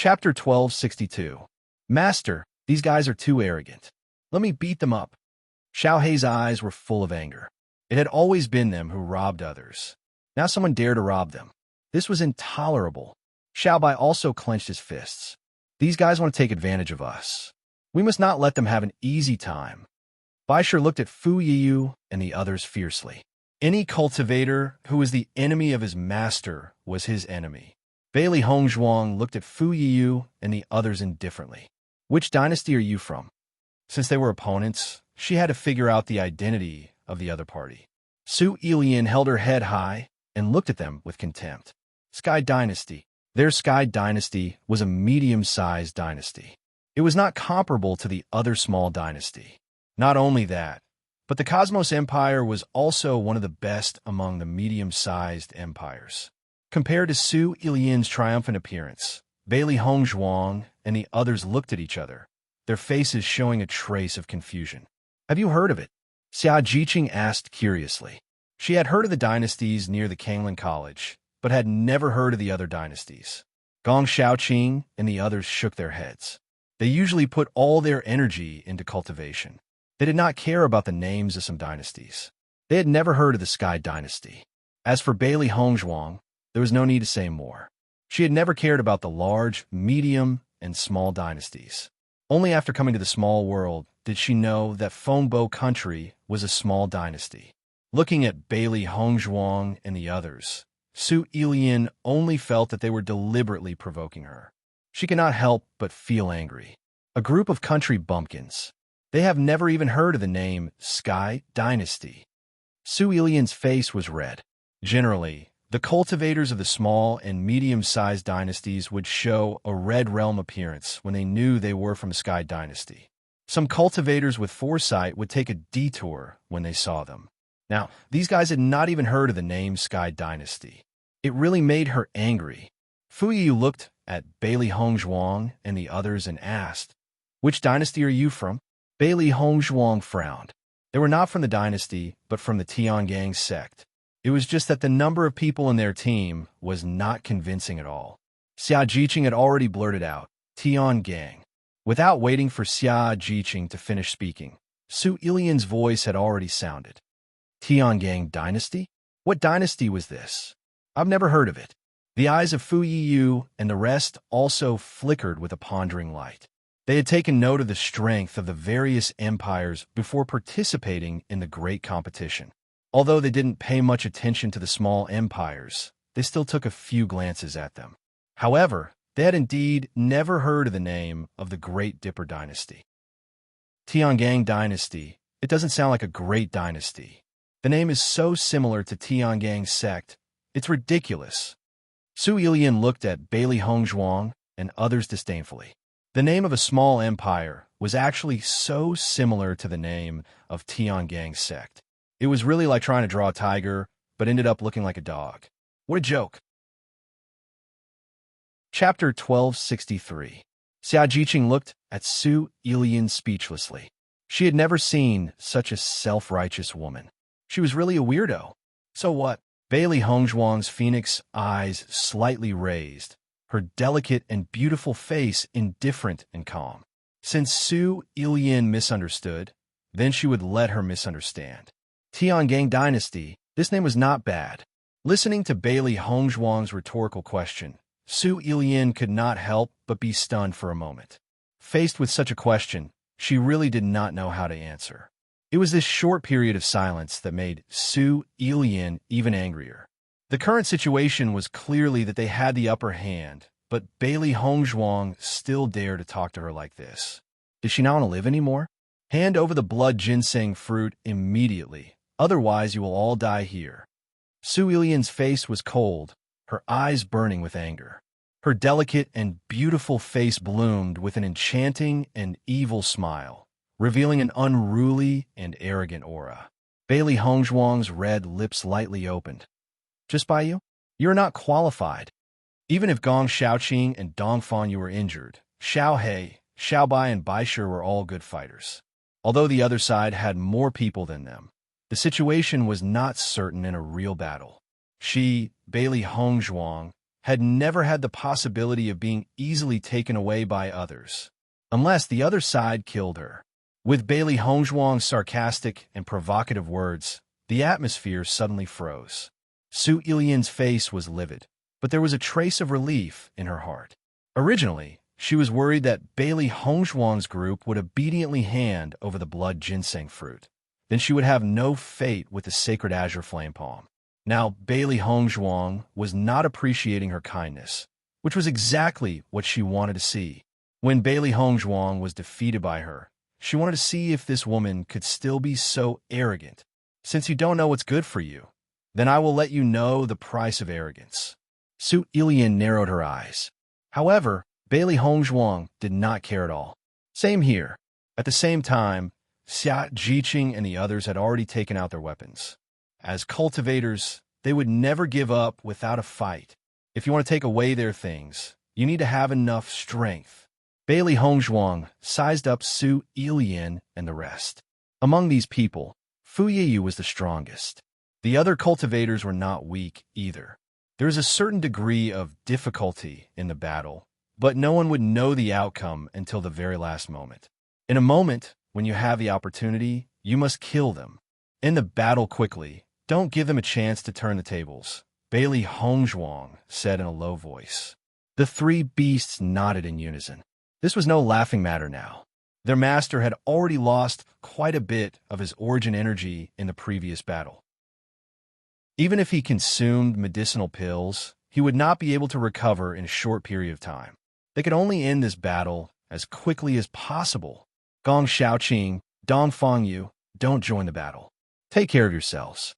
Chapter 1262. Master, these guys are too arrogant. Let me beat them up. Xiao Hei's eyes were full of anger. It had always been them who robbed others. Now someone dared to rob them. This was intolerable. Xiao Bai also clenched his fists. These guys want to take advantage of us. We must not let them have an easy time. Baisher looked at Fu Yiyu and the others fiercely. Any cultivator who was the enemy of his master was his enemy. Bailey Hongzhuang looked at Fu Yiyu and the others indifferently. Which dynasty are you from? Since they were opponents, she had to figure out the identity of the other party. Su Ilian held her head high and looked at them with contempt. Sky Dynasty. Their Sky Dynasty was a medium-sized dynasty. It was not comparable to the other small dynasty. Not only that, but the Cosmos Empire was also one of the best among the medium-sized empires. Compared to Su Ilian's triumphant appearance, Bailey Hongzhuang and the others looked at each other, their faces showing a trace of confusion. Have you heard of it? Xia Jiqing asked curiously. She had heard of the dynasties near the Kanglan College, but had never heard of the other dynasties. Gong Shaoqing and the others shook their heads. They usually put all their energy into cultivation. They did not care about the names of some dynasties. They had never heard of the Sky Dynasty. As for Bailey Hongzhuang, there was no need to say more. She had never cared about the large, medium, and small dynasties. Only after coming to the small world did she know that Fengbo country was a small dynasty. Looking at Bailey Hongzhuang and the others, Su Ilian only felt that they were deliberately provoking her. She could not help but feel angry. A group of country bumpkins. They have never even heard of the name Sky Dynasty. Su Ilian's face was red. Generally, the cultivators of the small and medium-sized dynasties would show a Red Realm appearance when they knew they were from Sky Dynasty. Some cultivators with foresight would take a detour when they saw them. Now, these guys had not even heard of the name Sky Dynasty. It really made her angry. Fu Yu looked at Bailey Hongzhuang and the others and asked, "Which dynasty are you from?" Bailey Hongzhuang frowned. They were not from the dynasty, but from the Tiangang sect. It was just that the number of people in their team was not convincing at all. Xia Jiqing had already blurted out, "Tiangang." Without waiting for Xia Jiqing to finish speaking, Su Ilian's voice had already sounded. Tiangang Dynasty? What dynasty was this? I've never heard of it. The eyes of Fu Yiyu and the rest also flickered with a pondering light. They had taken note of the strength of the various empires before participating in the great competition. Although they didn't pay much attention to the small empires, they still took a few glances at them. However, they had indeed never heard of the name of the Great Dipper Dynasty. Tiangang Dynasty. It doesn't sound like a great dynasty. The name is so similar to Tiangang sect, it's ridiculous. Su Ilian looked at Bailey Hongzhuang and others disdainfully. The name of a small empire was actually so similar to the name of Tiangang sect. It was really like trying to draw a tiger, but ended up looking like a dog. What a joke. Chapter 1263. Xia Jiqing looked at Su Ilian speechlessly. She had never seen such a self-righteous woman. She was really a weirdo. So what? Bailey Hongzhuang's phoenix eyes slightly raised, her delicate and beautiful face indifferent and calm. Since Su Ilian misunderstood, then she would let her misunderstand. Tiangang Dynasty, this name was not bad. Listening to Bailey Hongzhuang's rhetorical question, Su Ilian could not help but be stunned for a moment. Faced with such a question, she really did not know how to answer. It was this short period of silence that made Su Ilian even angrier. The current situation was clearly that they had the upper hand, but Bailey Hongzhuang still dared to talk to her like this. Did she not want to live anymore? Hand over the blood ginseng fruit immediately, otherwise you will all die here. Su Ilian's face was cold, her eyes burning with anger. Her delicate and beautiful face bloomed with an enchanting and evil smile, revealing an unruly and arrogant aura. Bailey Hongzhuang's red lips lightly opened. Just by you? You're not qualified. Even if Gong Shaoqing and Dongfan you were injured, Xiao Hei, Xiao Bai, and Baisher were all good fighters. Although the other side had more people than them, the situation was not certain in a real battle. She, Bailey Hongzhuang, had never had the possibility of being easily taken away by others, unless the other side killed her. With Bailey Hongzhuang's sarcastic and provocative words, the atmosphere suddenly froze. Su Ilian's face was livid, but there was a trace of relief in her heart. Originally, she was worried that Bailey Hongzhuang's group would obediently hand over the blood ginseng fruit. Then she would have no fate with the sacred azure flame palm. Now, Bailey Hongzhuang was not appreciating her kindness, which was exactly what she wanted to see. When Bailey Hongzhuang was defeated by her, she wanted to see if this woman could still be so arrogant. Since you don't know what's good for you, then I will let you know the price of arrogance. Su Ilian narrowed her eyes. However, Bailey Hongzhuang did not care at all. Same here. At the same time, Xia Jiqing and the others had already taken out their weapons. As cultivators, they would never give up without a fight. If you want to take away their things, you need to have enough strength. Bailey Hongzhuang sized up Su Ilian and the rest. Among these people, Fu Yiyu was the strongest. The other cultivators were not weak either. There is a certain degree of difficulty in the battle, but no one would know the outcome until the very last moment. In a moment, when you have the opportunity, you must kill them. End the battle quickly. Don't give them a chance to turn the tables, Bailey Hongzhuang said in a low voice. The three beasts nodded in unison. This was no laughing matter now. Their master had already lost quite a bit of his origin energy in the previous battle. Even if he consumed medicinal pills, he would not be able to recover in a short period of time. They could only end this battle as quickly as possible. Gong Shaoqing, Dong Fangyu, don't join the battle. Take care of yourselves.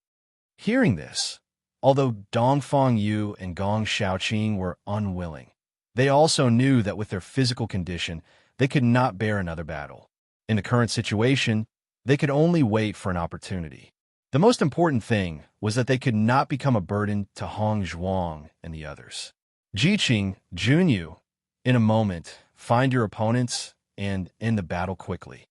Hearing this, although Dong Fangyu and Gong Shaoqing were unwilling, they also knew that with their physical condition, they could not bear another battle. In the current situation, they could only wait for an opportunity. The most important thing was that they could not become a burden to Hongzhuang and the others. Jiqing, Junyu, in a moment, find your opponents and end the battle quickly.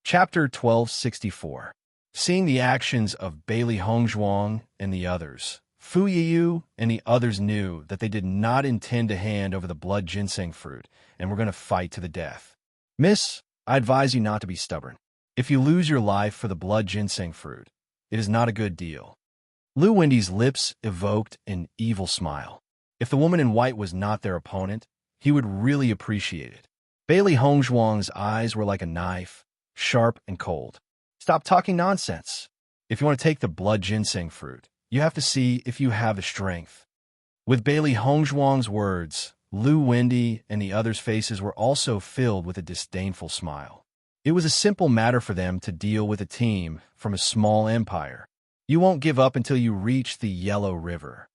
Chapter 1264. Seeing the actions of Bailey Hongzhuang and the others, Fu Yiyu and the others knew that they did not intend to hand over the blood ginseng fruit and were going to fight to the death. Miss, I advise you not to be stubborn. If you lose your life for the blood ginseng fruit, it is not a good deal. Lu Wendy's lips evoked an evil smile. If the woman in white was not their opponent, he would really appreciate it. Bailey Hongzhuang's eyes were like a knife, sharp and cold. Stop talking nonsense. If you want to take the blood ginseng fruit, you have to see if you have the strength. With Bailey Hongzhuang's words, Lu Wendy and the others' faces were also filled with a disdainful smile. It was a simple matter for them to deal with a team from a small empire. You won't give up until you reach the Yellow River.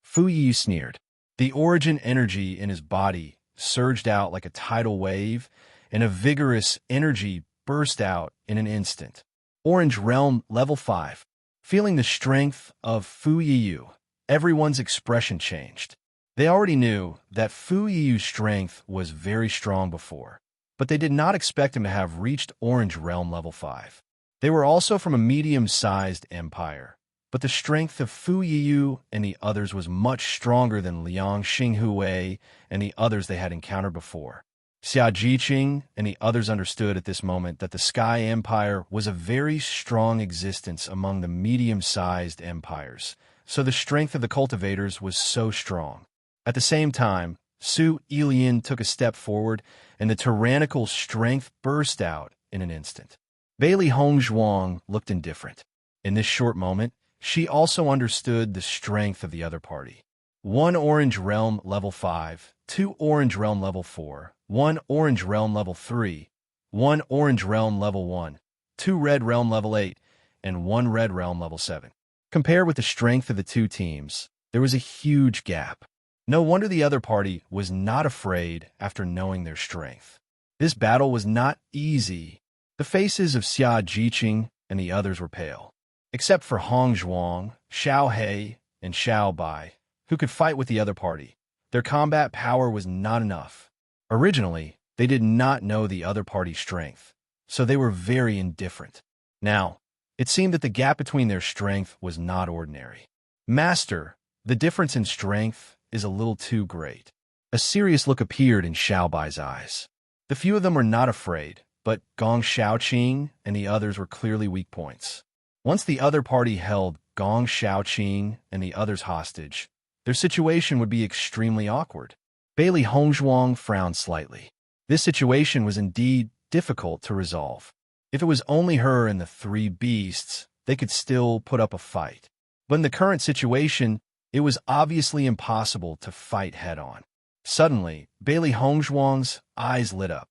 Fu Yi sneered. The origin energy in his body surged out like a tidal wave, and a vigorous energy burst out in an instant. Orange Realm Level 5. Feeling the strength of Fu Yiyu, everyone's expression changed. They already knew that Fu Yiyu's strength was very strong before, but they did not expect him to have reached Orange Realm Level 5. They were also from a medium-sized empire, but the strength of Fu Yiyu and the others was much stronger than Liang Xinghui and the others they had encountered before. Xia Jiqing and the others understood at this moment that the Sky Empire was a very strong existence among the medium-sized empires, so the strength of the cultivators was so strong. At the same time, Su Ilian took a step forward, and the tyrannical strength burst out in an instant. Bailey Hongzhuang looked indifferent. In this short moment, she also understood the strength of the other party. 1 Orange Realm Level 5, 2 Orange Realm Level 4, 1 Orange Realm Level 3, 1 Orange Realm Level 1, 2 Red Realm Level 8, and 1 Red Realm Level 7. Compared with the strength of the two teams, there was a huge gap. No wonder the other party was not afraid after knowing their strength. This battle was not easy. The faces of Xia Jiqing and the others were pale, except for Hongzhuang, Xiao He, and Xiao Bai, who could fight with the other party. Their combat power was not enough. Originally, they did not know the other party's strength, so they were very indifferent. Now, it seemed that the gap between their strength was not ordinary. Master, The difference in strength is a little too great. A serious look appeared in Xiaobai's eyes. The few of them were not afraid, but Gong Xiaoqing and the others were clearly weak points. Once the other party held Gong Xiaoqing and the others hostage, their situation would be extremely awkward. Bailey Hongzhuang frowned slightly. This situation was indeed difficult to resolve. If it was only her and the three beasts, they could still put up a fight. But in the current situation, it was obviously impossible to fight head-on. Suddenly, Bailey Hongzhuang's eyes lit up.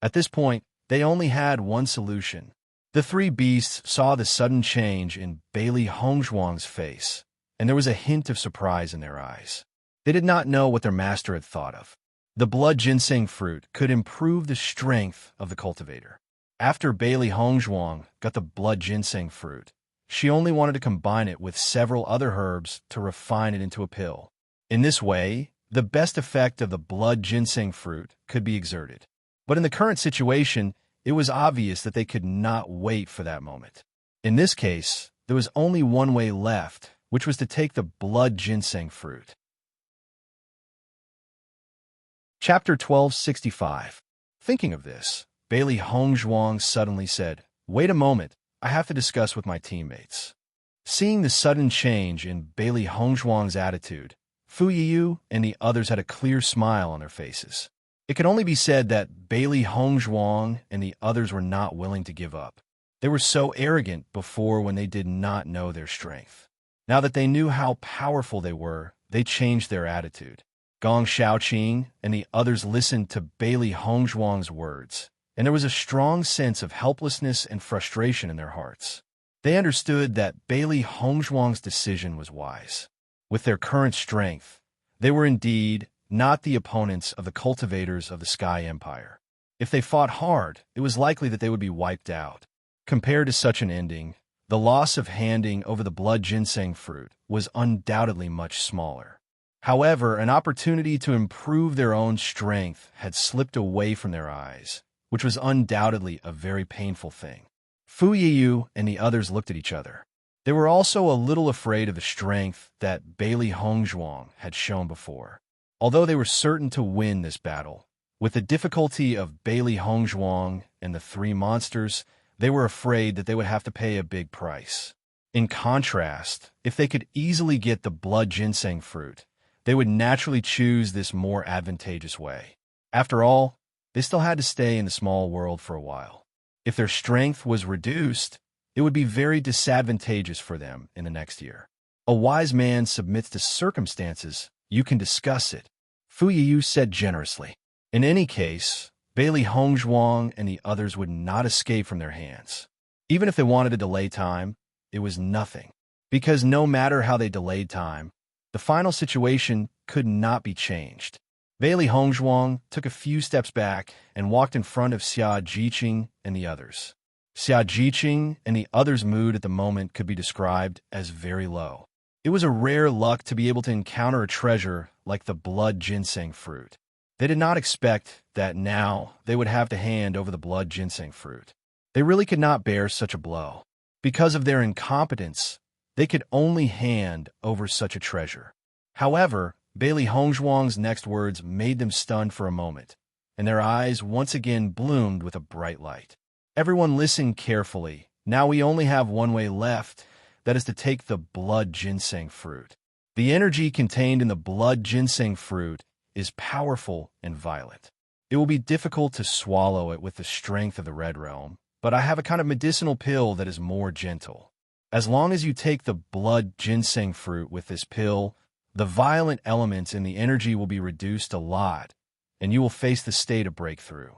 At this point, they only had one solution. The three beasts saw the sudden change in Bailey Hongzhuang's face, and there was a hint of surprise in their eyes. They did not know what their master had thought of. The blood ginseng fruit could improve the strength of the cultivator. After Bailey Hongzhuang got the blood ginseng fruit, she only wanted to combine it with several other herbs to refine it into a pill. In this way, the best effect of the blood ginseng fruit could be exerted. But in the current situation, it was obvious that they could not wait for that moment. In this case, there was only one way left, which was to take the blood ginseng fruit. Chapter 1265. Thinking of this, Bailey Hongzhuang suddenly said, "Wait a moment, I have to discuss with my teammates." Seeing the sudden change in Bailey Hongzhuang's attitude, Fu Yiyu and the others had a clear smile on their faces. It could only be said that Bailey Hongzhuang and the others were not willing to give up. They were so arrogant before when they did not know their strength. Now that they knew how powerful they were, they changed their attitude. Gong Xiaoqing and the others listened to Bailey Hongzhuang's words, and there was a strong sense of helplessness and frustration in their hearts. They understood that Bailey Hongzhuang's decision was wise. With their current strength, they were indeed not the opponents of the cultivators of the Sky Empire. If they fought hard, it was likely that they would be wiped out. Compared to such an ending, the loss of handing over the blood ginseng fruit was undoubtedly much smaller. However, an opportunity to improve their own strength had slipped away from their eyes, which was undoubtedly a very painful thing. Fu Yiyu and the others looked at each other. They were also a little afraid of the strength that Bailey Hongzhuang had shown before. Although they were certain to win this battle, with the difficulty of Bailey Hongzhuang and the three monsters, they were afraid that they would have to pay a big price. In contrast, if they could easily get the blood ginseng fruit, they would naturally choose this more advantageous way. After all, they still had to stay in the small world for a while. If their strength was reduced, it would be very disadvantageous for them in the next year. A wise man submits to circumstances. You can discuss it, Fu Yiyu said generously. In any case, Bailey Hongzhuang and the others would not escape from their hands. Even if they wanted to delay time, it was nothing. Because no matter how they delayed time, the final situation could not be changed. Bailey Hongzhuang took a few steps back and walked in front of Xia Jiqing and the others. Xia Jiqing and the others' mood at the moment could be described as very low. It was a rare luck to be able to encounter a treasure like the blood ginseng fruit. They did not expect that now they would have to hand over the blood ginseng fruit. They really could not bear such a blow. Because of their incompetence, they could only hand over such a treasure. However, Bailey Hongzhuang's next words made them stunned for a moment, and their eyes once again bloomed with a bright light. Everyone listened carefully. Now we only have one way left. That is to take the blood ginseng fruit. The energy contained in the blood ginseng fruit is powerful and violent. It will be difficult to swallow it with the strength of the Red Realm, but I have a kind of medicinal pill that is more gentle. As long as you take the blood ginseng fruit with this pill, the violent elements in the energy will be reduced a lot, and you will face the state of breakthrough.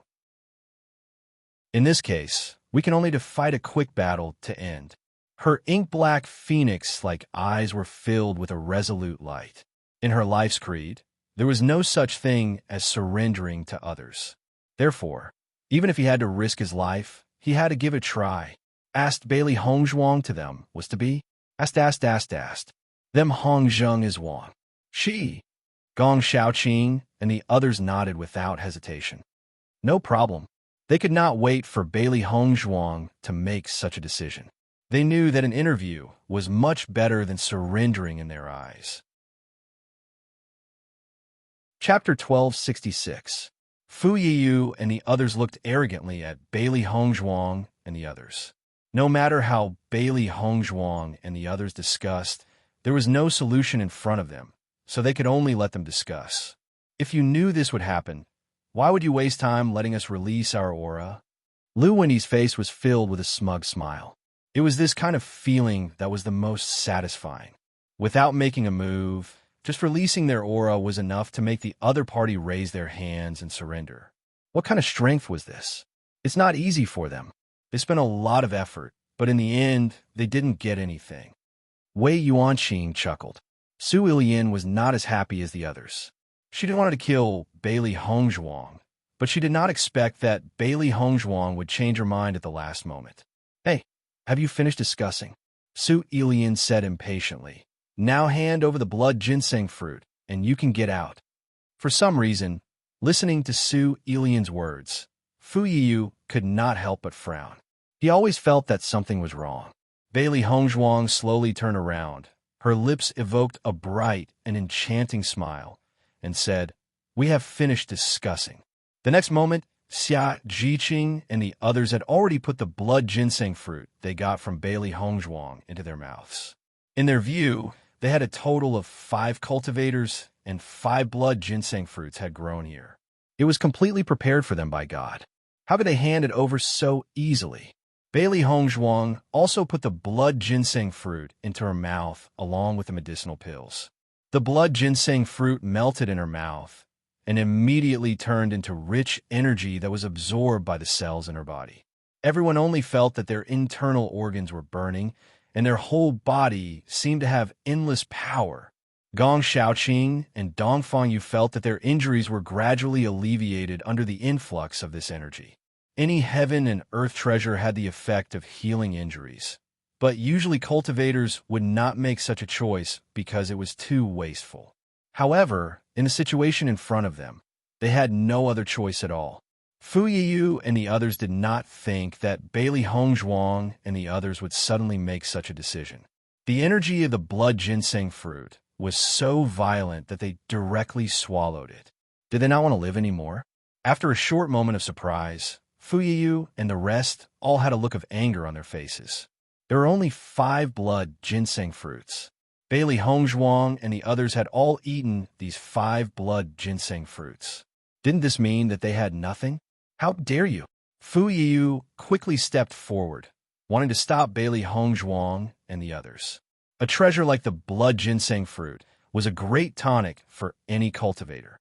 In this case, we can only fight a quick battle to end. Her ink-black phoenix-like eyes were filled with a resolute light. In her life's creed, there was no such thing as surrendering to others. Therefore, even if he had to risk his life, he had to give it a try. Asked Bailey Hongzhuang to them was to be. Asked. Them Hongzhuang is Wang. She. Gong Xiaoqing and the others nodded without hesitation. No problem. They could not wait for Bailey Hongzhuang to make such a decision. They knew that an interview was much better than surrendering in their eyes. Chapter 1266. Fu Yiyu and the others looked arrogantly at Bailey Hongzhuang and the others. No matter how Bailey Hongzhuang and the others discussed, there was no solution in front of them, so they could only let them discuss. If you knew this would happen, why would you waste time letting us release our aura? Lu Wendy's face was filled with a smug smile. It was this kind of feeling that was the most satisfying. Without making a move, just releasing their aura was enough to make the other party raise their hands and surrender. What kind of strength was this? It's not easy for them. They spent a lot of effort, but in the end, they didn't get anything. Wei Yuanqing chuckled. Su Ilian was not as happy as the others. She didn't want to kill Bailey Hongzhuang, but she did not expect that Bailey Hongzhuang would change her mind at the last moment. Hey, have you finished discussing? Su Ilian said impatiently. Now hand over the blood ginseng fruit, and you can get out. For some reason, listening to Su Ilian's words, Fu Yiyu could not help but frown. He always felt that something was wrong. Bailey Hongzhuang slowly turned around. Her lips evoked a bright and enchanting smile, and said, "We have finished discussing." The next moment, Xia Jiqing and the others had already put the blood ginseng fruit they got from Bailey Hongzhuang into their mouths. In their view, they had a total of 5 cultivators, and 5 blood ginseng fruits had grown here. It was completely prepared for them by God. How could they hand it over so easily? Bailey Hongzhuang also put the blood ginseng fruit into her mouth along with the medicinal pills. The blood ginseng fruit melted in her mouth and immediately turned into rich energy that was absorbed by the cells in her body. Everyone only felt that their internal organs were burning, and their whole body seemed to have endless power. Gong Shaoqing and Dong Fangyu felt that their injuries were gradually alleviated under the influx of this energy. Any heaven and earth treasure had the effect of healing injuries, but usually cultivators would not make such a choice because it was too wasteful. However, in the situation in front of them, they had no other choice at all. Fu Yiyu and the others did not think that Bailey Hongzhuang and the others would suddenly make such a decision. The energy of the blood ginseng fruit was so violent that they directly swallowed it. Did they not want to live anymore? After a short moment of surprise, Fu Yiyu and the rest all had a look of anger on their faces. There were only 5 blood ginseng fruits. Bailey Hongzhuang and the others had all eaten these 5 blood ginseng fruits. Didn't this mean that they had nothing? How dare you? Fu Yiyu quickly stepped forward, wanting to stop Bailey Hongzhuang and the others. A treasure like the blood ginseng fruit was a great tonic for any cultivator.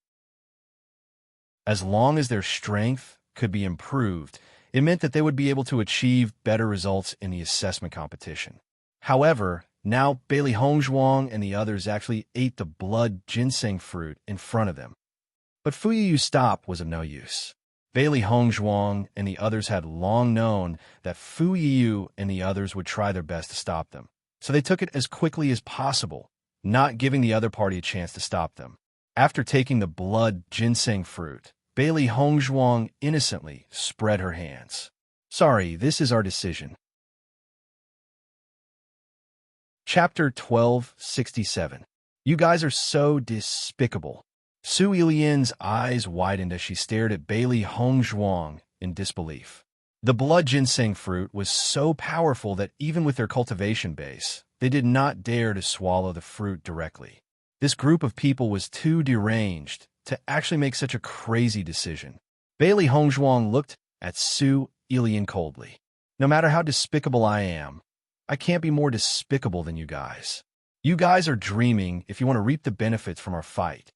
As long as their strength could be improved, it meant that they would be able to achieve better results in the assessment competition. However, now Bailey Hongzhuang and the others actually ate the blood ginseng fruit in front of them. But Fu Yiyu's stop was of no use. Bailey Hongzhuang and the others had long known that Fu Yiyu and the others would try their best to stop them, so they took it as quickly as possible, not giving the other party a chance to stop them. After taking the blood ginseng fruit, Bailey Hongzhuang innocently spread her hands. "Sorry, this is our decision." Chapter 1267. You guys are so despicable. Su Ilian's eyes widened as she stared at Bailey Hongzhuang in disbelief. The blood ginseng fruit was so powerful that even with their cultivation base, they did not dare to swallow the fruit directly. This group of people was too deranged to actually make such a crazy decision. Bailey Hongzhuang looked at Su Ilian coldly. "No matter how despicable I am, I can't be more despicable than you guys. You guys are dreaming if you want to reap the benefits from our fight."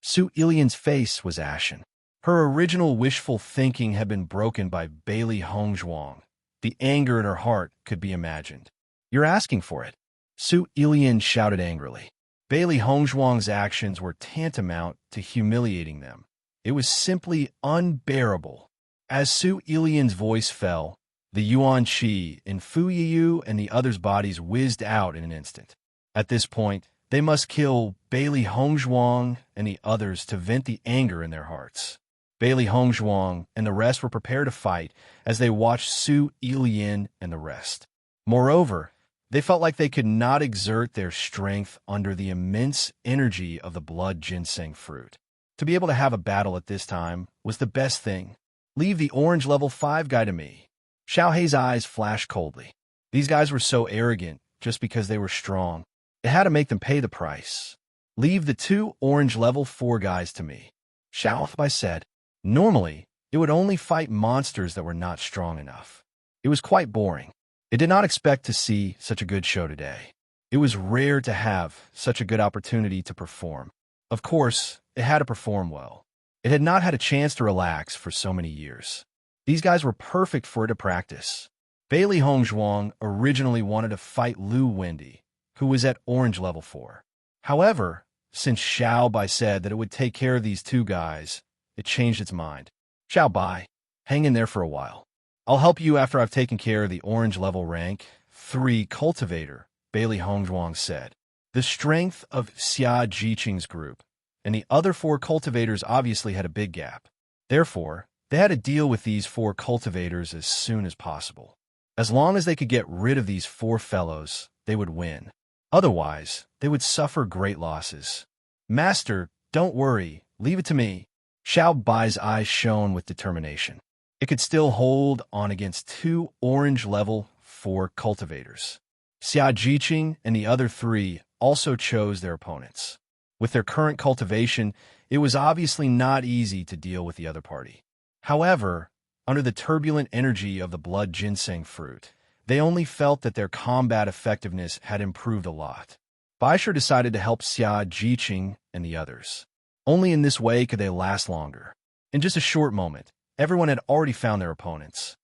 Su Ilian's face was ashen. Her original wishful thinking had been broken by Bailey Hongzhuang. The anger in her heart could be imagined. "You're asking for it," Su Ilian shouted angrily. Bailey Hongzhuang's actions were tantamount to humiliating them. It was simply unbearable. As Su Ilian's voice fell, the Yuan Qi in Fu Yiyu and the others' bodies whizzed out in an instant. At this point, they must kill Bailey Hongzhuang and the others to vent the anger in their hearts. Bailey Hongzhuang and the rest were prepared to fight as they watched Su Ilian and the rest. Moreover, they felt like they could not exert their strength under the immense energy of the blood ginseng fruit. To be able to have a battle at this time was the best thing. Leave the orange level 5 guy to me. Xiao Hei's eyes flashed coldly. These guys were so arrogant just because they were strong. It had to make them pay the price. Leave the 2 orange level 4 guys to me. Xiao Hai said. Normally, it would only fight monsters that were not strong enough. It was quite boring. It did not expect to see such a good show today. It was rare to have such a good opportunity to perform. Of course, it had to perform well. It had not had a chance to relax for so many years. These guys were perfect for it to practice. Bailey Hongzhuang originally wanted to fight Lu Wendy, who was at orange level 4. However, since Xiao Bai said that it would take care of these 2 guys, it changed its mind. Xiao Bai, hang in there for a while. I'll help you after I've taken care of the orange level rank 3 cultivator, Bailey Hongzhuang said. The strength of Xia Jiqing's group and the other 4 cultivators obviously had a big gap. Therefore, they had to deal with these 4 cultivators as soon as possible. As long as they could get rid of these 4 fellows, they would win. Otherwise, they would suffer great losses. Master, don't worry, leave it to me. Xiao Bai's eyes shone with determination. It could still hold on against 2 orange level 4 cultivators. Xia Jiqing and the other 3 also chose their opponents. With their current cultivation, it was obviously not easy to deal with the other party. However, under the turbulent energy of the blood ginseng fruit, they only felt that their combat effectiveness had improved a lot. Baisher decided to help Xia Jiqing and the others. Only in this way could they last longer. In just a short moment, everyone had already found their opponents.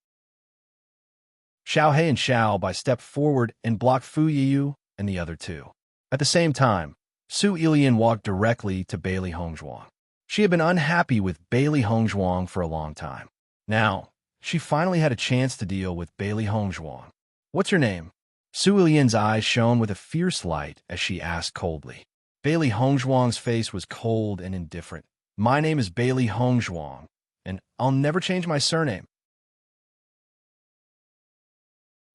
Xiao Hai and Xiao Bai stepped forward and blocked Fu Yiyu and the other 2. At the same time, Su Ilian walked directly to Bailey Hongzhuang. She had been unhappy with Bailey Hongzhuang for a long time. Now, she finally had a chance to deal with Bailey Hongzhuang. What's your name? Su Ilian's eyes shone with a fierce light as she asked coldly. Bailey Hongzhuang's face was cold and indifferent. My name is Bailey Hongzhuang, and I'll never change my surname.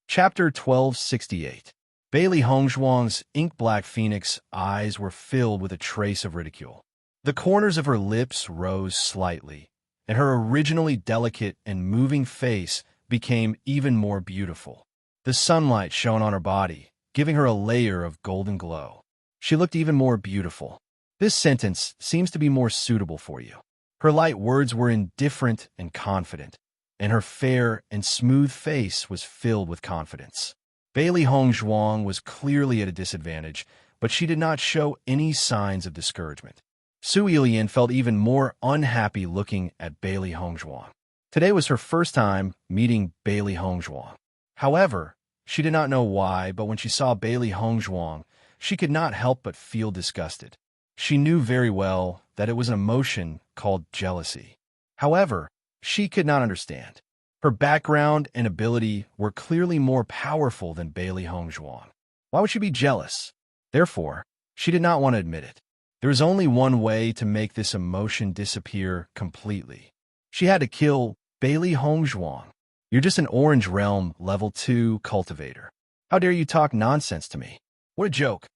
Chapter 1268. Bailey Hongzhuang's ink-black phoenix eyes were filled with a trace of ridicule. The corners of her lips rose slightly, and her originally delicate and moving face became even more beautiful. The sunlight shone on her body, giving her a layer of golden glow. She looked even more beautiful. This sentence seems to be more suitable for you. Her light words were indifferent and confident, and her fair and smooth face was filled with confidence. Bailey Hongzhuang was clearly at a disadvantage, but she did not show any signs of discouragement. Su Ilian felt even more unhappy looking at Bailey Hongzhuang. Today was her first time meeting Bailey Hongzhuang. However, she did not know why, but when she saw Bailey Hongzhuang, she could not help but feel disgusted. She knew very well that it was an emotion called jealousy. However, she could not understand. Her background and ability were clearly more powerful than Bailey Hongzhuang. Why would she be jealous? Therefore, she did not want to admit it. There was only one way to make this emotion disappear completely. She had to kill Bailey Hongzhuang. You're just an Orange Realm Level 2 cultivator. How dare you talk nonsense to me? What a joke.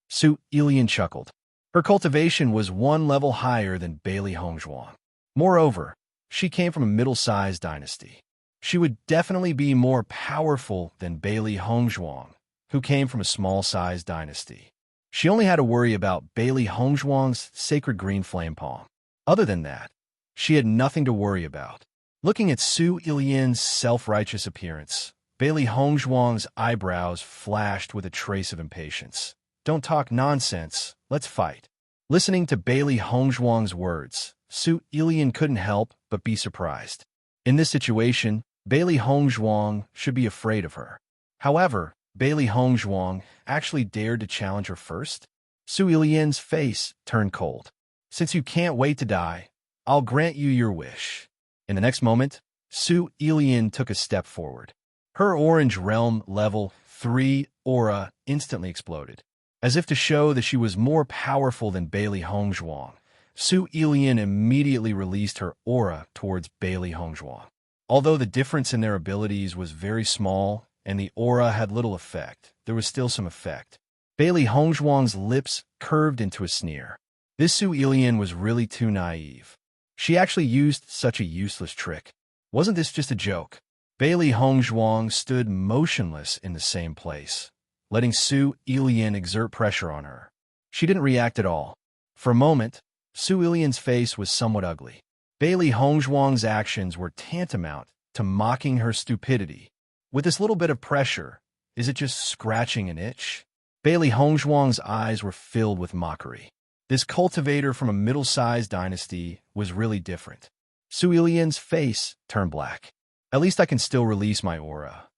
Su Ilian chuckled. Her cultivation was 1 level higher than Bailey Hongzhuang. Moreover, she came from a middle-sized dynasty. She would definitely be more powerful than Bailey Hongzhuang, who came from a small-sized dynasty. She only had to worry about Bailey Hongzhuang's sacred green flame palm. Other than that, she had nothing to worry about. Looking at Su Ilian's self-righteous appearance, Bailey Hongzhuang's eyebrows flashed with a trace of impatience. Don't talk nonsense, let's fight. Listening to Bailey Hongzhuang's words, Su Ilian couldn't help but be surprised. In this situation, Bailey Hongzhuang should be afraid of her. However, Bailey Hongzhuang actually dared to challenge her first. Su Ilian's face turned cold. Since you can't wait to die, I'll grant you your wish. In the next moment, Su Ilian took a step forward. Her Orange Realm Level 3 aura instantly exploded. As if to show that she was more powerful than Bailey Hongzhuang, Su Ilian immediately released her aura towards Bailey Hongzhuang. Although the difference in their abilities was very small, and the aura had little effect. There was still some effect. Bailey Hongzhuang's lips curved into a sneer. This Su Ilian was really too naive. She actually used such a useless trick. Wasn't this just a joke? Bailey Hongzhuang stood motionless in the same place, letting Su Ilian exert pressure on her. She didn't react at all. For a moment, Su Ilian's face was somewhat ugly. Bailey Hongzhuang's actions were tantamount to mocking her stupidity. With this little bit of pressure, is it just scratching an itch? Bailey Hongzhuang's eyes were filled with mockery. This cultivator from a middle-sized dynasty was really different. Su Ilian's face turned black. At least I can still release my aura.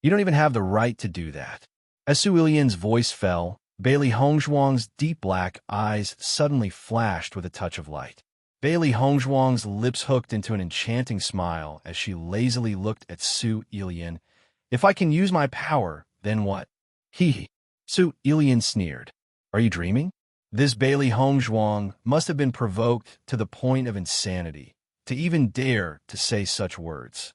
You don't even have the right to do that. As Su Ilian's voice fell, Bailey Hongzhuang's deep black eyes suddenly flashed with a touch of light. Bailey Hongzhuang's lips hooked into an enchanting smile as she lazily looked at Su Ilian. If I can use my power, then what? Hee. Su Ilian sneered. Are you dreaming? This Bailey Hongzhuang must have been provoked to the point of insanity to even dare to say such words.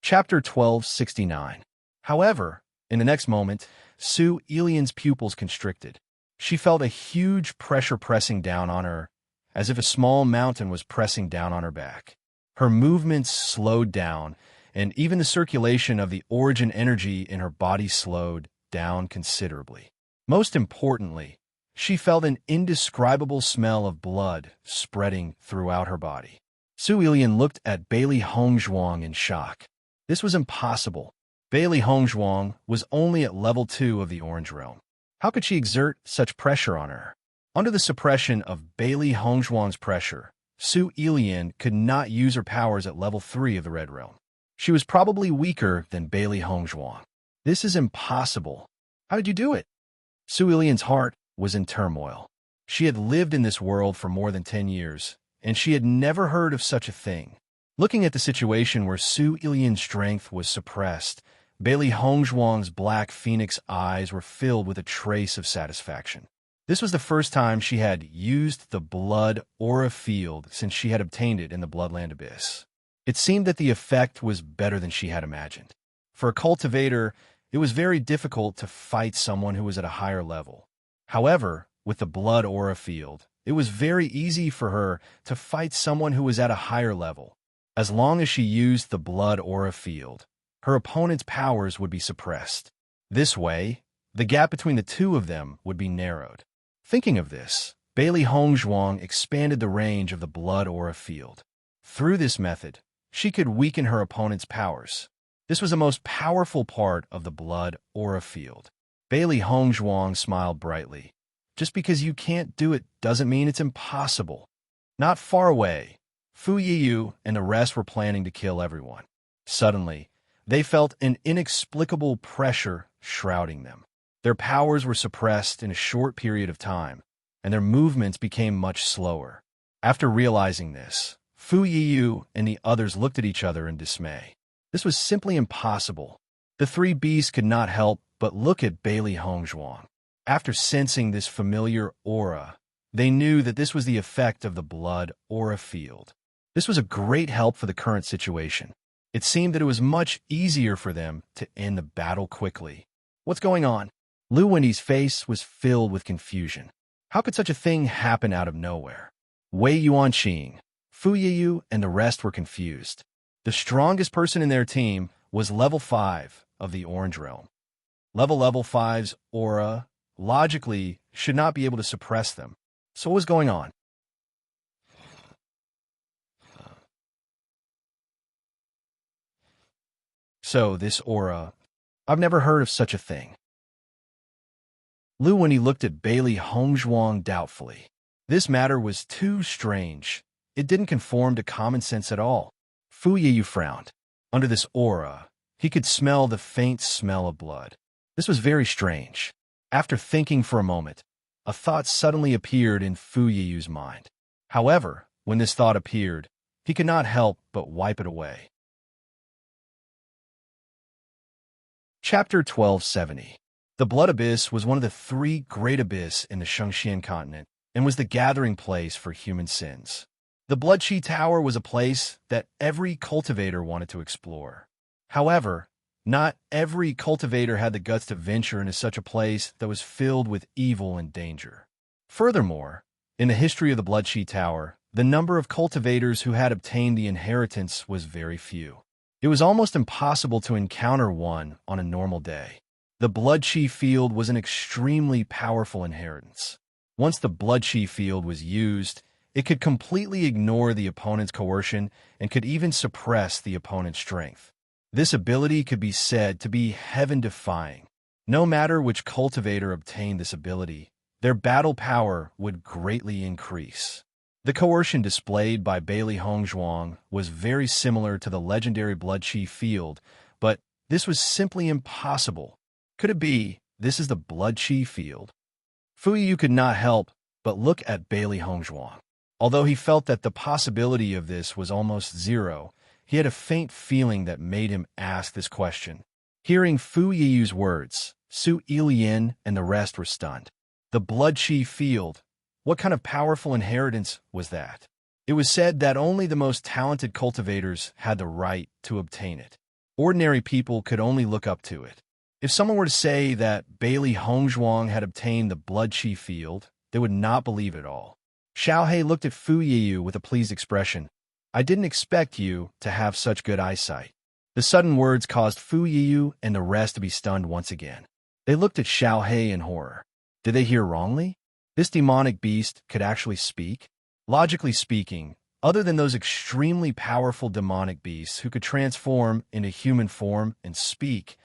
Chapter 1269. However, in the next moment, Su Ilian's pupils constricted. She felt a huge pressure pressing down on her, as if a small mountain was pressing down on her back. Her movements slowed down, and even the circulation of the origin energy in her body slowed down considerably. Most importantly, she felt an indescribable smell of blood spreading throughout her body. Su Ilian looked at Bailey Hongzhuang in shock. This was impossible. Bailey Hongzhuang was only at level 2 of the Orange Realm. How could she exert such pressure on her? Under the suppression of Bailey Hongzhuang's pressure, Su Ilian could not use her powers at level 3 of the Red Realm. She was probably weaker than Bailey Hongzhuang. This is impossible. How did you do it? Su Ilian's heart was in turmoil. She had lived in this world for more than 10 years, and she had never heard of such a thing. Looking at the situation where Su Ilian's strength was suppressed, Bailey Hongzhuang's black phoenix eyes were filled with a trace of satisfaction. This was the first time she had used the blood aura field since she had obtained it in the Bloodland Abyss. It seemed that the effect was better than she had imagined. For a cultivator, it was very difficult to fight someone who was at a higher level. However, with the blood aura field, it was very easy for her to fight someone who was at a higher level. As long as she used the blood aura field, her opponent's powers would be suppressed. This way, the gap between the two of them would be narrowed. Thinking of this, Bailey Hongzhuang expanded the range of the blood aura field. Through this method, she could weaken her opponent's powers. This was the most powerful part of the blood aura field. Bailey Hongzhuang smiled brightly. Just because you can't do it doesn't mean it's impossible. Not far away, Fu Yiyu and the rest were planning to kill everyone. Suddenly, they felt an inexplicable pressure shrouding them. Their powers were suppressed in a short period of time, and their movements became much slower. After realizing this, Fu Yiyu and the others looked at each other in dismay. This was simply impossible. The three beasts could not help but look at Bailey Hongzhuang. After sensing this familiar aura, they knew that this was the effect of the blood aura field. This was a great help for the current situation. It seemed that it was much easier for them to end the battle quickly. What's going on? Lu Wendy's face was filled with confusion. How could such a thing happen out of nowhere? Wei Yuanqing, Fu Yiyu, and the rest were confused. The strongest person in their team was level 5 of the Orange Realm. Level 5's aura, logically, should not be able to suppress them. So what was going on? So, this aura, I've never heard of such a thing. Lu Wendy looked at Bailey Hongzhuang doubtfully. This matter was too strange. It didn't conform to common sense at all. Fu Yiyu frowned. Under this aura, he could smell the faint smell of blood. This was very strange. After thinking for a moment, a thought suddenly appeared in Fu Yiyu's mind. However, when this thought appeared, he could not help but wipe it away. Chapter 1270. The Blood Abyss was one of the 3 great abyss in the Shengxian continent and was the gathering place for human sins. The Blood-Chi Tower was a place that every cultivator wanted to explore. However, not every cultivator had the guts to venture into such a place that was filled with evil and danger. Furthermore, in the history of the Blood-Chi Tower, the number of cultivators who had obtained the inheritance was very few. It was almost impossible to encounter one on a normal day. The Blood-Chi field was an extremely powerful inheritance. Once the Blood-Chi field was used, it could completely ignore the opponent's coercion and could even suppress the opponent's strength. This ability could be said to be heaven-defying. No matter which cultivator obtained this ability, their battle power would greatly increase. The coercion displayed by Bailey Hongzhuang was very similar to the legendary Blood-Chi field, but this was simply impossible. Could it be this is the Blood-Chi field? Fu Yu could not help but look at Bailey Hongzhuang. Although he felt that the possibility of this was almost zero, he had a faint feeling that made him ask this question. Hearing Fu Yiyu's words, Su Ilian and the rest were stunned. The Blood-Chi field, what kind of powerful inheritance was that? It was said that only the most talented cultivators had the right to obtain it. Ordinary people could only look up to it. If someone were to say that Bailey Hongzhuang had obtained the Blood-Chi field, they would not believe it at all. Xiaohei looked at Fu Yiyu with a pleased expression. I didn't expect you to have such good eyesight. The sudden words caused Fu Yiyu and the rest to be stunned once again. They looked at Xiaohei in horror. Did they hear wrongly? This demonic beast could actually speak? Logically speaking, other than those extremely powerful demonic beasts who could transform into human form and speak,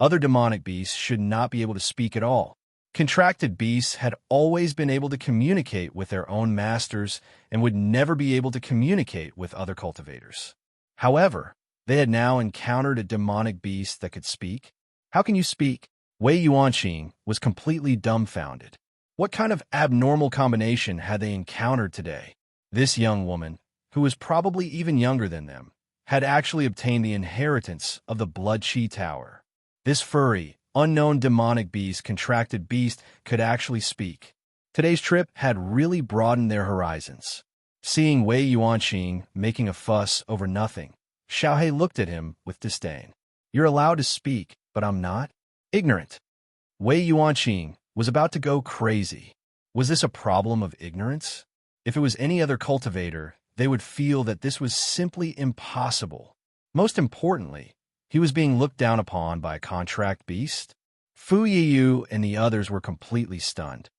other demonic beasts should not be able to speak at all. Contracted beasts had always been able to communicate with their own masters and would never be able to communicate with other cultivators. However, they had now encountered a demonic beast that could speak. How can you speak? Wei Yuanqing was completely dumbfounded. What kind of abnormal combination had they encountered today? This young woman, who was probably even younger than them, had actually obtained the inheritance of the Blood-Chi Tower. This furry, unknown demonic beast, contracted beast, could actually speak. Today's trip had really broadened their horizons. Seeing Wei Yuanqing making a fuss over nothing, Xiaohei looked at him with disdain. You're allowed to speak, but I'm not? Ignorant. Wei Yuanqing was about to go crazy. Was this a problem of ignorance? If it was any other cultivator, they would feel that this was simply impossible. Most importantly, he was being looked down upon by a contract beast. Fu Yiyu and the others were completely stunned.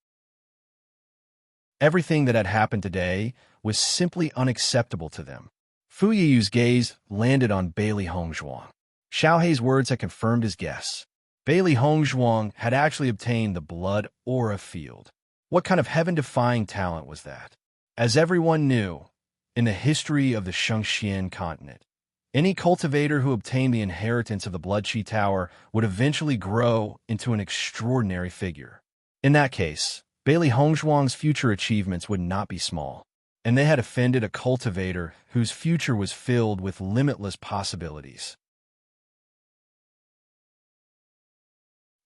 Everything that had happened today was simply unacceptable to them. Fu Yiyu's gaze landed on Bailey Hongzhuang. Xiaohei's words had confirmed his guess. Bailey Hongzhuang had actually obtained the Blood Aura Field. What kind of heaven-defying talent was that? As everyone knew, in the history of the Shengxian continent, any cultivator who obtained the inheritance of the Blood-Chi Tower would eventually grow into an extraordinary figure. In that case, Bailey Hongzhuang's future achievements would not be small, and they had offended a cultivator whose future was filled with limitless possibilities.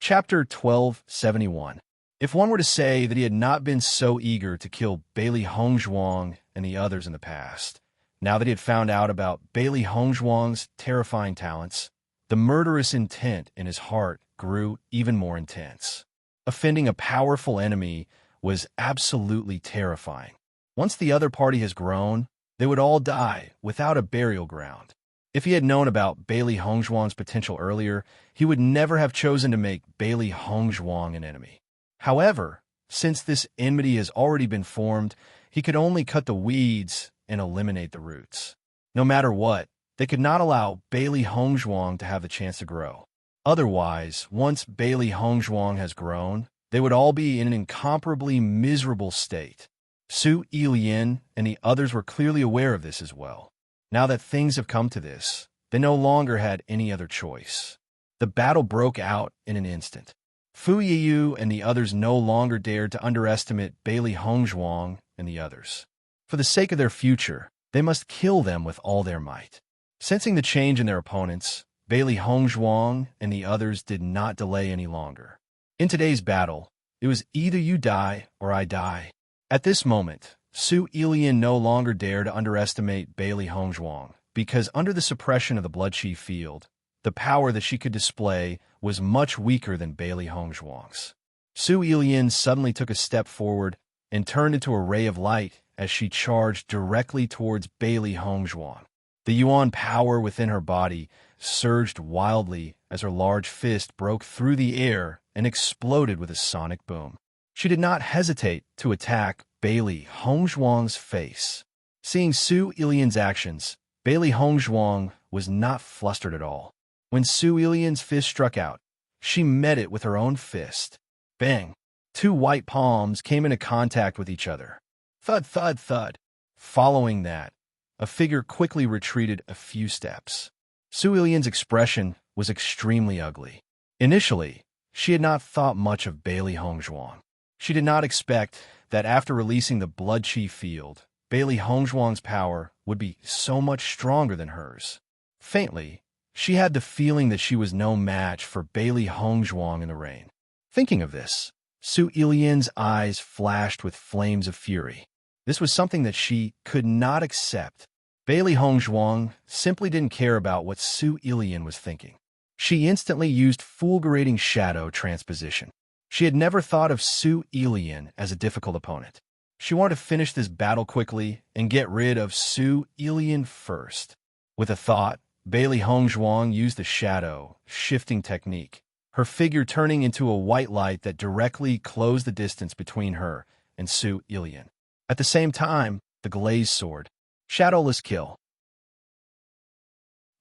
Chapter 1271. If one were to say that he had not been so eager to kill Bailey Hongzhuang and the others in the past, now that he had found out about Bailey Hongzhuang's terrifying talents, the murderous intent in his heart grew even more intense. Offending a powerful enemy was absolutely terrifying. Once the other party has grown, they would all die without a burial ground. If he had known about Bailey Hongzhuang's potential earlier, he would never have chosen to make Bailey Hongzhuang an enemy. However, since this enmity has already been formed, he could only cut the weeds and eliminate the roots. No matter what, they could not allow Bailey Hongzhuang to have the chance to grow. Otherwise, once Bailey Hongzhuang has grown, they would all be in an incomparably miserable state. Su Ilian and the others were clearly aware of this as well. Now that things have come to this, they no longer had any other choice. The battle broke out in an instant. Fu Yiyu and the others no longer dared to underestimate Bailey Hongzhuang and the others. For the sake of their future, they must kill them with all their might. Sensing the change in their opponents, Bailey Hongzhuang and the others did not delay any longer. In today's battle, it was either you die or I die. At this moment, Su Ilian no longer dared to underestimate Bailey Hongzhuang, because under the suppression of the Blood Chi field, the power that she could display was much weaker than Bailey Hongzhuang's. Su Ilian suddenly took a step forward and turned into a ray of light as she charged directly towards Bailey Hongzhuang. The Yuan power within her body surged wildly as her large fist broke through the air and exploded with a sonic boom. She did not hesitate to attack Bailey Hongzhuang's face. Seeing Su Ilian's actions, Bailey Hongzhuang was not flustered at all. When Su Ilian's fist struck out, she met it with her own fist. Bang! Two white palms came into contact with each other. Thud, thud, thud. Following that, a figure quickly retreated a few steps. Su Ilian's expression was extremely ugly. Initially, she had not thought much of Bailey Hongzhuang. She did not expect that after releasing the Blood Chi field, Bailey Hongzhuang's power would be so much stronger than hers. Faintly, she had the feeling that she was no match for Bailey Hongzhuang in the rain. Thinking of this, Su Ilian's eyes flashed with flames of fury. This was something that she could not accept. Bailey Hongzhuang simply didn't care about what Su Ilian was thinking. She instantly used fulgurating shadow transposition. She had never thought of Su Ilian as a difficult opponent. She wanted to finish this battle quickly and get rid of Su Ilian first. With a thought, Bailey Hongzhuang used the shadow shifting technique, her figure turning into a white light that directly closed the distance between her and Su Ilian. At the same time, the glazed sword, shadowless kill.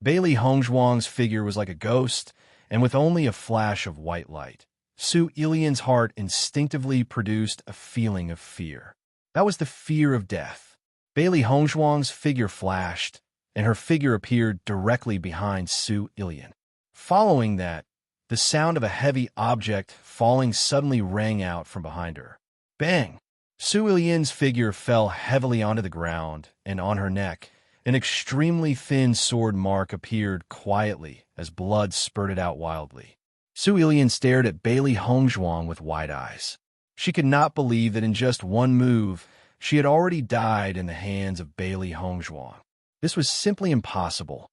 Bailey Hongzhuang's figure was like a ghost, and with only a flash of white light, Su Ilian's heart instinctively produced a feeling of fear. That was the fear of death. Bailey Hongzhuang's figure flashed, and her figure appeared directly behind Su Ilian. Following that, the sound of a heavy object falling suddenly rang out from behind her. Bang! Su Ilian's figure fell heavily onto the ground, and on her neck, an extremely thin sword mark appeared quietly as blood spurted out wildly. Su Ilian stared at Bailey Hongzhuang with wide eyes. She could not believe that in just one move, she had already died in the hands of Bailey Hongzhuang. This was simply impossible.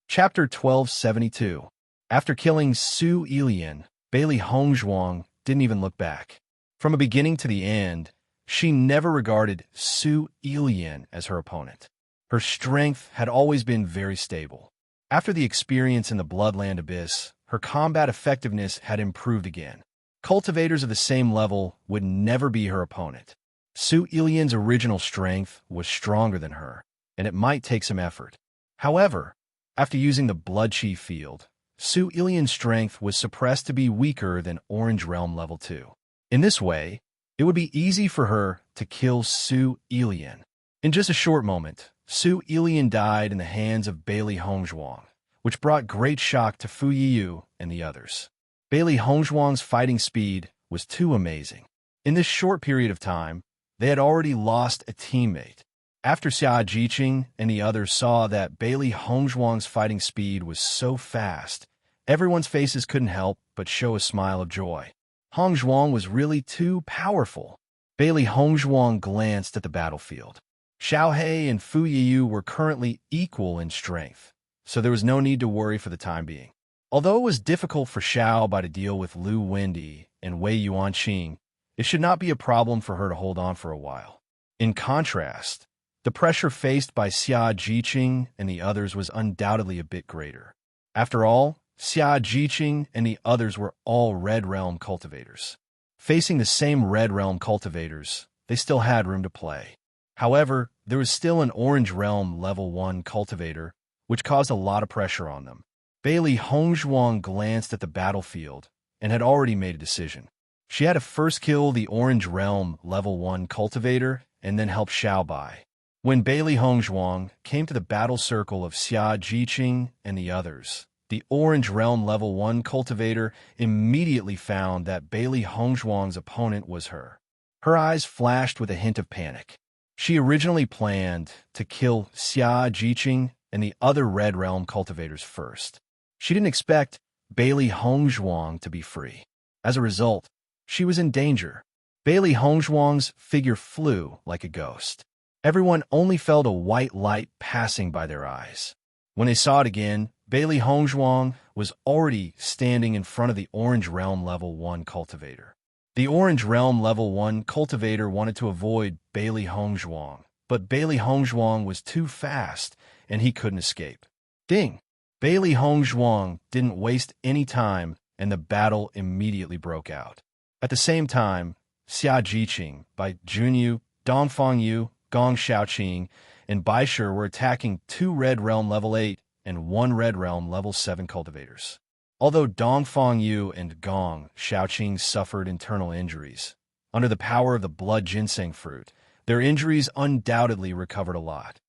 Chapter 1272. After killing Su Ilian, Bailey Hongzhuang didn't even look back. From the beginning to the end, she never regarded Su Ilian as her opponent. Her strength had always been very stable. After the experience in the Bloodland Abyss, her combat effectiveness had improved again. Cultivators of the same level would never be her opponent. Su Ilian's original strength was stronger than her, and it might take some effort. However, after using the Blood Chi field, Su Ilian's strength was suppressed to be weaker than Orange Realm Level 2. In this way, it would be easy for her to kill Su Ilian. In just a short moment, Su Ilian died in the hands of Bailey Hongzhuang, which brought great shock to Fu Yiyu and the others. Bailey Hongzhuang's fighting speed was too amazing. In this short period of time, they had already lost a teammate. After Xia Jiqing and the others saw that Bailey Hongzhuang's fighting speed was so fast, everyone's faces couldn't help but show a smile of joy. Hongzhuang was really too powerful. Bailey Hongzhuang glanced at the battlefield. Xiao He and Fu Yiyu were currently equal in strength, so there was no need to worry for the time being. Although it was difficult for Xiao Bai to deal with Lu Wendy and Wei Yuanqing, it should not be a problem for her to hold on for a while. In contrast, the pressure faced by Xia Jiqing and the others was undoubtedly a bit greater. After all, Xia Jiqing and the others were all Red Realm cultivators. Facing the same Red Realm cultivators, they still had room to play. However, there was still an Orange Realm Level 1 cultivator, which caused a lot of pressure on them. Bailey Hongzhuang glanced at the battlefield and had already made a decision. She had to first kill the Orange Realm Level 1 cultivator and then help Xiao Bai. When Bailey Hongzhuang came to the battle circle of Xia Jiqing and the others, the Orange Realm Level 1 cultivator immediately found that Bailey Hongzhuang's opponent was her. Her eyes flashed with a hint of panic. She originally planned to kill Xia Jiqing and the other Red Realm cultivators first. She didn't expect Bailey Hongzhuang to be free. As a result, she was in danger. Bailey Hongzhuang's figure flew like a ghost. Everyone only felt a white light passing by their eyes. When they saw it again, Bailey Hongzhuang was already standing in front of the Orange Realm Level 1 cultivator. The Orange Realm Level 1 cultivator wanted to avoid Bailey Hongzhuang, but Bailey Hongzhuang was too fast, and he couldn't escape. Ding! Bailey Hongzhuang didn't waste any time, and the battle immediately broke out. At the same time, Xia Jiqing, Bai Junyu, Dongfang Yu, Gong Shaoqing, and Bai Shi were attacking 2 Red Realm Level 8 and 1 Red Realm Level 7 cultivators. Although Dongfang Yu and Gong Shaoqing suffered internal injuries, under the power of the blood ginseng fruit, their injuries undoubtedly recovered a lot.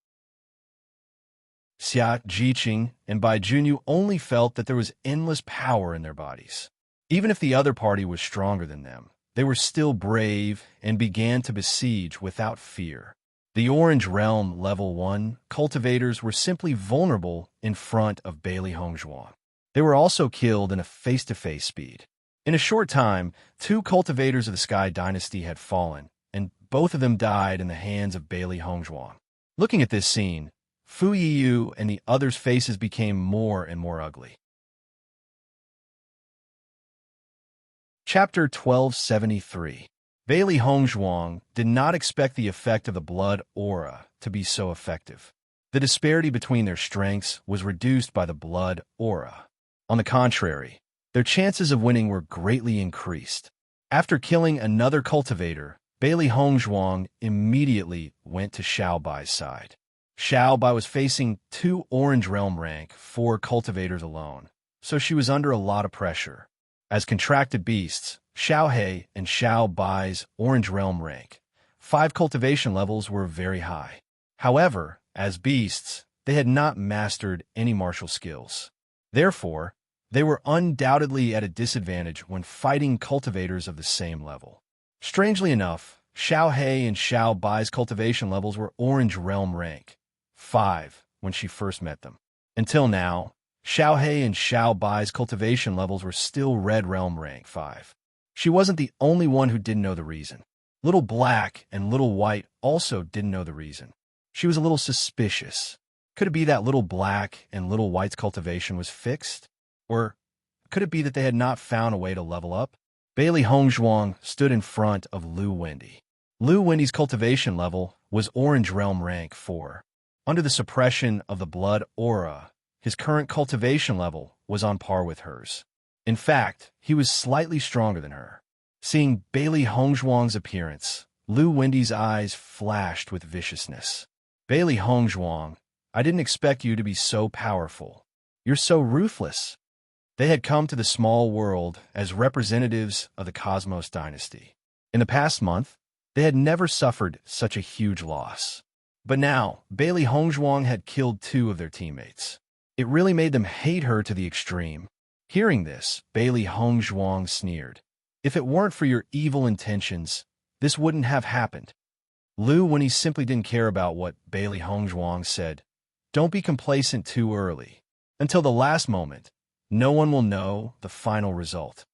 Xia Jiqing and Bai Junyu only felt that there was endless power in their bodies. Even if the other party was stronger than them, they were still brave and began to besiege without fear. The Orange Realm Level 1 cultivators were simply vulnerable in front of Bailey Hongzhuang. They were also killed in a face-to-face speed. In a short time, 2 cultivators of the Sky Dynasty had fallen, and both of them died in the hands of Bailey Hongzhuang. Looking at this scene, Fu Yiyu and the others' faces became more and more ugly. Chapter 1273. Bailey Hongzhuang did not expect the effect of the blood aura to be so effective. The disparity between their strengths was reduced by the blood aura. On the contrary, their chances of winning were greatly increased. After killing another cultivator, Bailey Hongzhuang immediately went to Xiao Bai's side. Xiao Bai was facing 2 Orange Realm rank 4 cultivators alone, so she was under a lot of pressure. As contracted beasts, Xiao He and Xiao Bai's Orange Realm rank 5 cultivation levels were very high. However, as beasts, they had not mastered any martial skills. Therefore, they were undoubtedly at a disadvantage when fighting cultivators of the same level. Strangely enough, Xiao He and Xiao Bai's cultivation levels were Orange Realm rank 5 when she first met them. Until now, Xiao He and Xiao Bai's cultivation levels were still Red Realm rank 5. She wasn't the only one who didn't know the reason. Little Black and Little White also didn't know the reason. She was a little suspicious. Could it be that Little Black and Little White's cultivation was fixed? Or could it be that they had not found a way to level up? Bailey Hongzhuang stood in front of Lu Wendy. Lu Wendy's cultivation level was Orange Realm rank 4. Under the suppression of the blood aura, his current cultivation level was on par with hers. In fact, he was slightly stronger than her. Seeing Bailey Hongzhuang's appearance, Lu Wendy's eyes flashed with viciousness. Bailey Hongzhuang, I didn't expect you to be so powerful. You're so ruthless. They had come to the small world as representatives of the Cosmos dynasty. In the past month, they had never suffered such a huge loss. But now, Bailey Hongzhuang had killed 2 of their teammates. It really made them hate her to the extreme. Hearing this, Bailey Hongzhuang sneered. If it weren't for your evil intentions, this wouldn't have happened. Lu Wendy simply didn't care about what Bailey Hongzhuang said. Don't be complacent too early. Until the last moment, no one will know the final result.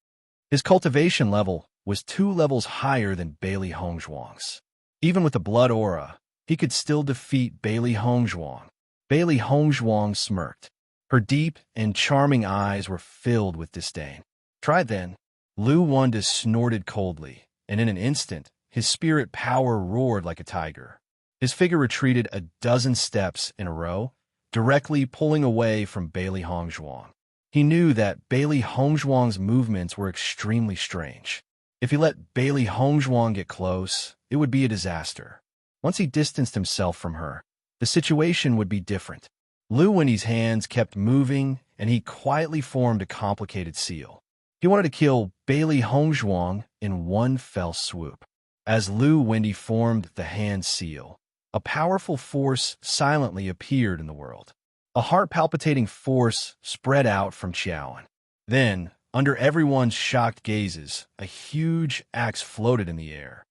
His cultivation level was 2 levels higher than Bailey Hongzhuang's. Even with the blood aura, he could still defeat Bailey Hongzhuang. Bailey Hongzhuang smirked. Her deep and charming eyes were filled with disdain. Try then. Lu Wendy snorted coldly, and in an instant, his spirit power roared like a tiger. His figure retreated a dozen steps in a row, directly pulling away from Bailey Hongzhuang. He knew that Bailey Hongzhuang's movements were extremely strange. If he let Bailey Hongzhuang get close, it would be a disaster. Once he distanced himself from her, the situation would be different. Lu Wendy's hands kept moving, and he quietly formed a complicated seal. He wanted to kill Bailey Hongzhuang in one fell swoop. As Lu Wendy formed the hand seal, a powerful force silently appeared in the world. A heart-palpitating force spread out from Qiaoan. Then, under everyone's shocked gazes, a huge axe floated in the air.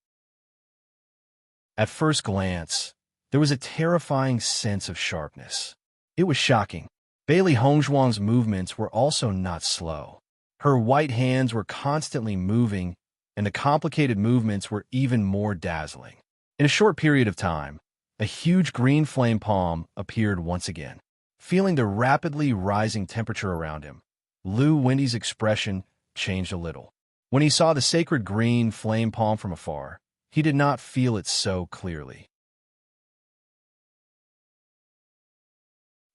At first glance, there was a terrifying sense of sharpness. It was shocking. Bailey Hongzhuang's movements were also not slow. Her white hands were constantly moving, and the complicated movements were even more dazzling. In a short period of time, a huge green flame palm appeared once again. Feeling the rapidly rising temperature around him, Lu Wendy's expression changed a little. When he saw the sacred green flame palm from afar, he did not feel it so clearly.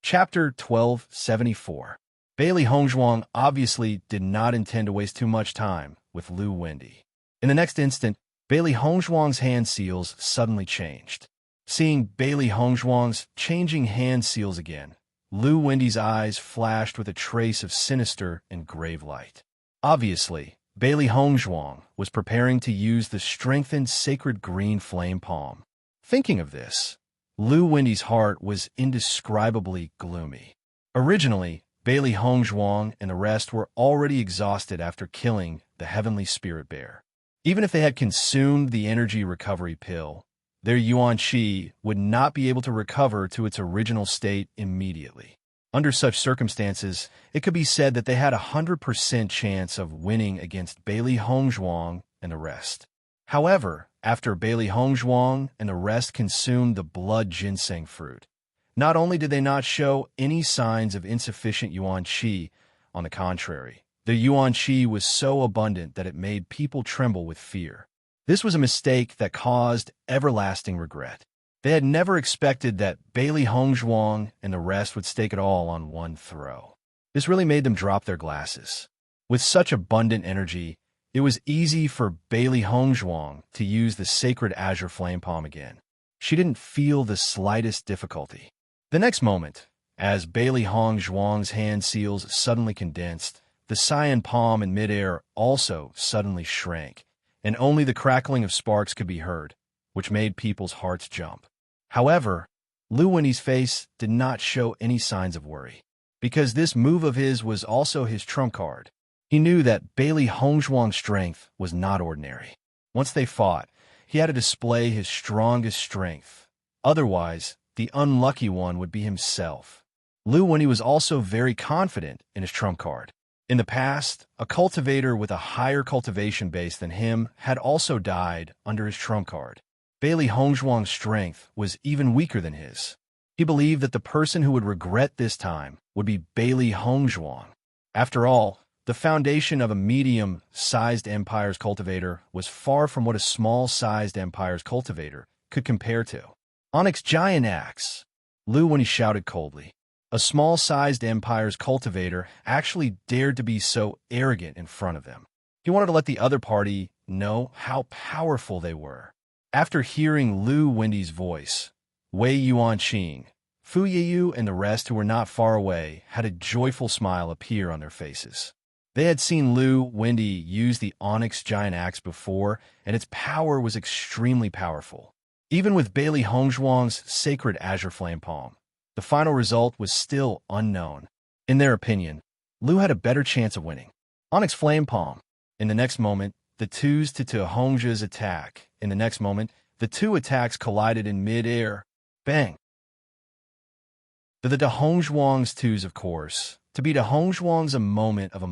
Chapter 1274. Bailey Hongzhuang obviously did not intend to waste too much time with Lu Wendy. In the next instant, Bailey Hongzhuang's hand seals suddenly changed. Seeing Bailey Hongzhuang's changing hand seals again, Lu Wendy's eyes flashed with a trace of sinister and grave light. Obviously, Bailey Hongzhuang was preparing to use the strengthened sacred green flame palm. Thinking of this, Lu Wendy's heart was indescribably gloomy. Originally, Bailey Hongzhuang and the rest were already exhausted after killing the heavenly spirit bear. Even if they had consumed the energy recovery pill, their yuan qi would not be able to recover to its original state immediately. Under such circumstances, it could be said that they had a 100% chance of winning against Bailey Hongzhuang and the rest. However, after Bailey Hongzhuang and the rest consumed the blood ginseng fruit, not only did they not show any signs of insufficient yuan qi, on the contrary, the yuan qi was so abundant that it made people tremble with fear. This was a mistake that caused everlasting regret. They had never expected that Bailey Hongzhuang and the rest would stake it all on one throw. This really made them drop their glasses. With such abundant energy, it was easy for Bailey Hongzhuang to use the sacred azure flame palm again. She didn't feel the slightest difficulty. The next moment, as Bailey Hongzhuang's hand seals suddenly condensed, the cyan palm in midair also suddenly shrank, and only the crackling of sparks could be heard, which made people's hearts jump. However, Lu Wendy's face did not show any signs of worry, because this move of his was also his trump card. He knew that Bailey Hongzhuang's strength was not ordinary. Once they fought, he had to display his strongest strength. Otherwise, the unlucky one would be himself. Lu Wendy was also very confident in his trump card. In the past, a cultivator with a higher cultivation base than him had also died under his trump card. Bailey Hongzhuang's strength was even weaker than his. He believed that the person who would regret this time would be Bailey Hongzhuang. After all, the foundation of a medium-sized empire's cultivator was far from what a small-sized empire's cultivator could compare to. Onyx Giant Axe, Lu Wendy shouted coldly. A small-sized empire's cultivator actually dared to be so arrogant in front of them. He wanted to let the other party know how powerful they were. After hearing Lu Wendy's voice, Wei Yuanqing, Fu Yiyu, and the rest who were not far away had a joyful smile appear on their faces. They had seen Lu Wendy use the Onyx Giant Axe before, and its power was extremely powerful. Even with Bailey Hongzhuang's sacred azure flame palm, the final result was still unknown. In their opinion, Lu had a better chance of winning. Onyx Flame Palm. In the next moment, the twos to Hongzhu's attack. In the next moment, the two attacks collided in mid-air. Bang! To the Hongzhuang's twos, of course. To be Hongzhuang's a moment of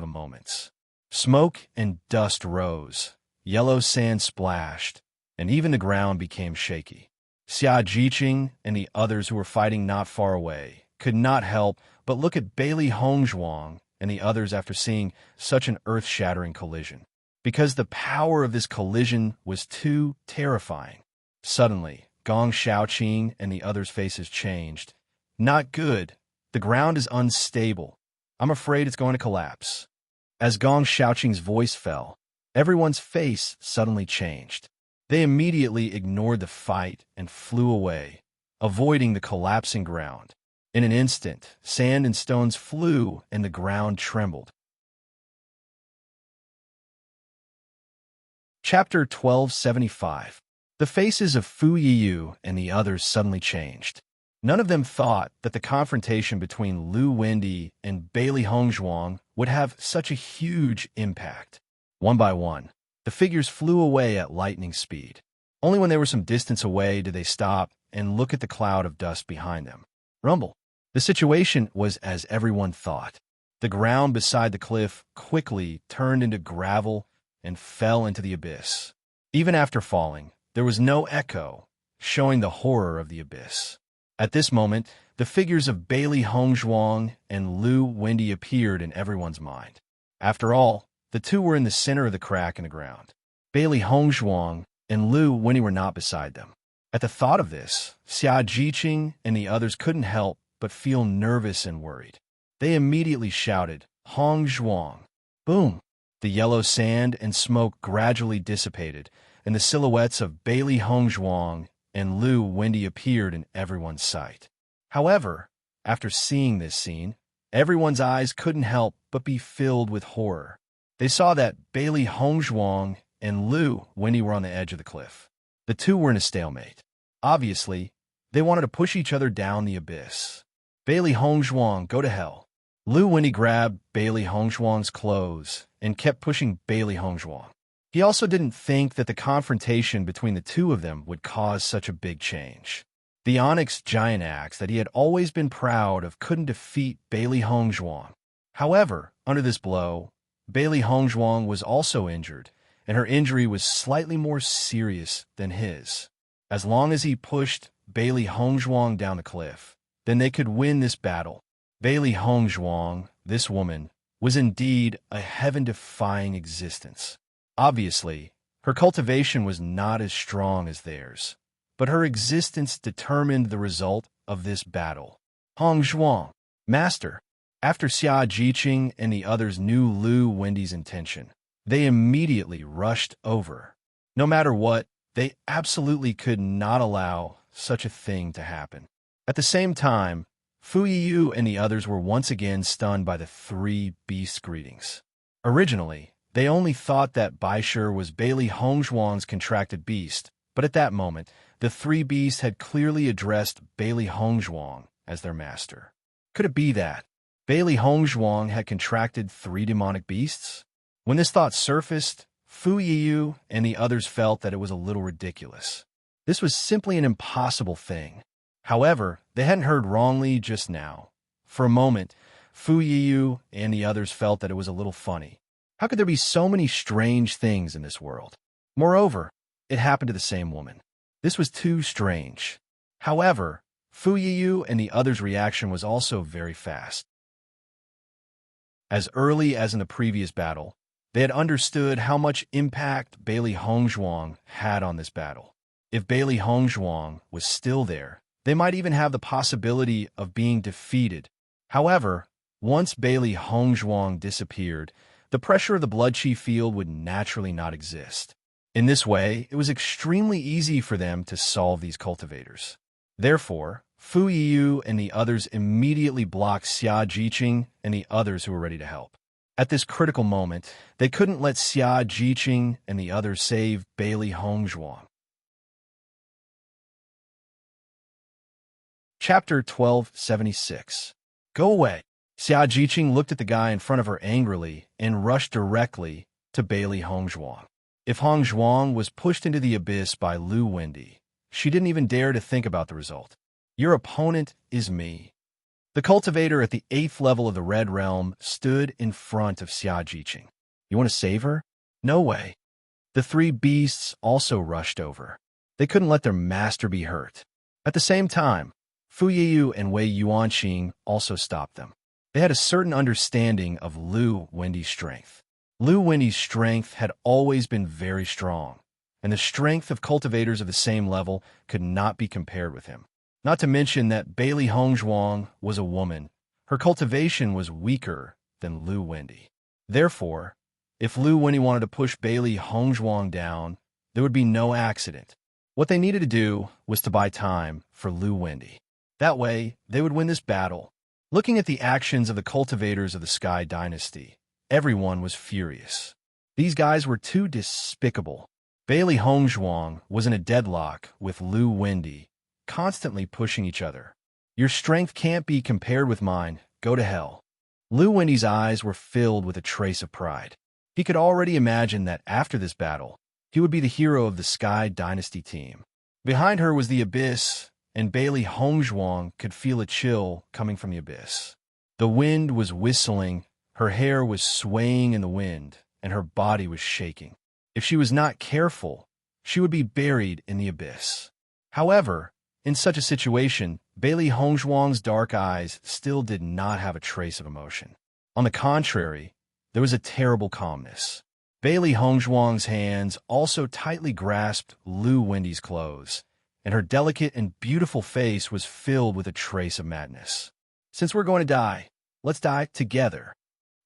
moments. Smoke and dust rose. Yellow sand splashed, and even the ground became shaky. Xia Jiqing and the others who were fighting not far away could not help but look at Bailey Hongzhuang and the others after seeing such an earth-shattering collision, because the power of this collision was too terrifying. Suddenly, Gong Shaoqing and the others' faces changed. Not good. The ground is unstable. I'm afraid it's going to collapse. As Gong Shaoqing's voice fell, everyone's face suddenly changed. They immediately ignored the fight and flew away, avoiding the collapsing ground. In an instant, sand and stones flew and the ground trembled. Chapter 1275. The faces of Fu Yiyu and the others suddenly changed. None of them thought that the confrontation between Lu Wendy and Bailey Hongzhuang would have such a huge impact. One by one, the figures flew away at lightning speed. Only when they were some distance away did they stop and look at the cloud of dust behind them. Rumble. The situation was as everyone thought. The ground beside the cliff quickly turned into gravel, and fell into the abyss. Even after falling, there was no echo, showing the horror of the abyss. At this moment, the figures of Bailey Hongzhuang and Lu Wendy appeared in everyone's mind. After all, the two were in the center of the crack in the ground. Bailey Hongzhuang and Lu Wendy were not beside them. At the thought of this, Xia Jiqing and the others couldn't help but feel nervous and worried. They immediately shouted, "Hongzhuang!" Boom! The yellow sand and smoke gradually dissipated, and the silhouettes of Bailey Hongzhuang and Lu Wendy appeared in everyone's sight. However, after seeing this scene, everyone's eyes couldn't help but be filled with horror. They saw that Bailey Hongzhuang and Lu Wendy were on the edge of the cliff. The two were in a stalemate. Obviously, they wanted to push each other down the abyss. Bailey Hongzhuang, go to hell. Lu Wendy grabbed Bailey Hongzhuang's clothes and kept pushing Bailey Hongzhuang. He also didn't think that the confrontation between the two of them would cause such a big change. The onyx giant axe that he had always been proud of couldn't defeat Bailey Hongzhuang. However, under this blow, Bailey Hongzhuang was also injured, and her injury was slightly more serious than his. As long as he pushed Bailey Hongzhuang down the cliff, then they could win this battle. Bailey Hongzhuang, this woman, was indeed a heaven-defying existence. Obviously, her cultivation was not as strong as theirs, but her existence determined the result of this battle. Hongzhuang, Master. After Xia Jiqing and the others knew Lu Wendy's intention, they immediately rushed over. No matter what, they absolutely could not allow such a thing to happen. At the same time, Fu Yiyu and the others were once again stunned by the three beasts' greetings. Originally, they only thought that Baishir was Bailey Hongzhuang's contracted beast, but at that moment, the three beasts had clearly addressed Bailey Hongzhuang as their master. Could it be that Bailey Hongzhuang had contracted three demonic beasts? When this thought surfaced, Fu Yiyu and the others felt that it was a little ridiculous. This was simply an impossible thing. However, they hadn't heard wrongly just now. For a moment, Fu Yiyu and the others felt that it was a little funny. How could there be so many strange things in this world? Moreover, it happened to the same woman. This was too strange. However, Fu Yiyu and the others' reaction was also very fast. As early as in the previous battle, they had understood how much impact Bailey Hongzhuang had on this battle. If Bailey Hongzhuang was still there, they might even have the possibility of being defeated. However, once Bailey Hongzhuang disappeared, the pressure of the blood chi field would naturally not exist. In this way, it was extremely easy for them to solve these cultivators. Therefore, Fu Yiyu and the others immediately blocked Xia Jiqing and the others who were ready to help. At this critical moment, they couldn't let Xia Jiqing and the others save Bailey Hongzhuang. Chapter 1276. Go away. Xia Jiqing looked at the guy in front of her angrily and rushed directly to Bailey Hongzhuang. If Hongzhuang was pushed into the abyss by Lu Wendy, she didn't even dare to think about the result. Your opponent is me. The cultivator at the 8th level of the Red Realm stood in front of Xia Jiqing. You want to save her? No way. The three beasts also rushed over. They couldn't let their master be hurt. At the same time, Fu Yiyu and Wei Yuanqing also stopped them. They had a certain understanding of Lu Wendy's strength. Lu Wendy's strength had always been very strong, and the strength of cultivators of the same level could not be compared with him. Not to mention that Bailey Hongzhuang was a woman. Her cultivation was weaker than Lu Wendy. Therefore, if Lu Wendy wanted to push Bailey Hongzhuang down, there would be no accident. What they needed to do was to buy time for Lu Wendy. That way, they would win this battle. Looking at the actions of the cultivators of the Sky Dynasty, everyone was furious. These guys were too despicable. Bailey Hongzhuang was in a deadlock with Lu Wendy, constantly pushing each other. Your strength can't be compared with mine. Go to hell. Lu Wendy's eyes were filled with a trace of pride. He could already imagine that after this battle, he would be the hero of the Sky Dynasty team. Behind her was the abyss, and Bailey Hongzhuang could feel a chill coming from the abyss. The wind was whistling, her hair was swaying in the wind, and her body was shaking. If she was not careful, she would be buried in the abyss. However, in such a situation, Bailey Hongzhuang's dark eyes still did not have a trace of emotion. On the contrary, there was a terrible calmness. Bailey Hongzhuang's hands also tightly grasped Lu Wendy's clothes, and her delicate and beautiful face was filled with a trace of madness. "Since we're going to die, let's die together."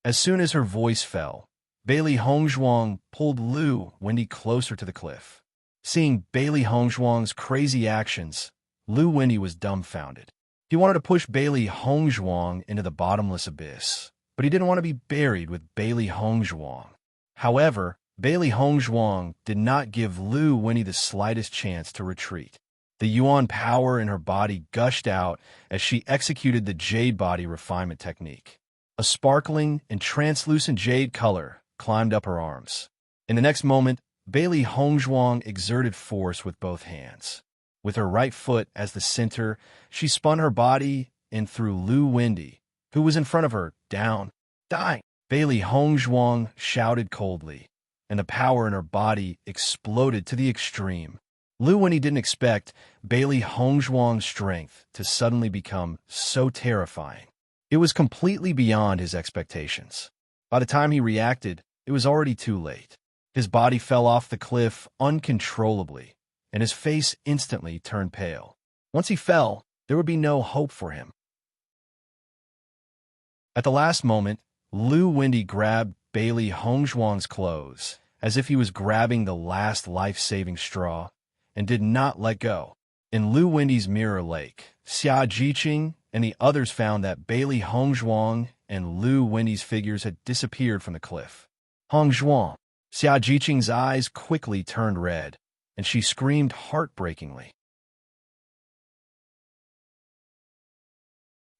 As soon as her voice fell, Bailey Hongzhuang pulled Lu Wendy closer to the cliff. Seeing Bailey Hongzhuang's crazy actions, Lu Wendy was dumbfounded. He wanted to push Bailey Hongzhuang into the bottomless abyss, but he didn't want to be buried with Bailey Hongzhuang. However, Bailey Hongzhuang did not give Lu Wendy the slightest chance to retreat. The Yuan power in her body gushed out as she executed the jade body refinement technique. A sparkling and translucent jade color climbed up her arms. In the next moment, Bailey Hongzhuang exerted force with both hands. With her right foot as the center, she spun her body and threw Lu Wendy, who was in front of her, down. "Die!" Bailey Hongzhuang shouted coldly, and the power in her body exploded to the extreme. Lu Wendy didn't expect Bailey Hongzhuang's strength to suddenly become so terrifying. It was completely beyond his expectations. By the time he reacted, it was already too late. His body fell off the cliff uncontrollably, and his face instantly turned pale. Once he fell, there would be no hope for him. At the last moment, Lu Wendy grabbed Bailey Hongzhuang's clothes as if he was grabbing the last life-saving straw and did not let go. In Lu Wendy's mirror lake, Xia Jiqing and the others found that Bailey Hongzhuang and Lu Wendy's figures had disappeared from the cliff. "Hongzhuang!" Xia Jiqing's eyes quickly turned red, and she screamed heartbreakingly.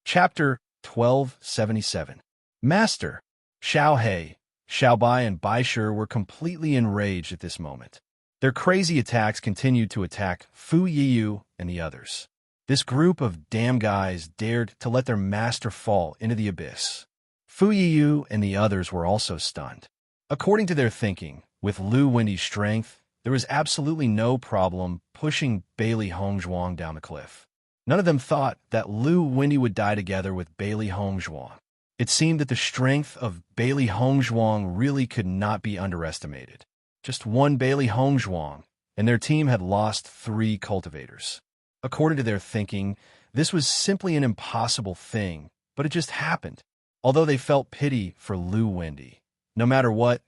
Chapter 1277. Master! Xiao He, Xiao Bai, and Bai Shi were completely enraged at this moment. Their crazy attacks continued to attack Fu Yiyu and the others. This group of damn guys dared to let their master fall into the abyss. Fu Yiyu and the others were also stunned. According to their thinking, with Lu Wendy's strength, there was absolutely no problem pushing Bailey Hongzhuang down the cliff. None of them thought that Lu Wendy would die together with Bailey Hongzhuang. It seemed that the strength of Bailey Hongzhuang really could not be underestimated. Just one Bailey Hongzhuang, and their team had lost 3 cultivators. According to their thinking, this was simply an impossible thing, but it just happened. Although they felt pity for Lu Wendy, no matter what,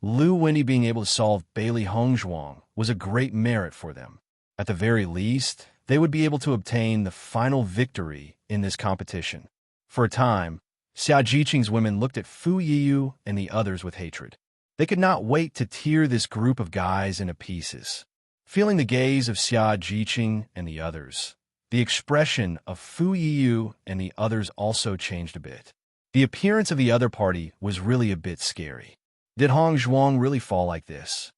Lu Wendy being able to solve Bailey Hongzhuang was a great merit for them. At the very least, they would be able to obtain the final victory in this competition. For a time, Xia Jiqing's women looked at Fu Yiyu and the others with hatred. They could not wait to tear this group of guys into pieces. Feeling the gaze of Xia Jiqing and the others, the expression of Fu Yiyu and the others also changed a bit. The appearance of the other party was really a bit scary. Did Hongzhuang really fall like this?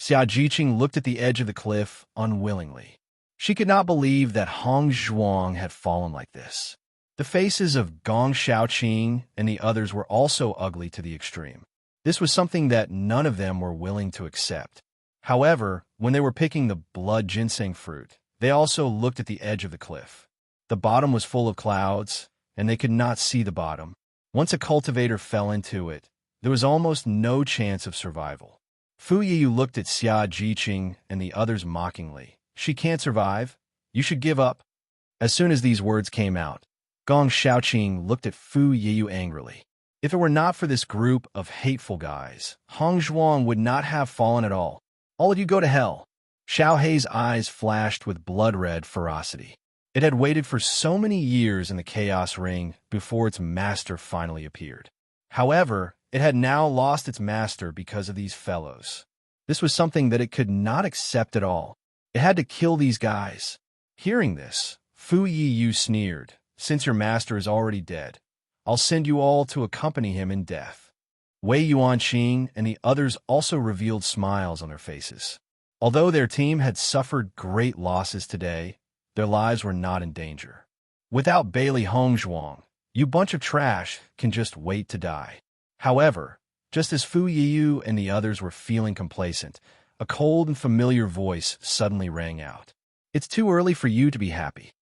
Xia Jiqing looked at the edge of the cliff unwillingly. She could not believe that Hongzhuang had fallen like this. The faces of Gong Shaoqing and the others were also ugly to the extreme. This was something that none of them were willing to accept. However, when they were picking the blood ginseng fruit, they also looked at the edge of the cliff. The bottom was full of clouds, and they could not see the bottom. Once a cultivator fell into it, there was almost no chance of survival. Fu Yiyu looked at Xia Jiqing and the others mockingly. "She can't survive. You should give up." As soon as these words came out, Gong Shaoqing looked at Fu Yiyu angrily. If it were not for this group of hateful guys, Hongzhuang would not have fallen at all. "All of you go to hell." Xiao Hei's eyes flashed with blood-red ferocity. It had waited for so many years in the Chaos Ring before its master finally appeared. However, it had now lost its master because of these fellows. This was something that it could not accept at all. It had to kill these guys. Hearing this, Fu Yiyu sneered, "Since your master is already dead, I'll send you all to accompany him in death." Wei Yuanqing and the others also revealed smiles on their faces. Although their team had suffered great losses today, their lives were not in danger. Without Bailey Hongzhuang, you bunch of trash can just wait to die. However, Just as Fu Yiyu and the others were feeling complacent, a cold and familiar voice suddenly rang out. "It's too early for you to be happy."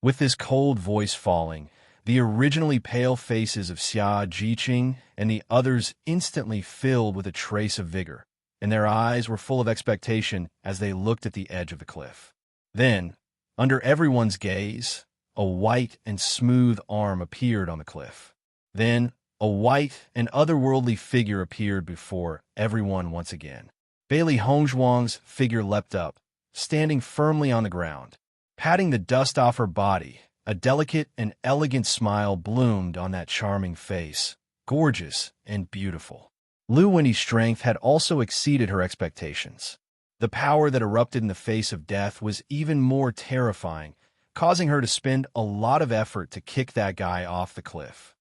With this cold voice falling, the originally pale faces of Xia Jiqing and the others instantly filled with a trace of vigor, and their eyes were full of expectation as they looked at the edge of the cliff. Then, under everyone's gaze, a white and smooth arm appeared on the cliff. Then, a white and otherworldly figure appeared before everyone once again. Bailey Hongzhuang's figure leapt up, standing firmly on the ground. Patting the dust off her body, a delicate and elegant smile bloomed on that charming face, gorgeous and beautiful. Lu Winnie's strength had also exceeded her expectations. The power that erupted in the face of death was even more terrifying, causing her to spend a lot of effort to kick that guy off the cliff.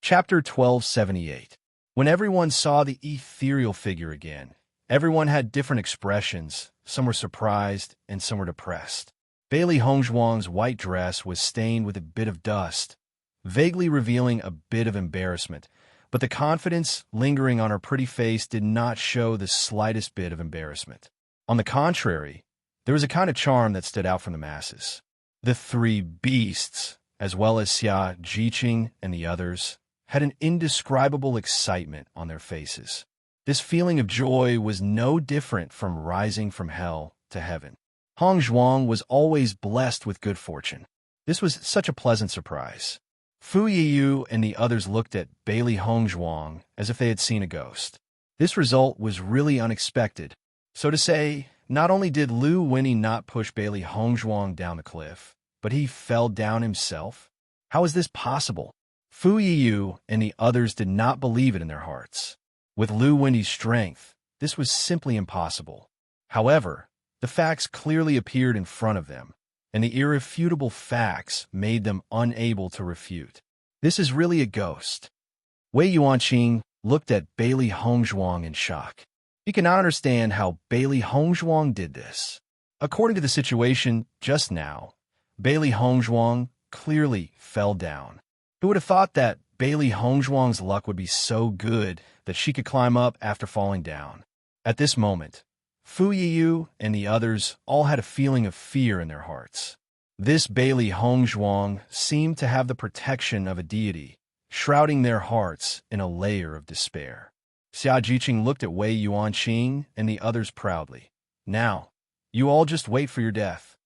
Chapter 1278. When everyone saw the ethereal figure again, everyone had different expressions. Some were surprised and some were depressed. Bailey Hongzhuang's white dress was stained with a bit of dust, vaguely revealing a bit of embarrassment, but the confidence lingering on her pretty face did not show the slightest bit of embarrassment. On the contrary, there was a kind of charm that stood out from the masses. The three beasts, as well as Xia Jiqing and the others, had an indescribable excitement on their faces. This feeling of joy was no different from rising from hell to heaven. Hongzhuang was always blessed with good fortune. This was such a pleasant surprise. Fu Yiyu and the others looked at Bailey Hongzhuang as if they had seen a ghost. This result was really unexpected. So to say, not only did Lu Winnie not push Bailey Hongzhuang down the cliff, but he fell down himself? How is this possible? Fu Yiyu and the others did not believe it in their hearts. With Lu Winnie's strength, this was simply impossible. However, the facts clearly appeared in front of them, and the irrefutable facts made them unable to refute. This is really a ghost. Wei Yuanqing looked at Bailey Hongzhuang in shock. He cannot understand how Bailey Hongzhuang did this. According to the situation just now, Bailey Hongzhuang clearly fell down. Who would have thought that Bailey Hongzhuang's luck would be so good that she could climb up after falling down? At this moment, Fu Yiyu and the others all had a feeling of fear in their hearts. This Bailey Hongzhuang seemed to have the protection of a deity, shrouding their hearts in a layer of despair. Xia Jiqing looked at Wei Yuanqing and the others proudly. "Now, you all just wait for your death."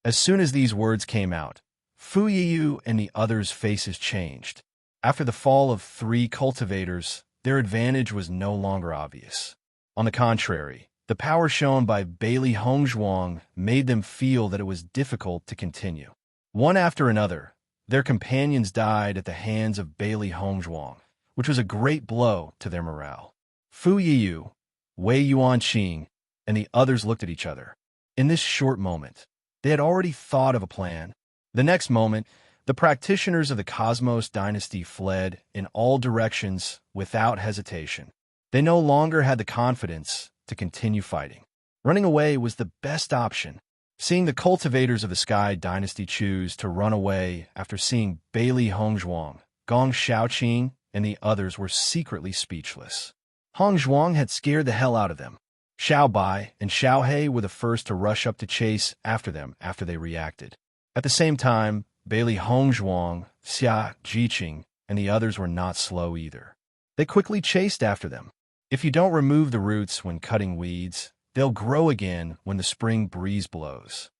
As soon as these words came out, Fu Yiyu and the others' faces changed. After the fall of three cultivators, their advantage was no longer obvious. On the contrary, the power shown by Bailey Hongzhuang made them feel that it was difficult to continue. One after another, their companions died at the hands of Bailey Hongzhuang, which was a great blow to their morale. Fu Yiyu, Wei Yuanqing, and the others looked at each other. In this short moment, they had already thought of a plan. The next moment, the practitioners of the Cosmos dynasty fled in all directions without hesitation. They no longer had the confidence to continue fighting. Running away was the best option. Seeing the cultivators of the Sky dynasty choose to run away after seeing Bailey Hongzhuang, Gong Shaoqing, and the others were secretly speechless. Hongzhuang had scared the hell out of them. Xiao Bai and Xiao He were the first to rush up to chase after them after they reacted. At the same time, Bailey Hongzhuang, Xia Jiqing, and the others were not slow either. They quickly chased after them. If you don't remove the roots when cutting weeds, they'll grow again when the spring breeze blows.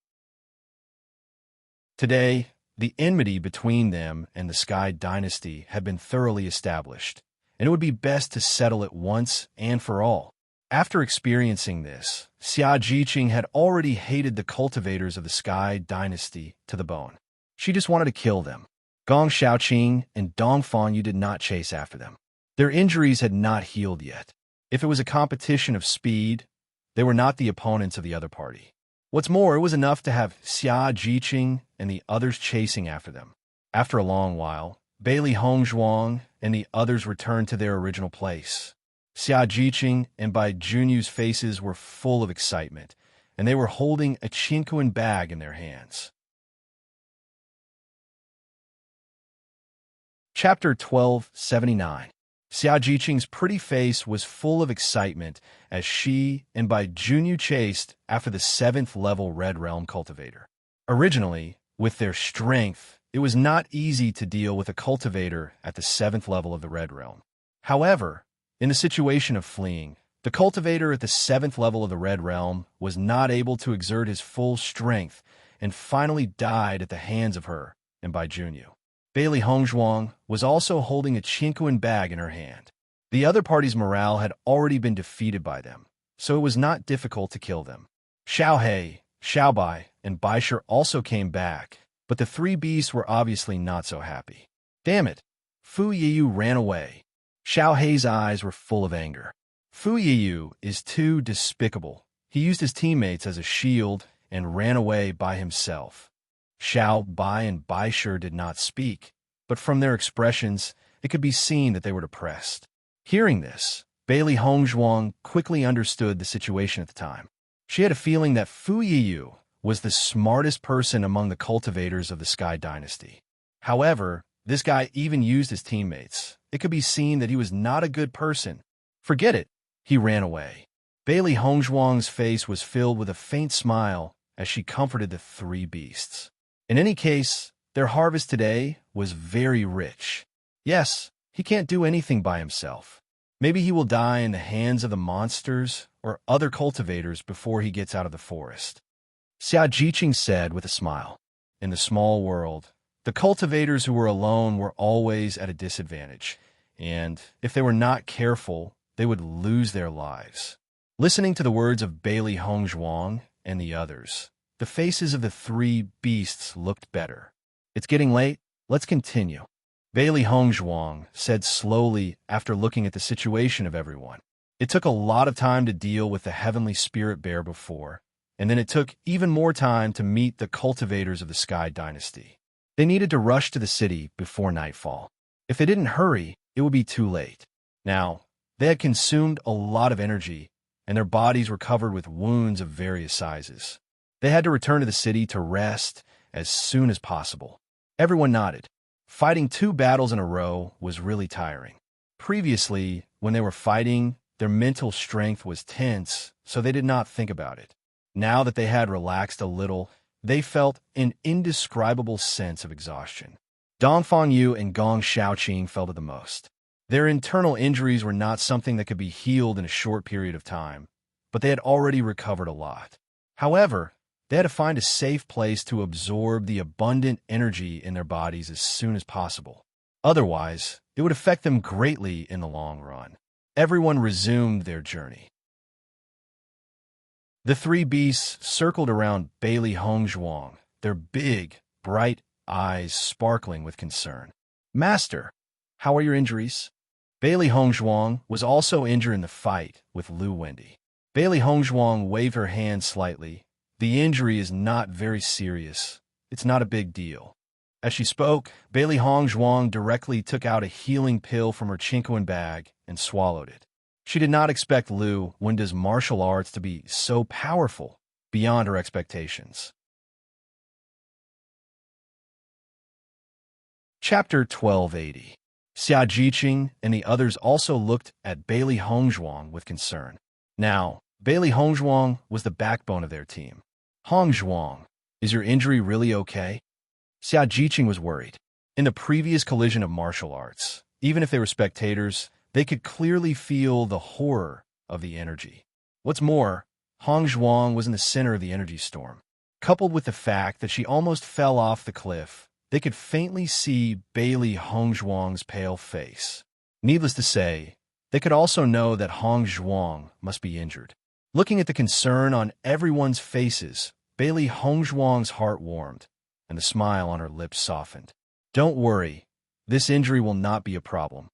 Today, the enmity between them and the Sky dynasty had been thoroughly established, and it would be best to settle it once and for all. After experiencing this, Xia Jiqing had already hated the cultivators of the Sky dynasty to the bone. She just wanted to kill them. Gong Shaoqing and Dong Fanyu did not chase after them. Their injuries had not healed yet. If it was a competition of speed, they were not the opponents of the other party. What's more, it was enough to have Xia Jiqing and the others chasing after them. After a long while, Bailey Hongzhuang and the others returned to their original place. Xia Jiqing and Bai Junyu's faces were full of excitement, and they were holding a Qinquan bag in their hands. Chapter 1279. Xiao Jiqing's pretty face was full of excitement as she and Bai Junyu chased after the 7th level Red Realm cultivator. Originally, with their strength, it was not easy to deal with a cultivator at the 7th level of the Red Realm. However, in the situation of fleeing, the cultivator at the 7th level of the Red Realm was not able to exert his full strength and finally died at the hands of her and Bai Junyu. Bailey Hongzhuang was also holding a Qinquan bag in her hand. The other party's morale had already been defeated by them, so it was not difficult to kill them. Xiao He, Xiao Bai, and Baisher also came back, but the three beasts were obviously not so happy. Damn it! Fu Yiyu ran away. Xiao He's eyes were full of anger. Fu Yiyu is too despicable. He used his teammates as a shield and ran away by himself. Xiao Bai and Baisher did not speak, but from their expressions, it could be seen that they were depressed. Hearing this, Bailey Hongzhuang quickly understood the situation at the time. She had a feeling that Fu Yiyu was the smartest person among the cultivators of the Sky Dynasty. However, this guy even used his teammates. It could be seen that he was not a good person. Forget it. He ran away. Bailey Hongzhuang's face was filled with a faint smile as she comforted the three beasts. In any case, their harvest today was very rich. Yes, he can't do anything by himself. Maybe he will die in the hands of the monsters or other cultivators before he gets out of the forest. Xiao Jiqing said with a smile. In the small world, the cultivators who were alone were always at a disadvantage, and if they were not careful, they would lose their lives. Listening to the words of Bailey Hongzhuang and the others, the faces of the three beasts looked better. It's getting late. Let's continue. Bailey Hongzhuang said slowly after looking at the situation of everyone. It took a lot of time to deal with the heavenly spirit bear before, and then it took even more time to meet the cultivators of the Sky Dynasty. They needed to rush to the city before nightfall. If they didn't hurry, it would be too late. Now, they had consumed a lot of energy, and their bodies were covered with wounds of various sizes. They had to return to the city to rest as soon as possible. Everyone nodded. Fighting 2 battles in a row was really tiring. Previously, when they were fighting, their mental strength was tense, so they did not think about it. Now that they had relaxed a little, they felt an indescribable sense of exhaustion. Dongfang Yu and Gong Shaoqing felt it the most. Their internal injuries were not something that could be healed in a short period of time, but they had already recovered a lot. However, they had to find a safe place to absorb the abundant energy in their bodies as soon as possible. Otherwise, it would affect them greatly in the long run. Everyone resumed their journey. The three beasts circled around Bailey Hongzhuang, their big, bright eyes sparkling with concern. Master, how are your injuries? Bailey Hongzhuang was also injured in the fight with Lu Wendy. Bailey Hongzhuang waved her hand slightly. The injury is not very serious. It's not a big deal. As she spoke, Bailey Hongzhuang directly took out a healing pill from her Qinquan bag and swallowed it. She did not expect Lu Wenda's martial arts to be so powerful, beyond her expectations. Chapter 1280. Xiao Jiqing and the others also looked at Bailey Hongzhuang with concern. Now, Bailey Hongzhuang was the backbone of their team. Hongzhuang, is your injury really okay? Xiao Jiqing was worried. In the previous collision of martial arts, even if they were spectators, they could clearly feel the horror of the energy. What's more, Hongzhuang was in the center of the energy storm. Coupled with the fact that she almost fell off the cliff, they could faintly see Bailey Hongzhuang's pale face. Needless to say, they could also know that Hongzhuang must be injured. Looking at the concern on everyone's faces, Bailey Hongzhuang's heart warmed, and the smile on her lips softened. Don't worry, this injury will not be a problem.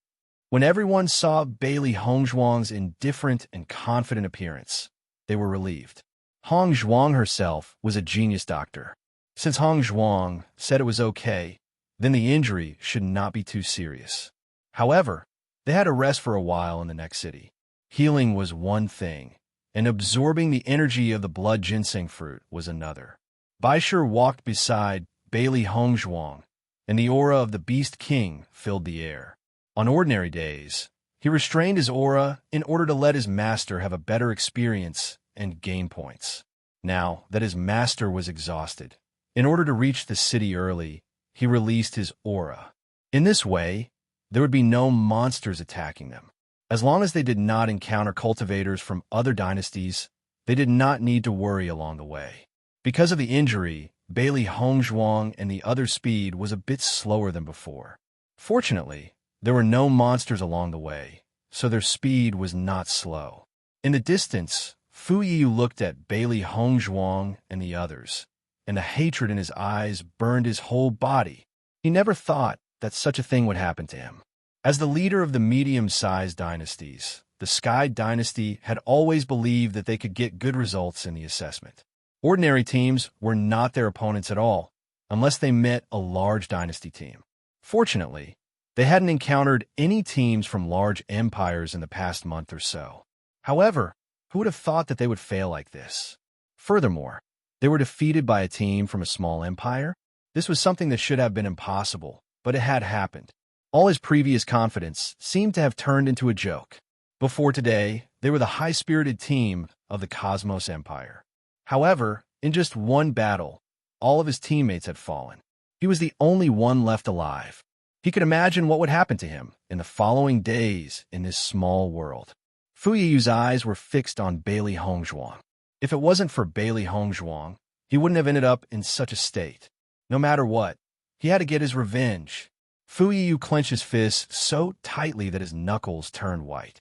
When everyone saw Bailey Hongzhuang's indifferent and confident appearance, they were relieved. Hongzhuang herself was a genius doctor. Since Hongzhuang said it was okay, then the injury should not be too serious. However, they had to rest for a while in the next city. Healing was one thing, and absorbing the energy of the blood ginseng fruit was another. Baisher walked beside Bailey Hongzhuang, and the aura of the Beast King filled the air. On ordinary days, he restrained his aura in order to let his master have a better experience and gain points. Now that his master was exhausted, in order to reach the city early, he released his aura. In this way, there would be no monsters attacking them. As long as they did not encounter cultivators from other dynasties, they did not need to worry along the way. Because of the injury, Bailey Hongzhuang and the other speed was a bit slower than before. Fortunately, there were no monsters along the way, so their speed was not slow. In the distance, Fu Yiyu looked at Bailey Hongzhuang and the others, and the hatred in his eyes burned his whole body. He never thought that such a thing would happen to him. As the leader of the medium-sized dynasties, the Sky Dynasty had always believed that they could get good results in the assessment. Ordinary teams were not their opponents at all, unless they met a large dynasty team. Fortunately, they hadn't encountered any teams from large empires in the past month or so. However, who would have thought that they would fail like this? Furthermore, they were defeated by a team from a small empire? This was something that should have been impossible, but it had happened. All his previous confidence seemed to have turned into a joke. Before today, they were the high-spirited team of the Cosmos Empire. However, in just one battle, all of his teammates had fallen. He was the only one left alive. He could imagine what would happen to him in the following days in this small world. Fu Yiyu's eyes were fixed on Bailey Hongzhuang. If it wasn't for Bailey Hongzhuang, he wouldn't have ended up in such a state. No matter what, he had to get his revenge. Fu Yiyu clenched his fists so tightly that his knuckles turned white.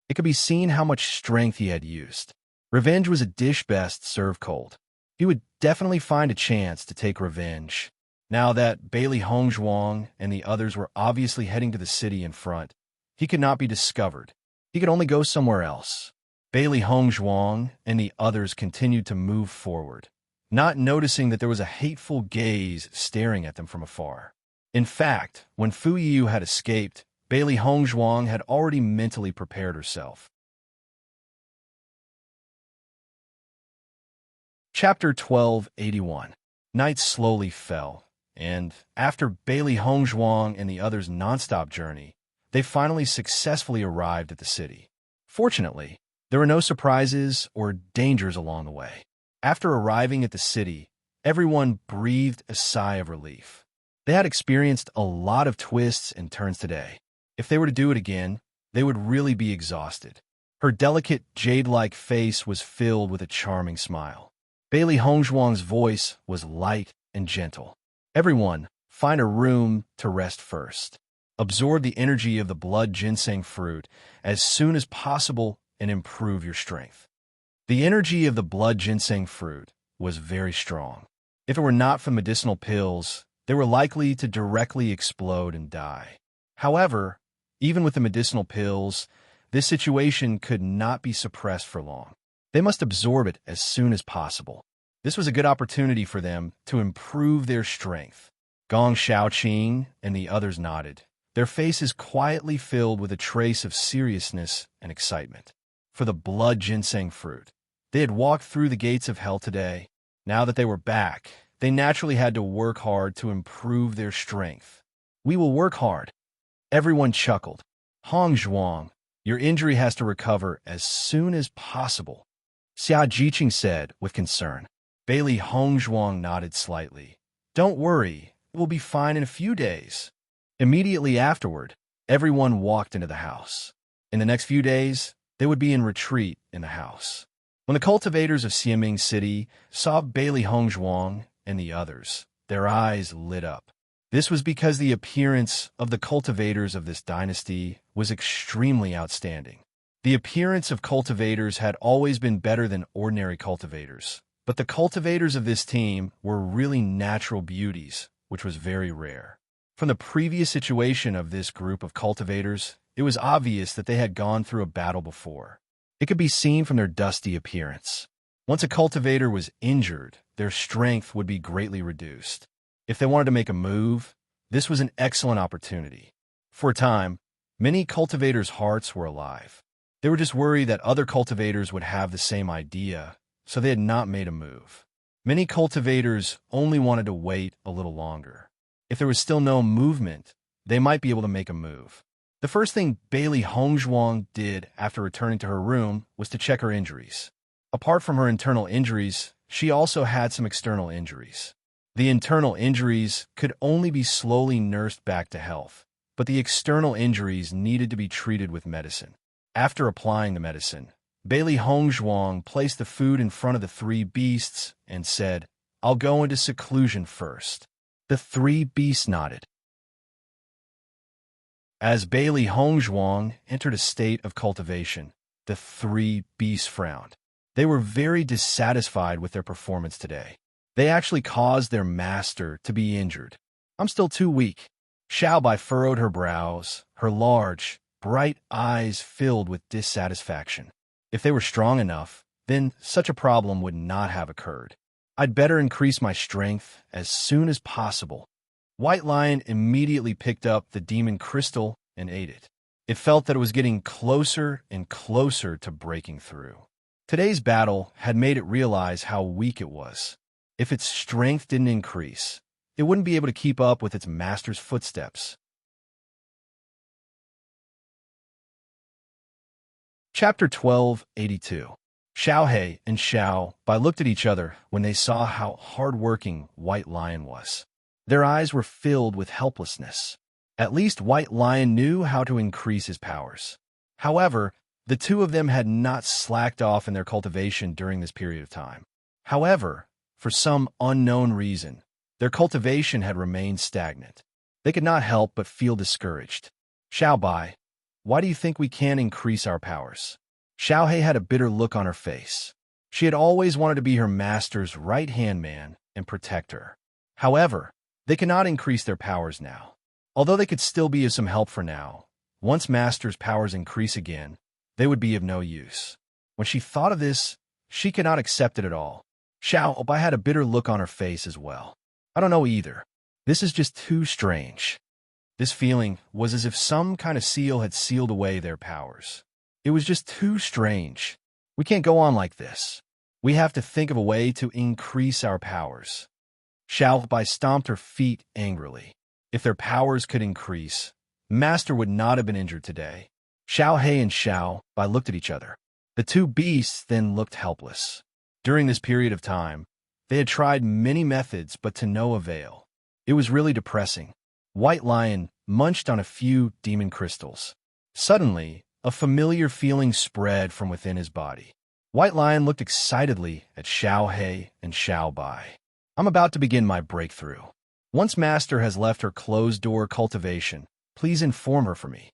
It could be seen how much strength he had used. Revenge was a dish best served cold. He would definitely find a chance to take revenge. Now that Bailey Hongzhuang and the others were obviously heading to the city in front, he could not be discovered. He could only go somewhere else. Bailey Hongzhuang and the others continued to move forward, not noticing that there was a hateful gaze staring at them from afar. In fact, when Fu Yiyu had escaped, Bailey Hongzhuang had already mentally prepared herself. Chapter 1281. Night slowly fell, and after Bailey Hongzhuang and the others' nonstop journey, they finally successfully arrived at the city. Fortunately, there were no surprises or dangers along the way. After arriving at the city, everyone breathed a sigh of relief. They had experienced a lot of twists and turns today. If they were to do it again, they would really be exhausted. Her delicate, jade-like face was filled with a charming smile. Bailey Hongzhuang's voice was light and gentle. Everyone, find a room to rest first. Absorb the energy of the blood ginseng fruit as soon as possible and improve your strength. The energy of the blood ginseng fruit was very strong. If it were not for medicinal pills, they were likely to directly explode and die. However, even with the medicinal pills, this situation could not be suppressed for long. They must absorb it as soon as possible. This was a good opportunity for them to improve their strength. Gong Shaoqing and the others nodded, their faces quietly filled with a trace of seriousness and excitement. For the blood ginseng fruit, they had walked through the gates of hell today. Now that they were back, they naturally had to work hard to improve their strength. We will work hard. Everyone chuckled. Hongzhuang, your injury has to recover as soon as possible, Xia Jiqing said with concern. Bailey Hongzhuang nodded slightly. Don't worry, we'll be fine in a few days. Immediately afterward, everyone walked into the house. In the next few days, they would be in retreat in the house. When the cultivators of Xiaming City saw Bailey Hongzhuang and the others, their eyes lit up. This was because the appearance of the cultivators of this dynasty was extremely outstanding. The appearance of cultivators had always been better than ordinary cultivators, but the cultivators of this team were really natural beauties, which was very rare. From the previous situation of this group of cultivators, it was obvious that they had gone through a battle before. It could be seen from their dusty appearance. Once a cultivator was injured, their strength would be greatly reduced. If they wanted to make a move, this was an excellent opportunity. For a time, many cultivators' hearts were alive. They were just worried that other cultivators would have the same idea, so they had not made a move. Many cultivators only wanted to wait a little longer. If there was still no movement, they might be able to make a move. The first thing Bailey Hongzhuang did after returning to her room was to check her injuries. Apart from her internal injuries, she also had some external injuries. The internal injuries could only be slowly nursed back to health, but the external injuries needed to be treated with medicine. After applying the medicine, Bailey Hongzhuang placed the food in front of the three beasts and said, "I'll go into seclusion first." The three beasts nodded. As Bailey Hongzhuang entered a state of cultivation, the three beasts frowned. They were very dissatisfied with their performance today. They actually caused their master to be injured. "I'm still too weak." Xiaobai furrowed her brows, her large, bright eyes filled with dissatisfaction. If they were strong enough, then such a problem would not have occurred. "I'd better increase my strength as soon as possible." White Lion immediately picked up the demon crystal and ate it. It felt that it was getting closer and closer to breaking through. Today's battle had made it realize how weak it was. If its strength didn't increase, it wouldn't be able to keep up with its master's footsteps. Chapter 1282. Xiaohe and Xiaobai looked at each other when they saw how hard-working White Lion was. Their eyes were filled with helplessness. At least White Lion knew how to increase his powers. However, the two of them had not slacked off in their cultivation during this period of time. However, for some unknown reason, their cultivation had remained stagnant. They could not help but feel discouraged. "Xiaobai, why do you think we can't increase our powers?" Xiaohe had a bitter look on her face. She had always wanted to be her master's right-hand man and protect her. However, they cannot increase their powers now. Although they could still be of some help for now, once master's powers increase again, they would be of no use. When she thought of this, she could not accept it at all. Xiaobai had a bitter look on her face as well. "I don't know either. This is just too strange." This feeling was as if some kind of seal had sealed away their powers. It was just too strange. "We can't go on like this. We have to think of a way to increase our powers." Xiaobai stomped her feet angrily. If their powers could increase, Master would not have been injured today. Xiaohe and Xiaobai looked at each other. The two beasts then looked helpless. During this period of time, they had tried many methods, but to no avail. It was really depressing. White Lion munched on a few demon crystals. Suddenly, a familiar feeling spread from within his body. White Lion looked excitedly at Xiaohe and Xiaobai. "I'm about to begin my breakthrough. Once Master has left her closed-door cultivation, please inform her for me."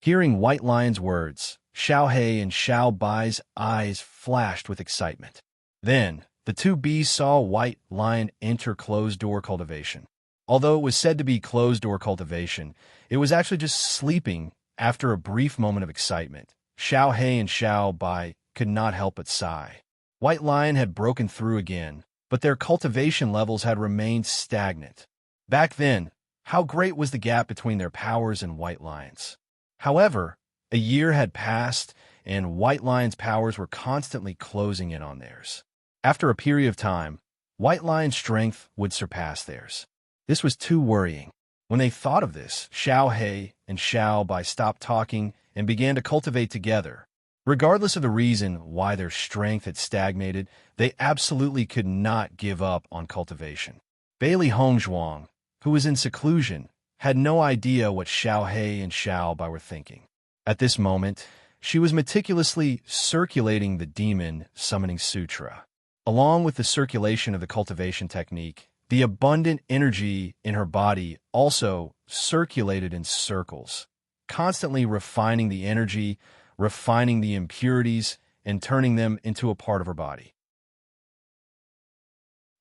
Hearing White Lion's words, Xiaohe and Xiaobai's eyes flashed with excitement. Then, the two beasts saw White Lion enter closed-door cultivation. Although it was said to be closed-door cultivation, it was actually just sleeping. After a brief moment of excitement, Xiaohe and Xiaobai could not help but sigh. White Lion had broken through again, but their cultivation levels had remained stagnant. Back then, how great was the gap between their powers and White Lion's. However, a year had passed, and White Lion's powers were constantly closing in on theirs. After a period of time, White Lion's strength would surpass theirs. This was too worrying. When they thought of this, Xiaohe and Xiaobai stopped talking and began to cultivate together. Regardless of the reason why their strength had stagnated, they absolutely could not give up on cultivation. Bailey Hongzhuang, who was in seclusion, had no idea what Xiaohe and Xiaobai were thinking. At this moment, she was meticulously circulating the Demon Summoning Sutra. Along with the circulation of the cultivation technique, the abundant energy in her body also circulated in circles, constantly refining the energy, refining the impurities, and turning them into a part of her body.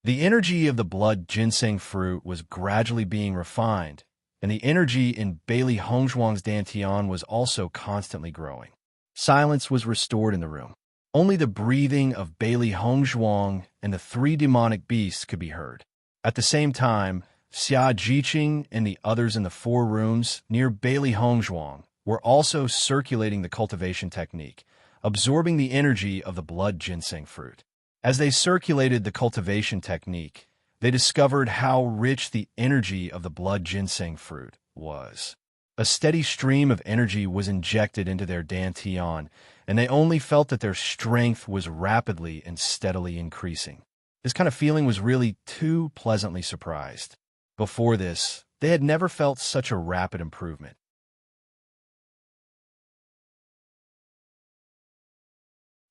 The energy of the blood ginseng fruit was gradually being refined, and the energy in Bailey Hongzhuang's dantian was also constantly growing. Silence was restored in the room. Only the breathing of Bailey Hongzhuang and the three demonic beasts could be heard. At the same time, Xia Jiqing and the others in the 4 rooms near Bailey Hongzhuang were also circulating the cultivation technique, absorbing the energy of the blood ginseng fruit. As they circulated the cultivation technique, they discovered how rich the energy of the blood ginseng fruit was. A steady stream of energy was injected into their dantian, and they only felt that their strength was rapidly and steadily increasing. This kind of feeling was really too pleasantly surprised. Before this, they had never felt such a rapid improvement.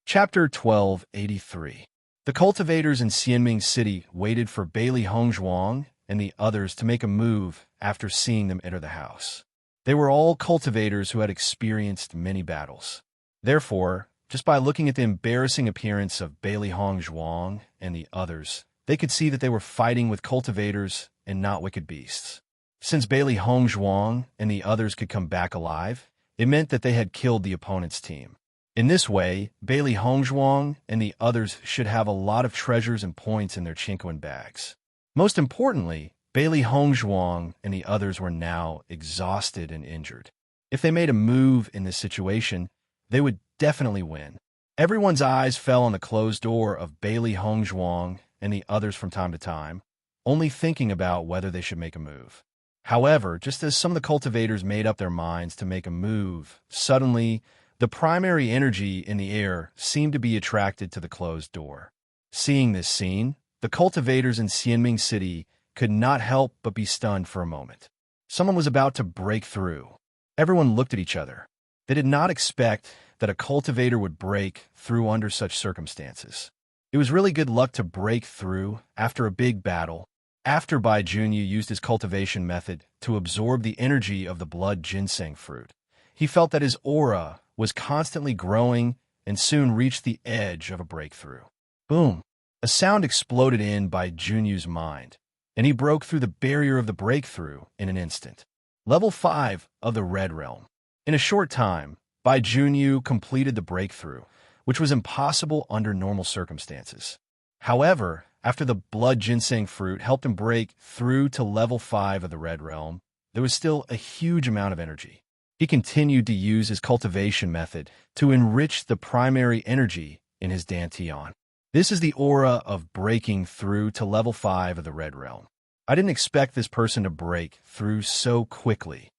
Chapter 1283. The cultivators in Xianming City waited for Bailey Hongzhuang and the others to make a move after seeing them enter the house. They were all cultivators who had experienced many battles. Therefore, just by looking at the embarrassing appearance of Bailey Hongzhuang and the others, they could see that they were fighting with cultivators and not wicked beasts. Since Bailey Hongzhuang and the others could come back alive, it meant that they had killed the opponent's team. In this way, Bailey Hongzhuang and the others should have a lot of treasures and points in their Chinquan bags. Most importantly, Bailey Hongzhuang and the others were now exhausted and injured. If they made a move in this situation, they would definitely win. Everyone's eyes fell on the closed door of Bailey Hongzhuang and the others from time to time, only thinking about whether they should make a move. However, just as some of the cultivators made up their minds to make a move, suddenly, the primary energy in the air seemed to be attracted to the closed door. Seeing this scene, the cultivators in Xianming City could not help but be stunned for a moment. Someone was about to break through. Everyone looked at each other. They did not expect that a cultivator would break through under such circumstances. It was really good luck to break through after a big battle, after Bai Junyu used his cultivation method to absorb the energy of the blood ginseng fruit. He felt that his aura was constantly growing and soon reached the edge of a breakthrough. Boom! A sound exploded in Bai Junyu's mind, and he broke through the barrier of the breakthrough in an instant. Level 5 of the Red Realm. In a short time, Bai Junyu completed the breakthrough, which was impossible under normal circumstances. However, after the blood ginseng fruit helped him break through to level 5 of the Red Realm, there was still a huge amount of energy. He continued to use his cultivation method to enrich the primary energy in his dantian. This is the aura of breaking through to level 5 of the Red Realm. I didn't expect this person to break through so quickly.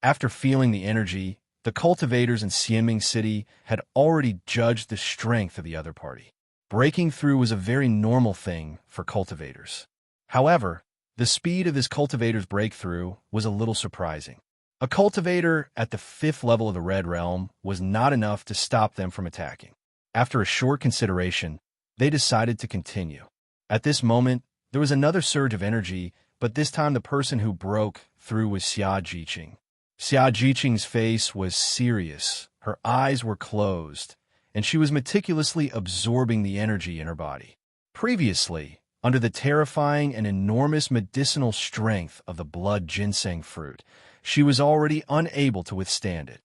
After feeling the energy, the cultivators in Xianming City had already judged the strength of the other party. Breaking through was a very normal thing for cultivators. However, the speed of this cultivator's breakthrough was a little surprising. A cultivator at the 5th level of the Red Realm was not enough to stop them from attacking. After a short consideration, they decided to continue. At this moment, there was another surge of energy, but this time the person who broke through was Xia Jiqing. Xia Jiqing's face was serious, her eyes were closed, and she was meticulously absorbing the energy in her body. Previously, under the terrifying and enormous medicinal strength of the blood ginseng fruit, she was already unable to withstand it.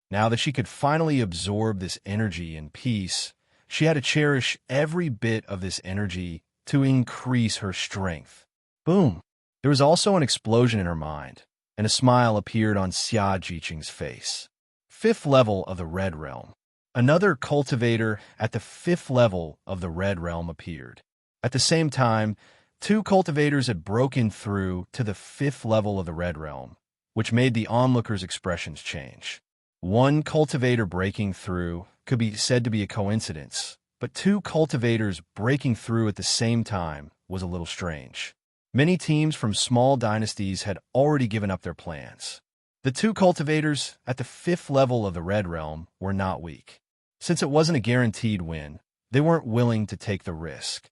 Now that she could finally absorb this energy in peace, she had to cherish every bit of this energy to increase her strength. Boom! There was also an explosion in her mind, and a smile appeared on Xia Jiqing's face. 5th level of the Red Realm. Another cultivator at the 5th level of the Red Realm appeared. At the same time, 2 cultivators had broken through to the 5th level of the Red Realm, which made the onlookers' expressions change. One cultivator breaking through could be said to be a coincidence, but 2 cultivators breaking through at the same time was a little strange. Many teams from small dynasties had already given up their plans. The 2 cultivators at the 5th level of the Red Realm were not weak. Since it wasn't a guaranteed win, they weren't willing to take the risk.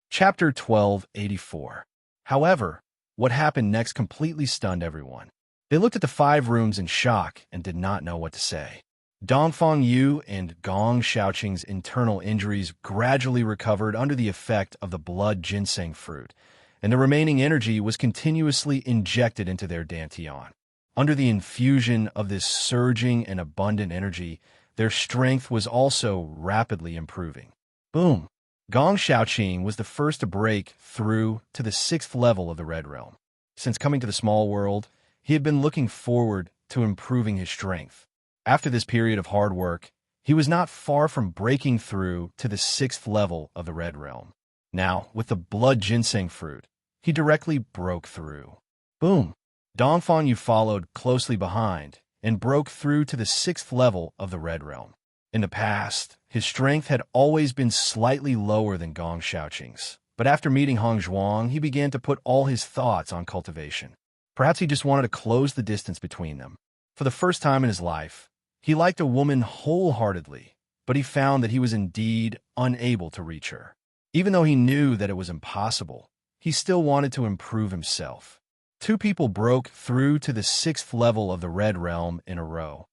Chapter 1284. However, what happened next completely stunned everyone. They looked at the 5 rooms in shock and did not know what to say. Dongfang Yu and Gong Xiaoqing's internal injuries gradually recovered under the effect of the blood ginseng fruit, and the remaining energy was continuously injected into their dantian. Under the infusion of this surging and abundant energy, their strength was also rapidly improving. Boom! Gong Xiaoqing was the first to break through to the 6th level of the Red Realm. Since coming to the small world, he had been looking forward to improving his strength. After this period of hard work, he was not far from breaking through to the 6th level of the Red Realm. Now, with the blood ginseng fruit, he directly broke through. Boom! Dongfang Yu followed closely behind and broke through to the 6th level of the Red Realm. In the past, his strength had always been slightly lower than Gong Xiaoqing's, but after meeting Hong Zhuang, he began to put all his thoughts on cultivation. Perhaps he just wanted to close the distance between them. For the first time in his life, he liked a woman wholeheartedly, but he found that he was indeed unable to reach her. Even though he knew that it was impossible, he still wanted to improve himself. 2 people broke through to the 6th level of the Red Realm in a row,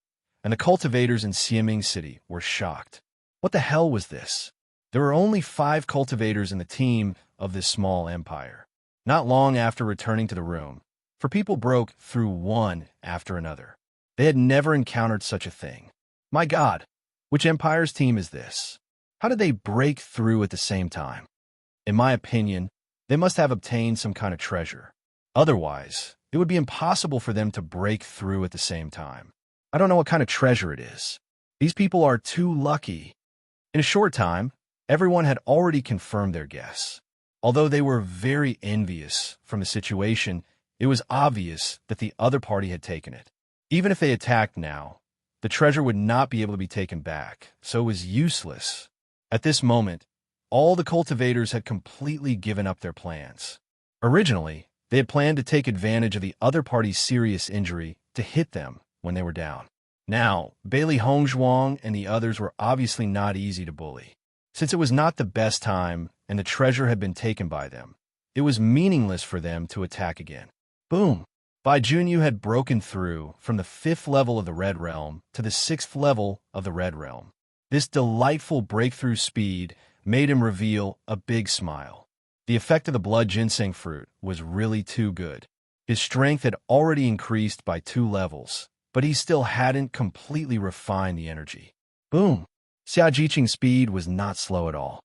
and the cultivators in Xiaming City were shocked. What the hell was this? There were only 5 cultivators in the team of this small empire. Not long after returning to the room, 4 people broke through one after another. They had never encountered such a thing. My God, which empire's team is this? How did they break through at the same time? In my opinion, they must have obtained some kind of treasure. Otherwise, it would be impossible for them to break through at the same time. I don't know what kind of treasure it is. These people are too lucky. In a short time, everyone had already confirmed their guess. Although they were very envious from the situation, it was obvious that the other party had taken it. Even if they attacked now, the treasure would not be able to be taken back, so it was useless. At this moment, all the cultivators had completely given up their plans. Originally, they had planned to take advantage of the other party's serious injury to hit them when they were down. Now, Bailey Hongzhuang and the others were obviously not easy to bully. Since it was not the best time and the treasure had been taken by them, it was meaningless for them to attack again. Boom! Bai Junyu had broken through from the 5th level of the Red Realm to the 6th level of the Red Realm. This delightful breakthrough speed made him reveal a big smile. The effect of the blood ginseng fruit was really too good. His strength had already increased by 2 levels, but he still hadn't completely refined the energy. Boom! Xia Jiqing's speed was not slow at all.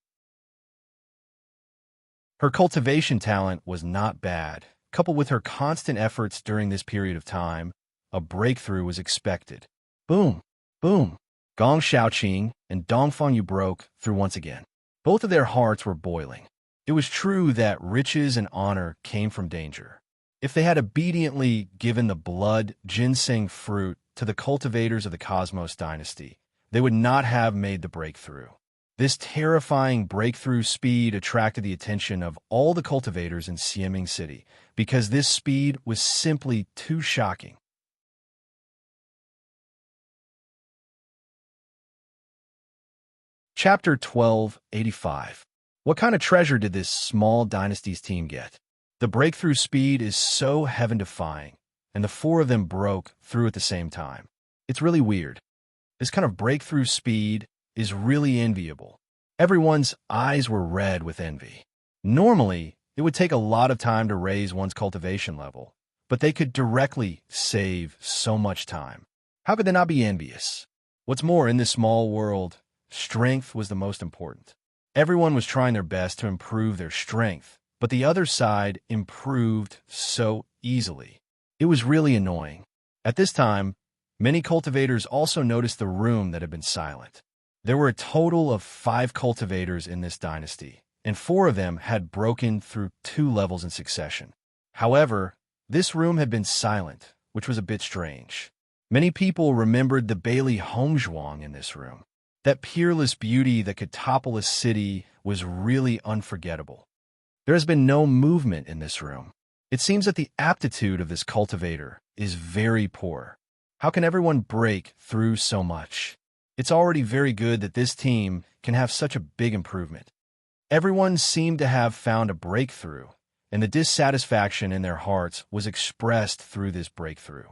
Her cultivation talent was not bad. Coupled with her constant efforts during this period of time, a breakthrough was expected. Boom! Boom! Gong Xiaoqing and Dongfang Yu broke through once again. Both of their hearts were boiling. It was true that riches and honor came from danger. If they had obediently given the blood ginseng fruit to the cultivators of the Cosmos dynasty, they would not have made the breakthrough. This terrifying breakthrough speed attracted the attention of all the cultivators in Xiaming City, because this speed was simply too shocking. Chapter 1285. What kind of treasure did this small dynasty's team get? The breakthrough speed is so heaven-defying, and the 4 of them broke through at the same time. It's really weird. This kind of breakthrough speed is really enviable. Everyone's eyes were red with envy. Normally, it would take a lot of time to raise one's cultivation level, but they could directly save so much time. How could they not be envious? What's more, in this small world, strength was the most important. Everyone was trying their best to improve their strength, but the other side improved so easily. It was really annoying. At this time, many cultivators also noticed the room that had been silent. There were a total of 5 cultivators in this dynasty, and 4 of them had broken through 2 levels in succession. However, this room had been silent, which was a bit strange. Many people remembered the Bailey Hongzhuang in this room. That peerless beauty that could topple a city was really unforgettable. There has been no movement in this room. It seems that the aptitude of this cultivator is very poor. How can everyone break through so much? It's already very good that this team can have such a big improvement. Everyone seemed to have found a breakthrough, and the dissatisfaction in their hearts was expressed through this breakthrough.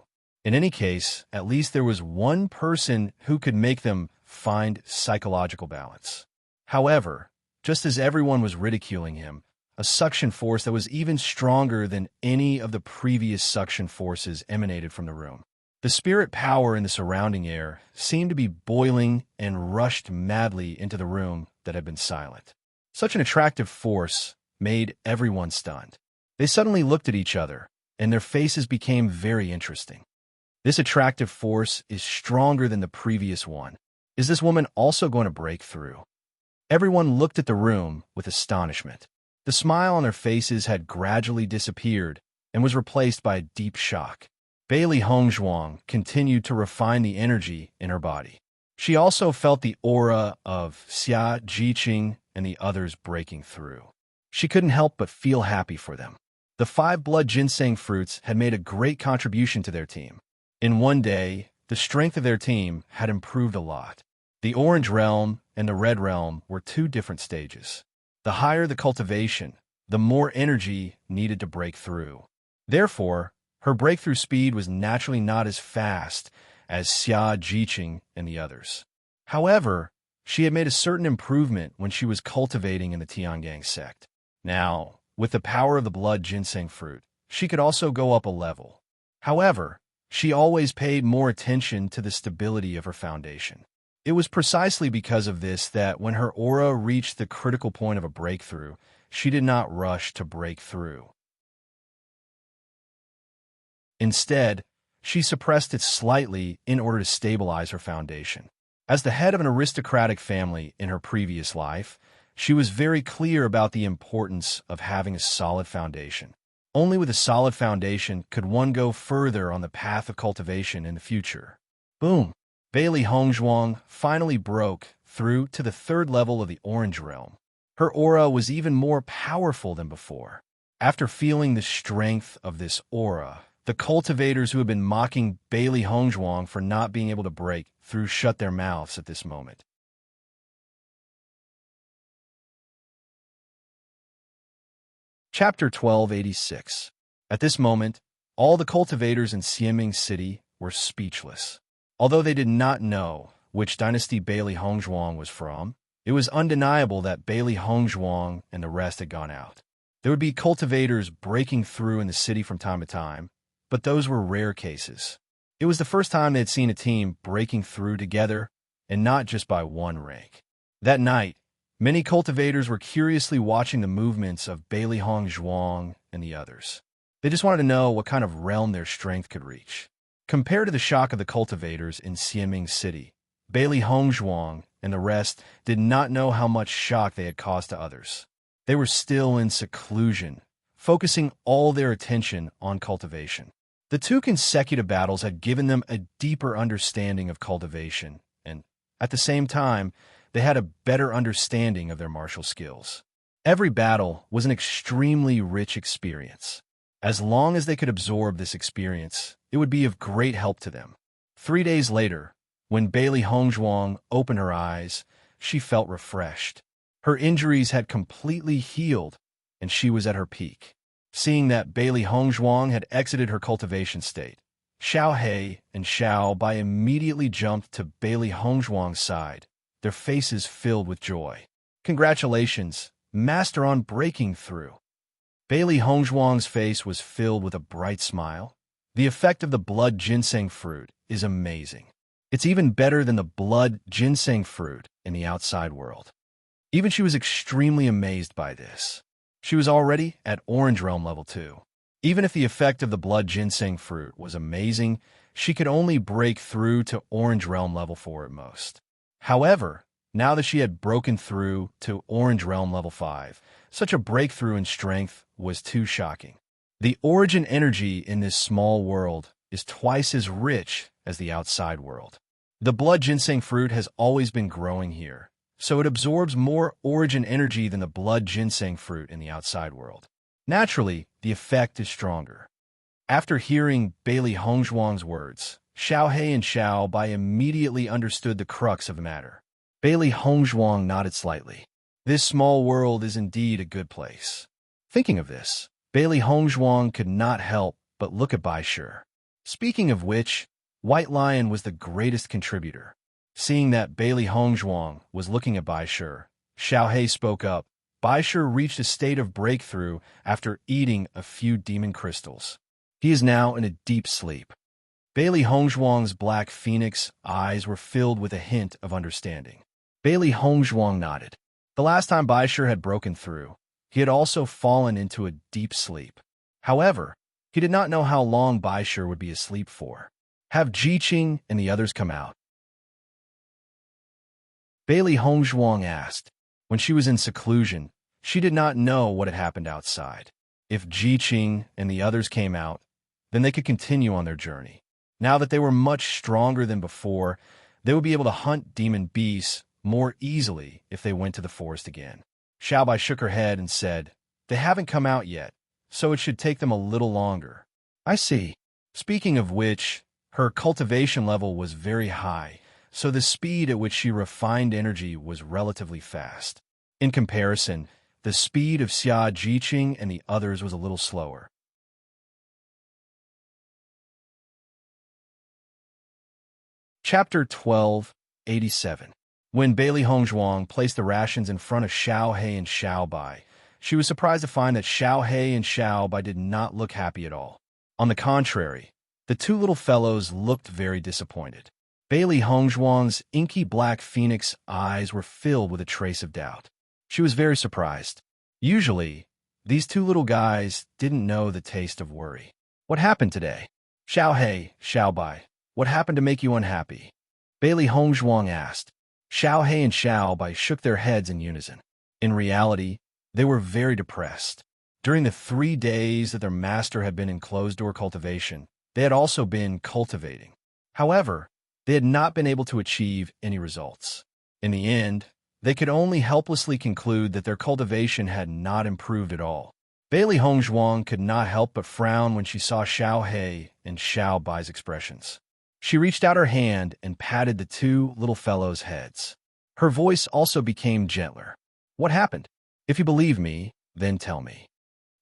In any case, at least there was one person who could make them find psychological balance. However, just as everyone was ridiculing him, a suction force that was even stronger than any of the previous suction forces emanated from the room. The spirit power in the surrounding air seemed to be boiling and rushed madly into the room that had been silent. Such an attractive force made everyone stunned. They suddenly looked at each other, and their faces became very interesting. This attractive force is stronger than the previous one. Is this woman also going to break through? Everyone looked at the room with astonishment. The smile on their faces had gradually disappeared and was replaced by a deep shock. Bailey Hongzhuang continued to refine the energy in her body. She also felt the aura of Xia Jiqing and the others breaking through. She couldn't help but feel happy for them. The 5 blood ginseng fruits had made a great contribution to their team. In one day, the strength of their team had improved a lot. The Orange Realm and the Red Realm were 2 different stages. The higher the cultivation, the more energy needed to break through. Therefore, her breakthrough speed was naturally not as fast as Xia Jiqing and the others. However, she had made a certain improvement when she was cultivating in the Tiangang sect. Now, with the power of the blood ginseng fruit, she could also go up a level. However, she always paid more attention to the stability of her foundation. It was precisely because of this that when her aura reached the critical point of a breakthrough, she did not rush to break through. Instead, she suppressed it slightly in order to stabilize her foundation. As the head of an aristocratic family in her previous life, she was very clear about the importance of having a solid foundation. Only with a solid foundation could one go further on the path of cultivation in the future. Boom! Bailey Hongzhuang finally broke through to the 3rd level of the Orange Realm. Her aura was even more powerful than before. After feeling the strength of this aura, the cultivators who had been mocking Bailey Hongzhuang for not being able to break through shut their mouths at this moment. Chapter 1286. At this moment, all the cultivators in Xiaming City were speechless. Although they did not know which dynasty Bailey Hongzhuang was from, it was undeniable that Bailey Hongzhuang and the rest had gone out. There would be cultivators breaking through in the city from time to time, but those were rare cases. It was the first time they had seen a team breaking through together, and not just by one rank. That night, many cultivators were curiously watching the movements of Bailey Hongzhuang and the others. They just wanted to know what kind of realm their strength could reach. Compared to the shock of the cultivators in Xiaming City, Bailey Hongzhuang and the rest did not know how much shock they had caused to others. They were still in seclusion, focusing all their attention on cultivation. The 2 consecutive battles had given them a deeper understanding of cultivation, and, at the same time, they had a better understanding of their martial skills. Every battle was an extremely rich experience. As long as they could absorb this experience, it would be of great help to them. 3 days later, when Bailey Hongzhuang opened her eyes, she felt refreshed. Her injuries had completely healed, and she was at her peak. Seeing that Bailey Hongzhuang had exited her cultivation state, Xiao He and Xiao Bai immediately jumped to Bailey Hongzhuang's side, their faces filled with joy. "Congratulations, Master, on breaking through." Bailey Hongzhuang's face was filled with a bright smile. The effect of the blood ginseng fruit is amazing. It's even better than the blood ginseng fruit in the outside world. Even she was extremely amazed by this. She was already at Orange Realm level 2. Even if the effect of the blood ginseng fruit was amazing, she could only break through to Orange Realm level 4 at most. However, now that she had broken through to Orange Realm level 5, such a breakthrough in strength was too shocking. The origin energy in this small world is twice as rich as the outside world. The blood ginseng fruit has always been growing here, so it absorbs more origin energy than the blood ginseng fruit in the outside world. Naturally, the effect is stronger. After hearing Bailey Hongzhuang's words, Xiao He and Xiao Bai immediately understood the crux of the matter. Bailey Hongzhuang nodded slightly. This small world is indeed a good place. Thinking of this, Bailey Hongzhuang could not help but look at Bai Shi. Speaking of which, White Lion was the greatest contributor. Seeing that Bailey Hongzhuang was looking at Bai Shi, Xiao He spoke up. Bai Shi reached a state of breakthrough after eating a few demon crystals. He is now in a deep sleep. Bailey Hongzhuang's black phoenix eyes were filled with a hint of understanding. Bailey Hongzhuang nodded. The last time Bai Shi had broken through, he had also fallen into a deep sleep. However, he did not know how long Bai Shi would be asleep for. Have Jiqing and the others come out. Bailey Hongzhuang asked. When she was in seclusion, she did not know what had happened outside. If Jiqing and the others came out, then they could continue on their journey. Now that they were much stronger than before, they would be able to hunt demon beasts more easily if they went to the forest again. Xiaobai shook her head and said, "They haven't come out yet, so it should take them a little longer." "I see." Speaking of which, her cultivation level was very high, so the speed at which she refined energy was relatively fast. In comparison, the speed of Xia Jiqing and the others was a little slower. Chapter 1287. When Bailey Hongzhuang placed the rations in front of Xiao He and Xiao Bai, she was surprised to find that Xiao He and Xiao Bai did not look happy at all. On the contrary, the two little fellows looked very disappointed. Bailey Hongzhuang's inky black phoenix eyes were filled with a trace of doubt. She was very surprised. Usually, these two little guys didn't know the taste of worry. "What happened today?" "Xiao He, Xiao Bai, what happened to make you unhappy?" Bailey Hongzhuang asked. Xiao He and Xiao Bai shook their heads in unison. In reality, they were very depressed. During the 3 days that their master had been in closed-door cultivation, they had also been cultivating. However, they had not been able to achieve any results. In the end, they could only helplessly conclude that their cultivation had not improved at all. Bailey Hongzhuang could not help but frown when she saw Xiao He and Xiao Bai's expressions. She reached out her hand and patted the two little fellows' heads. Her voice also became gentler. "What happened? If you believe me, then tell me."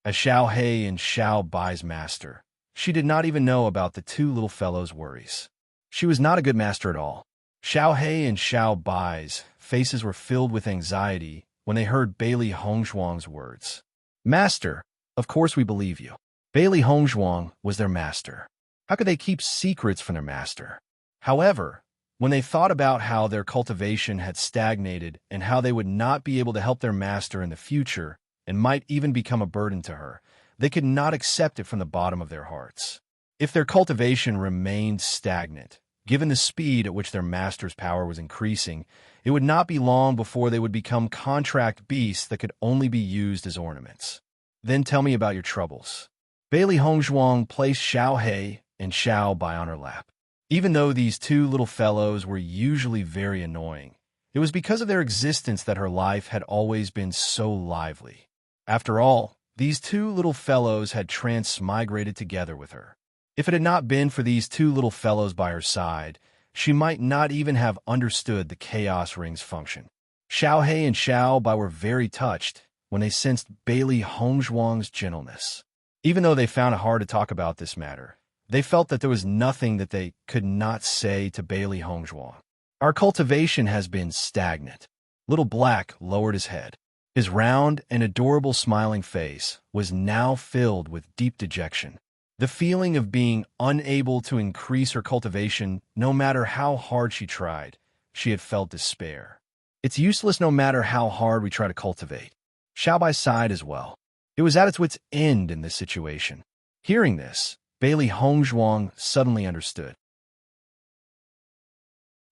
As Xiao He and Xiao Bai's master, she did not even know about the two little fellows' worries. She was not a good master at all. Xiao He and Xiao Bai's faces were filled with anxiety when they heard Bailey Hongzhuang's words. "Master, of course we believe you." Bailey Hongzhuang was their master. How could they keep secrets from their master? However, when they thought about how their cultivation had stagnated and how they would not be able to help their master in the future and might even become a burden to her, they could not accept it from the bottom of their hearts. If their cultivation remained stagnant, given the speed at which their master's power was increasing, it would not be long before they would become contract beasts that could only be used as ornaments. "Then tell me about your troubles." Bailey Hongzhuang placed Xiao He and Xiao Bai on her lap. Even though these two little fellows were usually very annoying, it was because of their existence that her life had always been so lively. After all, these two little fellows had transmigrated together with her. If it had not been for these two little fellows by her side, she might not even have understood the Chaos Ring's function. Xiao He and Xiao Bai were very touched when they sensed Bailey Hongzhuang's gentleness. Even though they found it hard to talk about this matter, they felt that there was nothing that they could not say to Bailey Hongzhuang. "Our cultivation has been stagnant." Little Black lowered his head. His round and adorable smiling face was now filled with deep dejection. The feeling of being unable to increase her cultivation, no matter how hard she tried, she had felt despair. "It's useless no matter how hard we try to cultivate." Xiaobai sighed as well. It was at its wit's end in this situation. Hearing this, Bailey Hongzhuang suddenly understood.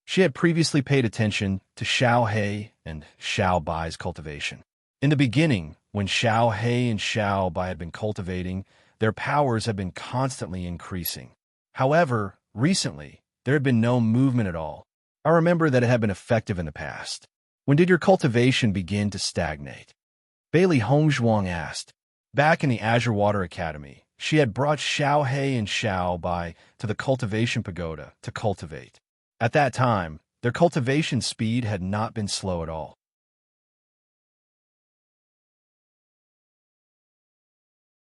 She had previously paid attention to Xiao He and Xiao Bai's cultivation. In the beginning, when Xiao He and Xiao Bai had been cultivating, their powers had been constantly increasing. However, recently, there had been no movement at all. I remember that it had been effective in the past. "When did your cultivation begin to stagnate?" Bailey Hongzhuang asked. Back in the Azure Water Academy, she had brought Xiao He and Xiao Bai to the cultivation pagoda to cultivate. At that time, their cultivation speed had not been slow at all.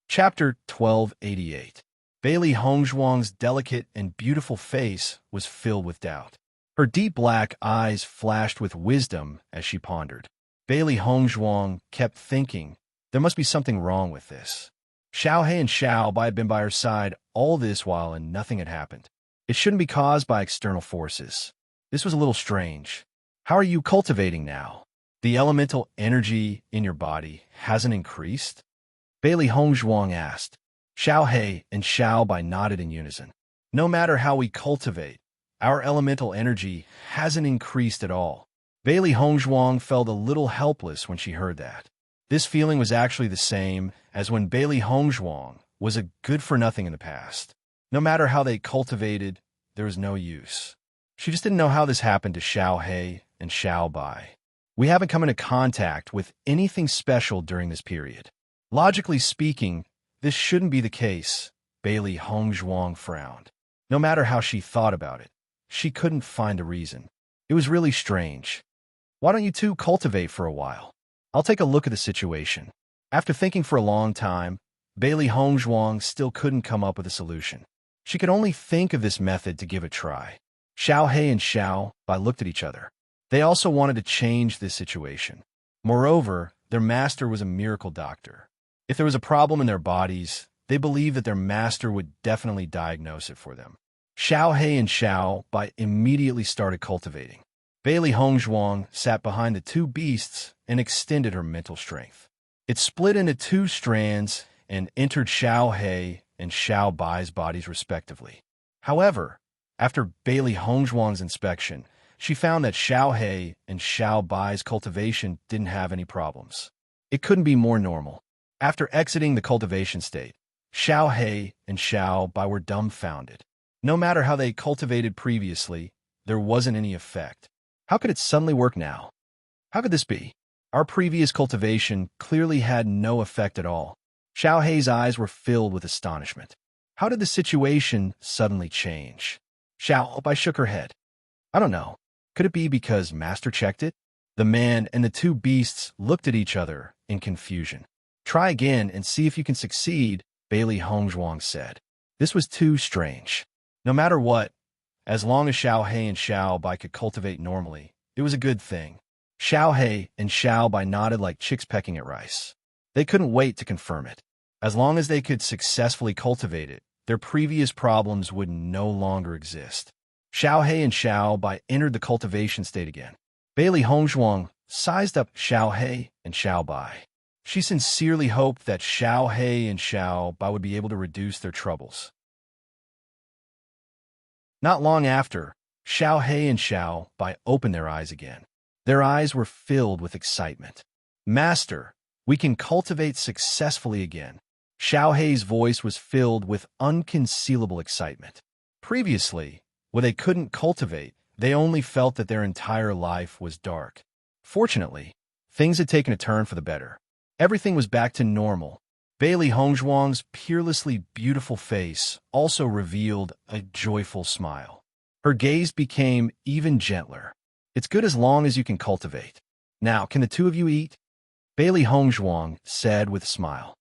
Chapter 1288. Bailey Hongzhuang's delicate and beautiful face was filled with doubt. Her deep black eyes flashed with wisdom as she pondered. Bailey Hongzhuang kept thinking, there must be something wrong with this. Xiao He and Xiao Bai had been by her side all this while and nothing had happened. It shouldn't be caused by external forces. This was a little strange. How are you cultivating now? The elemental energy in your body hasn't increased? Bailey Hongzhuang asked. Xiao He and Xiao Bai nodded in unison. No matter how we cultivate, our elemental energy hasn't increased at all. Bailey Hongzhuang felt a little helpless when she heard that. This feeling was actually the same as when Bailey Hongzhuang was a good-for-nothing in the past. No matter how they cultivated, there was no use. She just didn't know how this happened to Xiao He and Xiao Bai. We haven't come into contact with anything special during this period. Logically speaking, this shouldn't be the case. Bailey Hongzhuang frowned. No matter how she thought about it, she couldn't find a reason. It was really strange. Why don't you two cultivate for a while? I'll take a look at the situation. After thinking for a long time, Bailey Hongzhuang still couldn't come up with a solution. She could only think of this method to give a try. Xiao He and Xiao Bai looked at each other. They also wanted to change this situation. Moreover, their master was a miracle doctor. If there was a problem in their bodies, they believed that their master would definitely diagnose it for them. Xiao He and Xiao Bai immediately started cultivating. Bailey Hongzhuang sat behind the two beasts and extended her mental strength. It split into two strands and entered Xiao He and Xiao Bai's bodies respectively. However, after Bailey Hongzhuang's inspection, she found that Xiao He and Xiao Bai's cultivation didn't have any problems. It couldn't be more normal. After exiting the cultivation state, Xiao He and Xiao Bai were dumbfounded. No matter how they cultivated previously, there wasn't any effect. How could it suddenly work now? How could this be? Our previous cultivation clearly had no effect at all. Xiao He's eyes were filled with astonishment. How did the situation suddenly change? Xiao Bai shook her head. I don't know. Could it be because Master checked it? The man and the two beasts looked at each other in confusion. Try again and see if you can succeed, Bailey Hongzhuang said. This was too strange. No matter what, as long as Xiao He and Xiao Bai could cultivate normally, it was a good thing. Xiao He and Xiao Bai nodded like chicks pecking at rice. They couldn't wait to confirm it. As long as they could successfully cultivate it, their previous problems would no longer exist. Xiao He and Xiao Bai entered the cultivation state again. Bailey Hongzhuang sized up Xiao He and Xiao Bai. She sincerely hoped that Xiao He and Xiao Bai would be able to reduce their troubles. Not long after, Xiao He and Xiao Bai opened their eyes again. Their eyes were filled with excitement. Master, we can cultivate successfully again. Xiao He's voice was filled with unconcealable excitement. Previously, when they couldn't cultivate, they only felt that their entire life was dark. Fortunately, things had taken a turn for the better. Everything was back to normal. Bailey Hongzhuang's peerlessly beautiful face also revealed a joyful smile. Her gaze became even gentler. It's good as long as you can cultivate. Now, can the two of you eat? Bailey Hongzhuang said with a smile.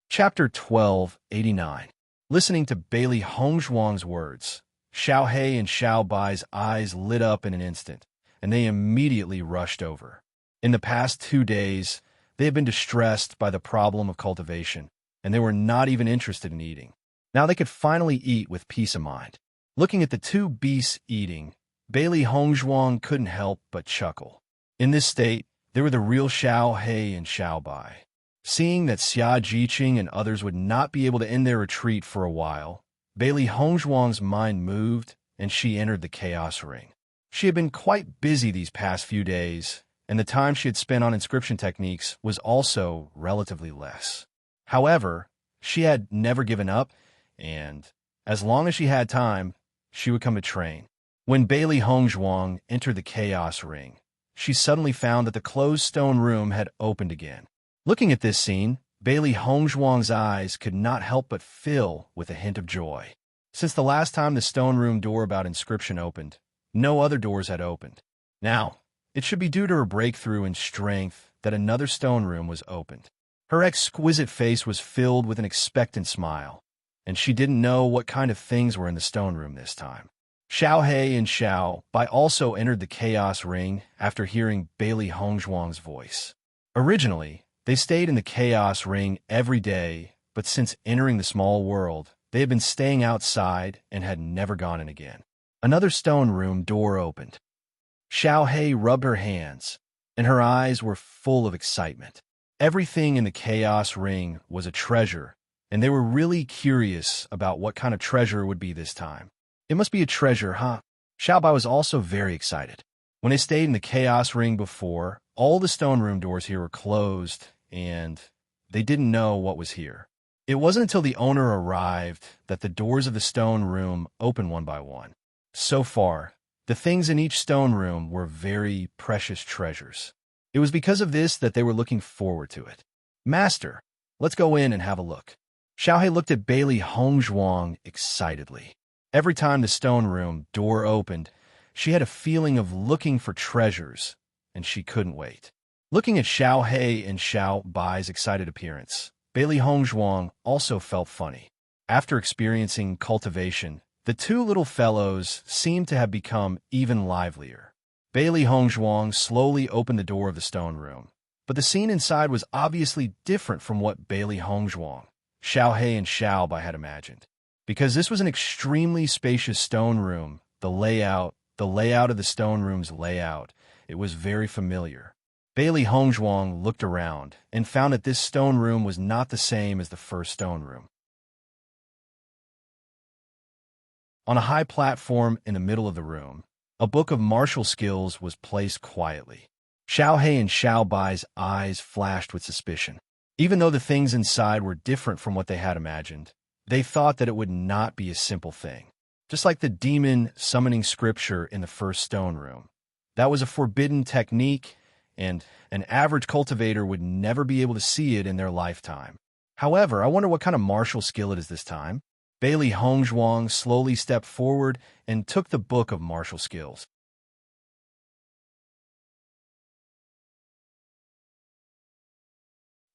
Chapter 1289. Listening to Bailey Hongzhuang's words, Xiao He and Xiao Bai's eyes lit up in an instant, and they immediately rushed over. In the past 2 days, they had been distressed by the problem of cultivation, and they were not even interested in eating. Now they could finally eat with peace of mind. Looking at the two beasts eating, Bailey Hongzhuang couldn't help but chuckle. In this state, they were the real Xiao He and Xiao Bai. Seeing that Xia Jiqing and others would not be able to end their retreat for a while, Bailey Hongzhuang's mind moved, and she entered the Chaos Ring. She had been quite busy these past few days, and the time she had spent on inscription techniques was also relatively less. However, she had never given up, and, as long as she had time, she would come to train. When Bailey Hongzhuang entered the Chaos Ring, she suddenly found that the closed stone room had opened again. Looking at this scene, Bailey Hongzhuang's eyes could not help but fill with a hint of joy. Since the last time the stone room door about inscription opened, no other doors had opened. Now, it should be due to her breakthrough in strength that another stone room was opened. Her exquisite face was filled with an expectant smile, and she didn't know what kind of things were in the stone room this time. Xiao He and Xiao Bai also entered the Chaos Ring after hearing Bailey Hongzhuang's voice. Originally, they stayed in the Chaos Ring every day, but since entering the small world, they had been staying outside and had never gone in again. Another stone room door opened. Xiao He rubbed her hands, and her eyes were full of excitement. Everything in the Chaos Ring was a treasure, and they were really curious about what kind of treasure it would be this time. It must be a treasure, huh? Xiaobai was also very excited. When they stayed in the Chaos Ring before, all the stone room doors here were closed, and they didn't know what was here. It wasn't until the owner arrived that the doors of the stone room opened one by one. So far, the things in each stone room were very precious treasures. It was because of this that they were looking forward to it. Master, let's go in and have a look. Xiaohei looked at Bailey Hongzhuang excitedly. Every time the stone room door opened, she had a feeling of looking for treasures, and she couldn't wait. Looking at Xiaohei and Xiaobai's excited appearance, Bailey Hongzhuang also felt funny. After experiencing cultivation, the two little fellows seemed to have become even livelier. Bailey Hongzhuang slowly opened the door of the stone room, but the scene inside was obviously different from what Bailey Hongzhuang, Xiaohei, and Xiaobai had imagined. Because this was an extremely spacious stone room, the layout of the stone room's layout, it was very familiar. Bailey Hongzhuang looked around and found that this stone room was not the same as the first stone room. On a high platform in the middle of the room, a book of martial skills was placed quietly. Xiaohei and Xiaobai's eyes flashed with suspicion. Even though the things inside were different from what they had imagined, they thought that it would not be a simple thing. Just like the demon summoning scripture in the first stone room. That was a forbidden technique, and an average cultivator would never be able to see it in their lifetime. However, I wonder what kind of martial skill it is this time. Bailey Hongzhuang slowly stepped forward and took the book of martial skills.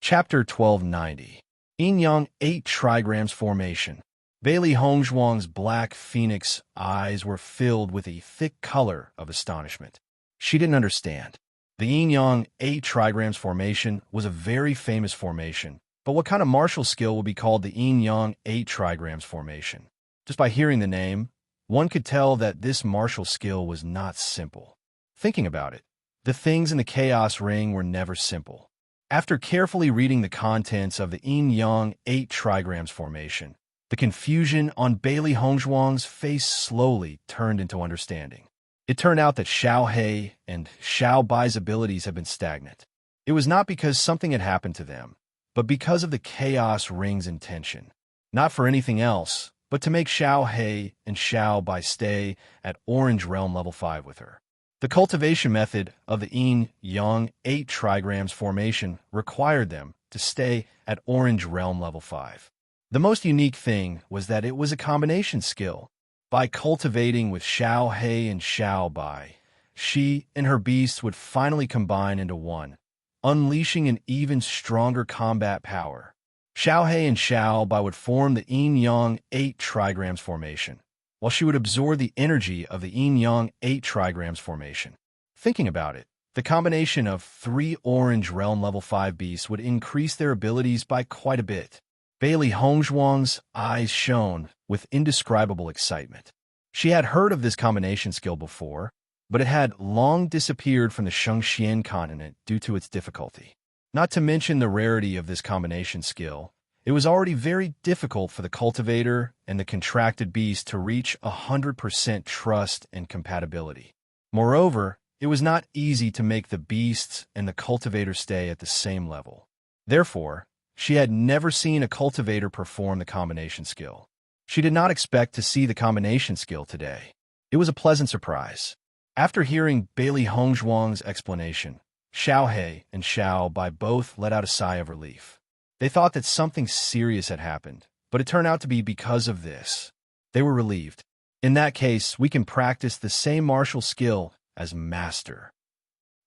Chapter 1290. Yin-Yang 8 Trigrams Formation. Bailey Hongzhuang's black phoenix eyes were filled with a thick color of astonishment. She didn't understand. The Yin-Yang 8 Trigrams Formation was a very famous formation, but what kind of martial skill would be called the Yin-Yang 8 Trigrams Formation? Just by hearing the name, one could tell that this martial skill was not simple. Thinking about it, the things in the Chaos Ring were never simple. After carefully reading the contents of the Yin-Yang 8 Trigrams Formation, the confusion on Bailey Hongzhuang's face slowly turned into understanding. It turned out that Xiaohei and Xiaobai's abilities had been stagnant. It was not because something had happened to them, but because of the Chaos Ring's intention. Not for anything else, but to make Xiaohei and Xiaobai stay at Orange Realm Level 5 with her. The cultivation method of the Yin-Yang 8 Trigrams Formation required them to stay at Orange Realm Level 5. The most unique thing was that it was a combination skill. By cultivating with Xiaohei and Xiaobai, she and her beasts would finally combine into one, unleashing an even stronger combat power. Xiaohei and Xiaobai would form the Yin-Yang 8 Trigrams Formation, while she would absorb the energy of the Yin-Yang 8 Trigrams Formation. Thinking about it, the combination of 3 Orange Realm Level 5 beasts would increase their abilities by quite a bit. Bailey Hongzhuang's eyes shone with indescribable excitement. She had heard of this combination skill before, but it had long disappeared from the Shengxian continent due to its difficulty. Not to mention the rarity of this combination skill, it was already very difficult for the cultivator and the contracted beast to reach 100% trust and compatibility. Moreover, it was not easy to make the beasts and the cultivator stay at the same level. Therefore, she had never seen a cultivator perform the combination skill. She did not expect to see the combination skill today. It was a pleasant surprise. After hearing Bailey Hongzhuang's explanation, Xiaohei and Xiaobai both let out a sigh of relief. They thought that something serious had happened, but it turned out to be because of this. They were relieved. In that case, we can practice the same martial skill as master.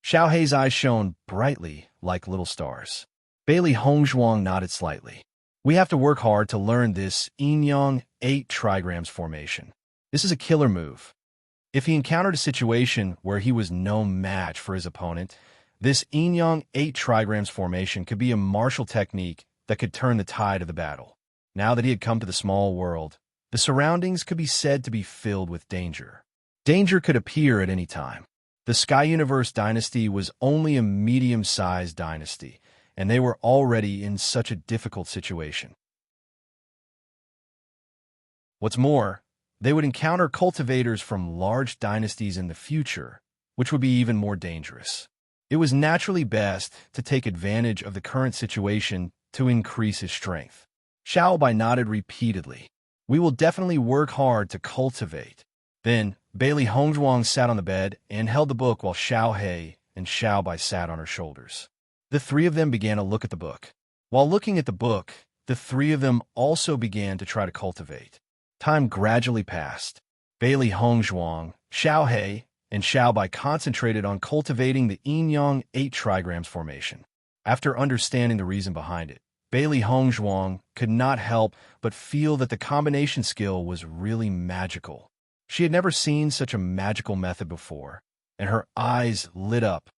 Xiaohei's eyes shone brightly like little stars. Bailey Hongzhuang nodded slightly. We have to work hard to learn this Yin-Yang 8 Trigrams Formation. This is a killer move. If he encountered a situation where he was no match for his opponent, this Yin-Yang 8 Trigrams Formation could be a martial technique that could turn the tide of the battle. Now that he had come to the small world, the surroundings could be said to be filled with danger. Danger could appear at any time. The Sky Universe dynasty was only a medium-sized dynasty, and they were already in such a difficult situation. What's more, they would encounter cultivators from large dynasties in the future, which would be even more dangerous. It was naturally best to take advantage of the current situation to increase his strength. Xiao Bai nodded repeatedly. We will definitely work hard to cultivate. Then, Bailey Hongzhuang sat on the bed and held the book while Xiao He and Xiao Bai sat on her shoulders. The three of them began to look at the book. While looking at the book, the three of them also began to try to cultivate. Time gradually passed. Bailey Hongzhuang, Xiao He, and Xiao Bai concentrated on cultivating the yin-yang 8 trigrams formation. After understanding the reason behind it, Bailey Hongzhuang could not help but feel that the combination skill was really magical. She had never seen such a magical method before, and her eyes lit up.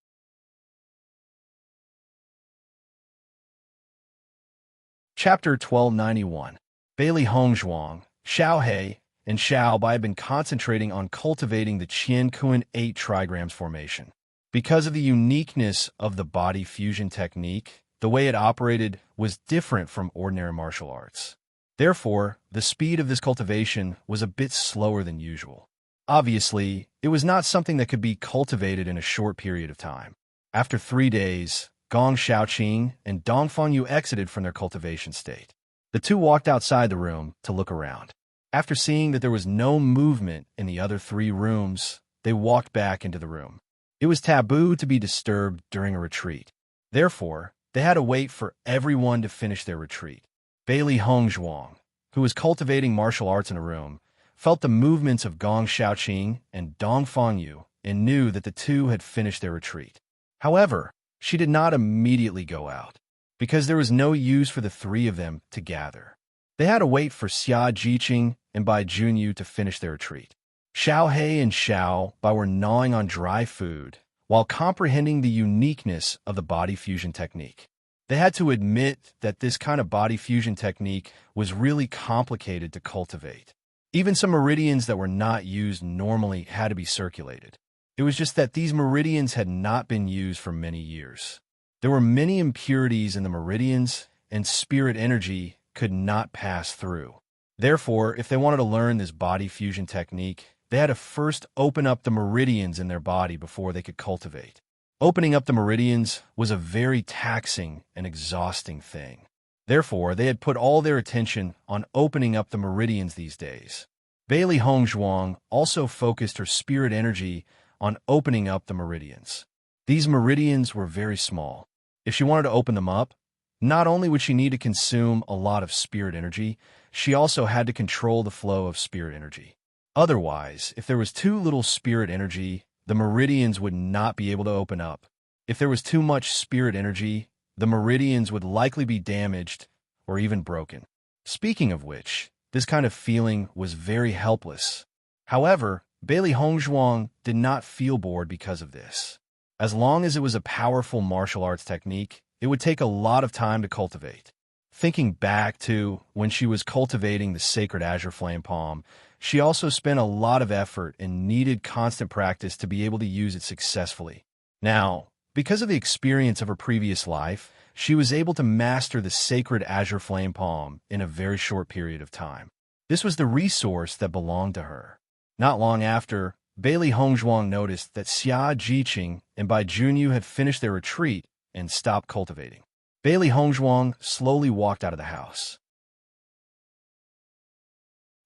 Chapter 1291. Bailey Hongzhuang, Xiao He, and Xiao Bai had been concentrating on cultivating the Qian Kuan 8 trigrams formation. Because of the uniqueness of the body fusion technique, the way it operated was different from ordinary martial arts. Therefore, the speed of this cultivation was a bit slower than usual. Obviously, it was not something that could be cultivated in a short period of time. After 3 days, Gong Xiaoqing and Dong Fengyu exited from their cultivation state. The two walked outside the room to look around. After seeing that there was no movement in the other 3 rooms, they walked back into the room. It was taboo to be disturbed during a retreat. Therefore, they had to wait for everyone to finish their retreat. Bailey Hongzhuang, who was cultivating martial arts in a room, felt the movements of Gong Xiaoqing and Dong Fengyu and knew that the two had finished their retreat. However, she did not immediately go out, because there was no use for the 3 of them to gather. They had to wait for Xia Jiqing and Bai Junyu to finish their retreat. Xiao He and Xiao Bai were gnawing on dry food while comprehending the uniqueness of the body fusion technique. They had to admit that this kind of body fusion technique was really complicated to cultivate. Even some meridians that were not used normally had to be circulated. It was just that these meridians had not been used for many years. There were many impurities in the meridians, and spirit energy could not pass through. Therefore, if they wanted to learn this body fusion technique, they had to first open up the meridians in their body before they could cultivate. Opening up the meridians was a very taxing and exhausting thing. Therefore, they had put all their attention on opening up the meridians these days. Bailey Hongzhuang also focused her spirit energy on opening up the meridians. These meridians were very small. If she wanted to open them up, not only would she need to consume a lot of spirit energy, she also had to control the flow of spirit energy. Otherwise, if there was too little spirit energy, the meridians would not be able to open up. If there was too much spirit energy, the meridians would likely be damaged or even broken. Speaking of which, this kind of feeling was very helpless. However, Bailey Hongzhuang did not feel bored because of this. As long as it was a powerful martial arts technique, it would take a lot of time to cultivate. Thinking back to when she was cultivating the sacred azure flame palm, she also spent a lot of effort and needed constant practice to be able to use it successfully. Now, because of the experience of her previous life, she was able to master the sacred azure flame palm in a very short period of time. This was the resource that belonged to her. Not long after, Bailey Hongzhuang noticed that Xia Jiqing and Bai Junyu had finished their retreat and stopped cultivating. Bailey Hongzhuang slowly walked out of the house.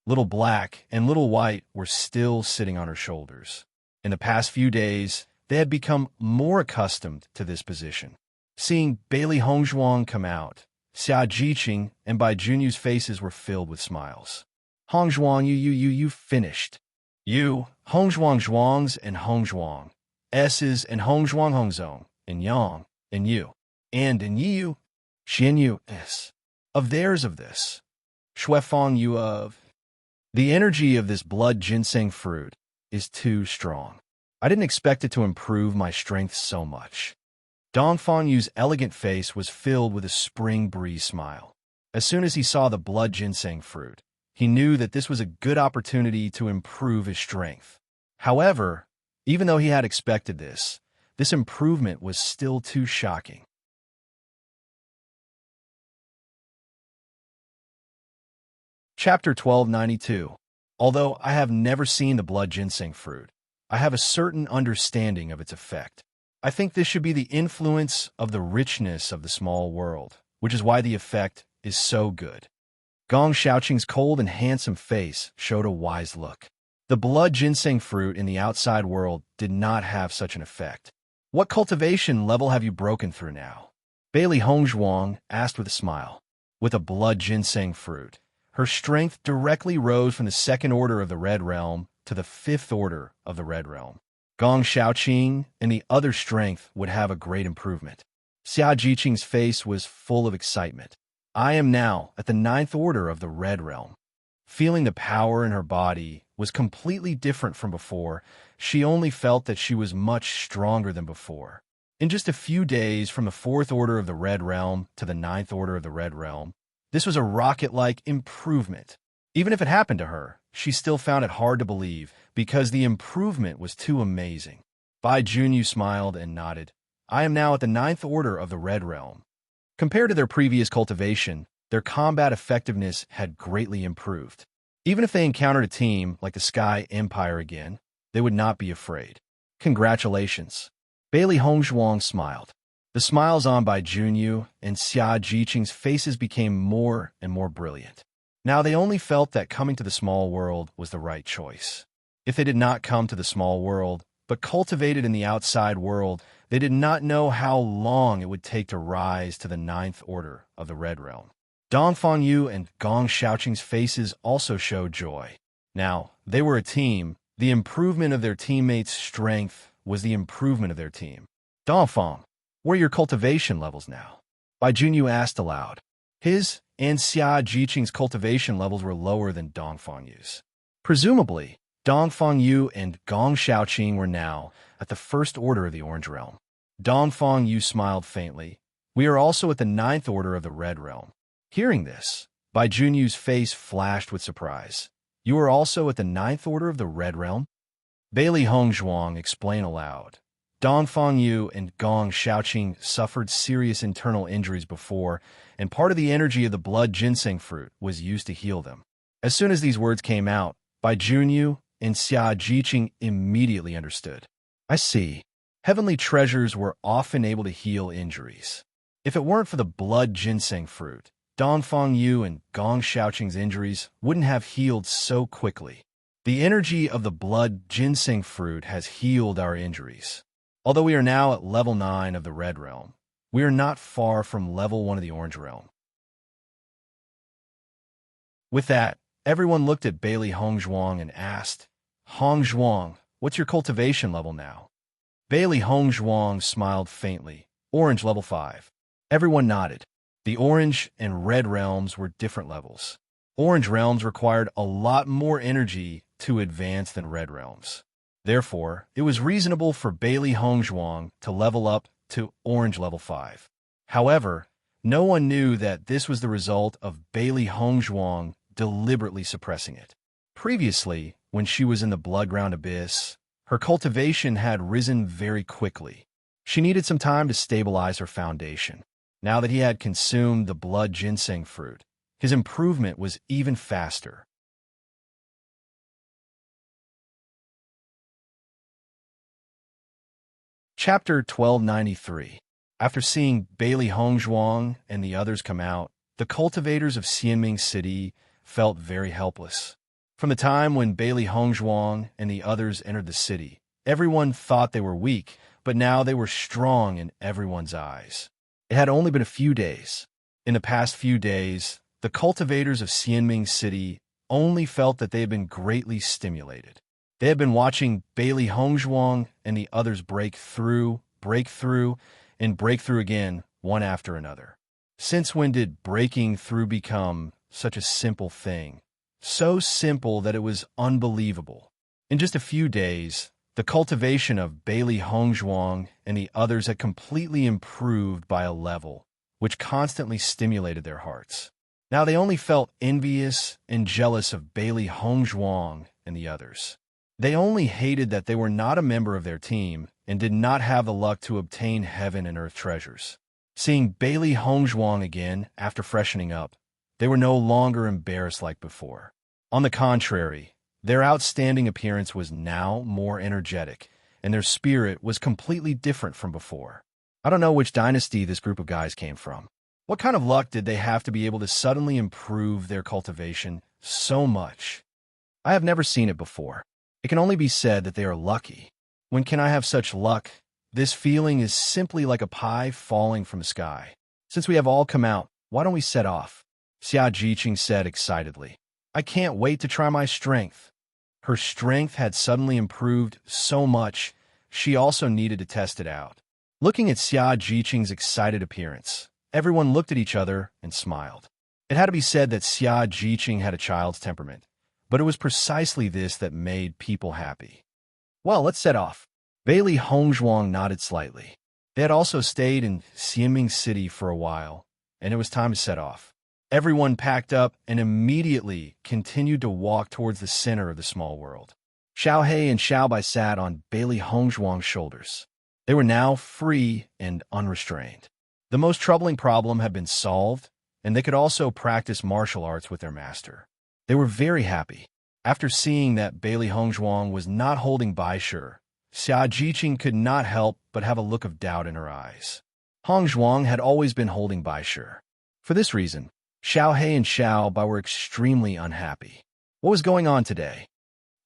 Little Black and Little White were still sitting on her shoulders. In the past few days, they had become more accustomed to this position. Seeing Bailey Hongzhuang come out, Xia Jiqing and Bai Junyu's faces were filled with smiles. Hongzhuang, you finished. You, Hongzhuang Zhuangs and Hongzhuang, S's and Hongzhuang Hongzong, and Yang, and you, and in you, Xian you, S. Of theirs of this, Shuefeng you of. The energy of this blood ginseng fruit is too strong. I didn't expect it to improve my strength so much. Dong Fengyu's elegant face was filled with a spring breeze smile. As soon as he saw the blood ginseng fruit, he knew that this was a good opportunity to improve his strength. However, even though he had expected this improvement was still too shocking. Chapter 1292. Although I have never seen the blood ginseng fruit, I have a certain understanding of its effect. I think this should be the influence of the richness of the small world, which is why the effect is so good. Gong Xiaoqing's cold and handsome face showed a wise look. The blood ginseng fruit in the outside world did not have such an effect. What cultivation level have you broken through now? Bailey Hongzhuang asked with a smile. With a blood ginseng fruit, her strength directly rose from the second order of the Red Realm to the fifth order of the Red Realm. Gong Xiaoqing and the other strength would have a great improvement. Xia Jiqing's face was full of excitement. I am now at the ninth order of the Red Realm. Feeling the power in her body was completely different from before. She only felt that she was much stronger than before. In just a few days from the fourth order of the Red Realm to the ninth order of the Red Realm, this was a rocket-like improvement. Even if it happened to her, she still found it hard to believe because the improvement was too amazing. Bai Junyu smiled and nodded. I am now at the ninth order of the Red Realm. Compared to their previous cultivation, their combat effectiveness had greatly improved. Even if they encountered a team like the Sky Empire again, they would not be afraid. Congratulations. Bailey Hongzhuang smiled. The smiles on Bai Junyu and Xia Jiqing's faces became more and more brilliant. Now they only felt that coming to the small world was the right choice. If they did not come to the small world, but cultivated in the outside world, they did not know how long it would take to rise to the ninth order of the Red Realm. Dong Fengyu and Gong Xiaoqing's faces also showed joy. Now, they were a team. The improvement of their teammates' strength was the improvement of their team. Dongfeng, what are your cultivation levels now? Bai Junyu asked aloud. His and Xia Jiqing's cultivation levels were lower than Dongfengyu's. Presumably, Dongfengyu and Gong Xiaoqing were now at the first order of the Orange Realm. Dongfengyu smiled faintly. We are also at the ninth order of the Red Realm. Hearing this, Bai Junyu's face flashed with surprise. You are also at the ninth order of the Red Realm? Bailey Hongzhuang explained aloud. Dongfengyu and Gong Xiaoqing suffered serious internal injuries before, and part of the energy of the blood ginseng fruit was used to heal them. As soon as these words came out, Bai Junyu and Xia Jiqing immediately understood. I see. Heavenly treasures were often able to heal injuries. If it weren't for the blood ginseng fruit, Dongfengyu and Gong Xiaoqing's injuries wouldn't have healed so quickly. The energy of the blood ginseng fruit has healed our injuries. Although we are now at level 9 of the Red Realm, we are not far from level 1 of the Orange Realm. With that, everyone looked at Bailey Hongzhuang and asked, Hongzhuang, what's your cultivation level now? Bailey Hongzhuang smiled faintly. Orange level 5. Everyone nodded. The Orange and Red Realms were different levels. Orange Realms required a lot more energy to advance than Red Realms. Therefore, it was reasonable for Bailey Hongzhuang to level up to Orange level 5. However, no one knew that this was the result of Bailey Hongzhuang deliberately suppressing it. Previously, when she was in the Bloodground Abyss, her cultivation had risen very quickly. She needed some time to stabilize her foundation. Now that he had consumed the blood ginseng fruit, his improvement was even faster. Chapter 1293. After seeing Bailey Hongzhuang and the others come out, the cultivators of Xianming City felt very helpless. From the time when Bailey Hongzhuang and the others entered the city, everyone thought they were weak, but now they were strong in everyone's eyes. It had only been a few days. In the past few days, the cultivators of Xianming City only felt that they had been greatly stimulated. They had been watching Bailey Hongzhuang and the others break through, and break through again, one after another. Since when did breaking through become such a simple thing? So simple that it was unbelievable. In just a few days, the cultivation of Bailey Hongzhuang and the others had completely improved by a level which constantly stimulated their hearts. Now they only felt envious and jealous of Bailey Hongzhuang and the others. They only hated that they were not a member of their team and did not have the luck to obtain heaven and earth treasures. Seeing Bailey Hongzhuang again after freshening up, They were no longer embarrassed like before. On the contrary, their outstanding appearance was now more energetic, and their spirit was completely different from before. I don't know which dynasty this group of guys came from. What kind of luck did they have to be able to suddenly improve their cultivation so much? I have never seen it before. It can only be said that they are lucky. When can I have such luck? This feeling is simply like a pie falling from the sky. Since we have all come out, why don't we set off? Xia Jiqing said excitedly. I can't wait to try my strength. Her strength had suddenly improved so much, she also needed to test it out. Looking at Xia Jiqing's excited appearance, everyone looked at each other and smiled. It had to be said that Xia Jiqing had a child's temperament, but it was precisely this that made people happy. Well, let's set off. Bailey Hongzhuang nodded slightly. They had also stayed in Xianming City for a while, and it was time to set off. Everyone packed up and immediately continued to walk towards the center of the small world. Xiao He and Xiao Bai sat on Bailey Hongzhuang's shoulders. They were now free and unrestrained. The most troubling problem had been solved, and they could also practice martial arts with their master. They were very happy. After seeing that Bailey Hongzhuang was not holding Bai Shi, Xia Jiqing could not help but have a look of doubt in her eyes. Hongzhuang had always been holding Bai Shi. For this reason, Xiao He and Xiao Bai were extremely unhappy. What was going on today?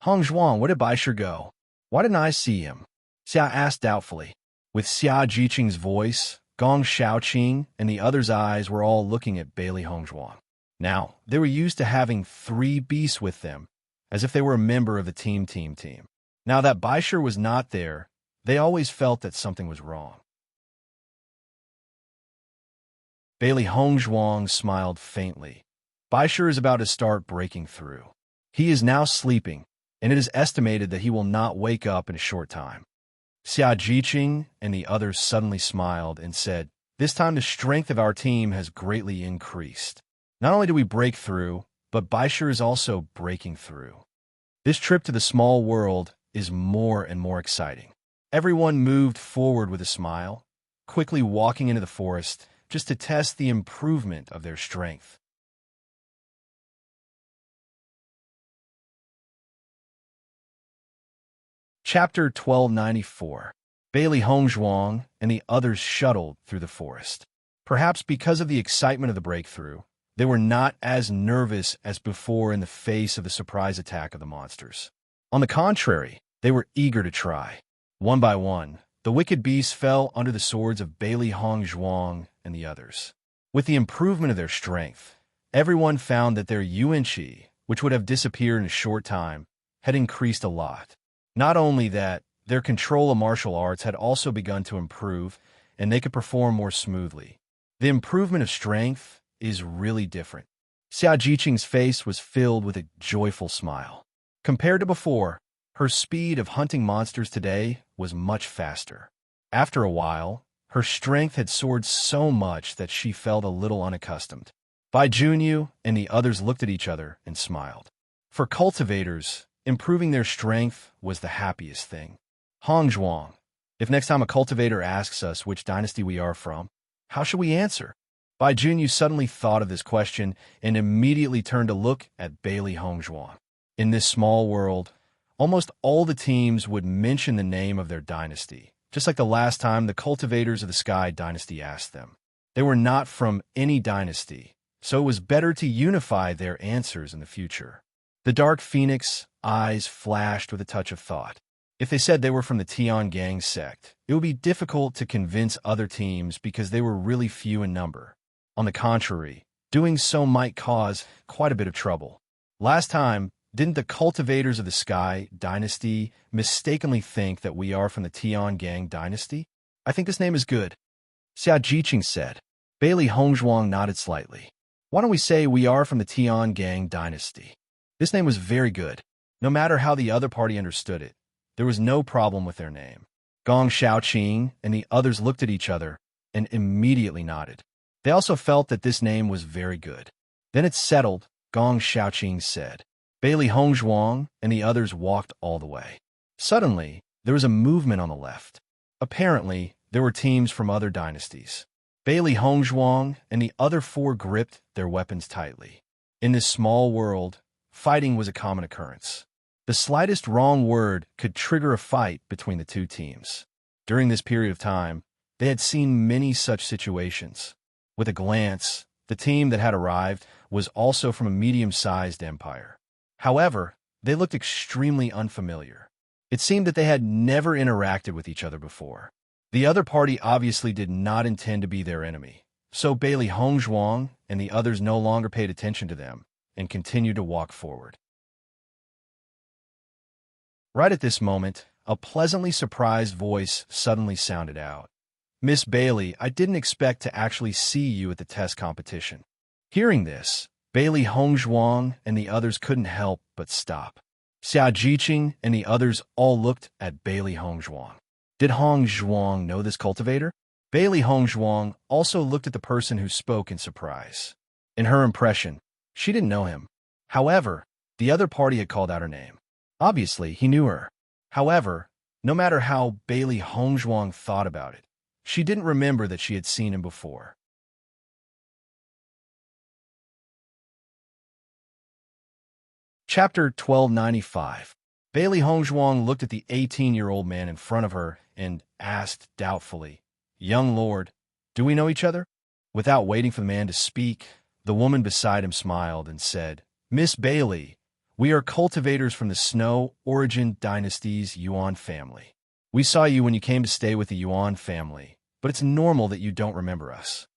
Hongzhuang, where did Bai Shi go? Why didn't I see him? Xia asked doubtfully. With Xia Jiqing's voice, Gong Shaoqing and the others' eyes were all looking at Bailey Hongzhuang. Now, they were used to having 3 beasts with them, as if they were a member of the team. Now that Bai Shi was not there, they always felt that something was wrong. Bailey Hongzhuang smiled faintly. Bai Shi is about to start breaking through. He is now sleeping, and it is estimated that he will not wake up in a short time. Xia Jiqing and the others suddenly smiled and said, this time the strength of our team has greatly increased. Not only do we break through, but Bai Shi is also breaking through. This trip to the small world is more and more exciting. Everyone moved forward with a smile, quickly walking into the forest just to test the improvement of their strength. Chapter 1294. Bailey Hongzhuang and the others shuttled through the forest. Perhaps because of the excitement of the breakthrough, they were not as nervous as before in the face of the surprise attack of the monsters. On the contrary, they were eager to try. One by one, the wicked beasts fell under the swords of Bailey Hongzhuang and the others. With the improvement of their strength, everyone found that their yuanqi, which would have disappeared in a short time, had increased a lot. Not only that, their control of martial arts had also begun to improve, and they could perform more smoothly. The improvement of strength is really different. Xia Jiqing's face was filled with a joyful smile. Compared to before, her speed of hunting monsters today was much faster. After a while, her strength had soared so much that she felt a little unaccustomed. Bai Junyu and the others looked at each other and smiled. For cultivators, improving their strength was the happiest thing. Hongzhuang, if next time a cultivator asks us which dynasty we are from, how should we answer? Bai Junyu suddenly thought of this question and immediately turned to look at Bailey Hongzhuang. In this small world, almost all the teams would mention the name of their dynasty, just like the last time the cultivators of the Sky Dynasty asked them. They were not from any dynasty, so it was better to unify their answers in the future. The Dark Phoenix eyes flashed with a touch of thought. If they said they were from the Tiangang sect, it would be difficult to convince other teams because they were really few in number. On the contrary, doing so might cause quite a bit of trouble. Last time, didn't the cultivators of the Sky Dynasty mistakenly think that we are from the Tiangang Dynasty? I think this name is good, Xia Jiqing said. Bailey Hongzhuang nodded slightly. Why don't we say we are from the Tiangang Dynasty? This name was very good. No matter how the other party understood it, there was no problem with their name. Gong Shaoqing and the others looked at each other and immediately nodded. They also felt that this name was very good. Then it's settled, Gong Shaoqing said. Bailey Hongzhuang and the others walked all the way. Suddenly, there was a movement on the left. Apparently, there were teams from other dynasties. Bailey Hongzhuang and the other four gripped their weapons tightly. In this small world, fighting was a common occurrence. The slightest wrong word could trigger a fight between the two teams. During this period of time, they had seen many such situations. With a glance, the team that had arrived was also from a medium-sized empire. However, they looked extremely unfamiliar. It seemed that they had never interacted with each other before. The other party obviously did not intend to be their enemy, so Bailey Hongzhuang and the others no longer paid attention to them and continued to walk forward. Right at this moment, a pleasantly surprised voice suddenly sounded out. "Miss Bailey, I didn't expect to actually see you at the test competition." Hearing this, Bailey Hongzhuang and the others couldn't help but stop. Xia Jiqing and the others all looked at Bailey Hongzhuang. Did Hongzhuang know this cultivator? Bailey Hongzhuang also looked at the person who spoke in surprise. In her impression, she didn't know him. However, the other party had called out her name. Obviously, he knew her. However, no matter how Bailey Hongzhuang thought about it, she didn't remember that she had seen him before. Chapter 1295. Bailey Hongzhuang looked at the 18-year-old man in front of her and asked doubtfully, "Young lord, do we know each other?" Without waiting for the man to speak, the woman beside him smiled and said, "Miss Bailey, we are cultivators from the Snow Origin Dynasty's Yuan family. We saw you when you came to stay with the Yuan family, but it's normal that you don't remember us."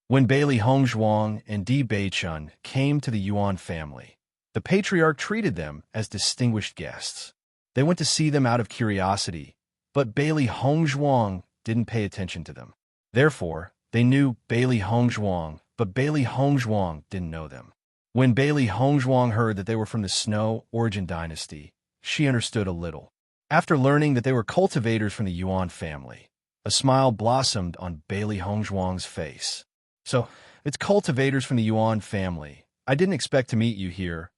When Bailey Hongzhuang and Di Beichun came to the Yuan family, the patriarch treated them as distinguished guests. They went to see them out of curiosity, but Bailey Hongzhuang didn't pay attention to them. Therefore, they knew Bailey Hongzhuang, but Bailey Hongzhuang didn't know them. When Bailey Hongzhuang heard that they were from the Snow Origin Dynasty, she understood a little. After learning that they were cultivators from the Yuan family, a smile blossomed on Bailey Hongzhuang's face. "So, it's cultivators from the Yuan family. I didn't expect to meet you here.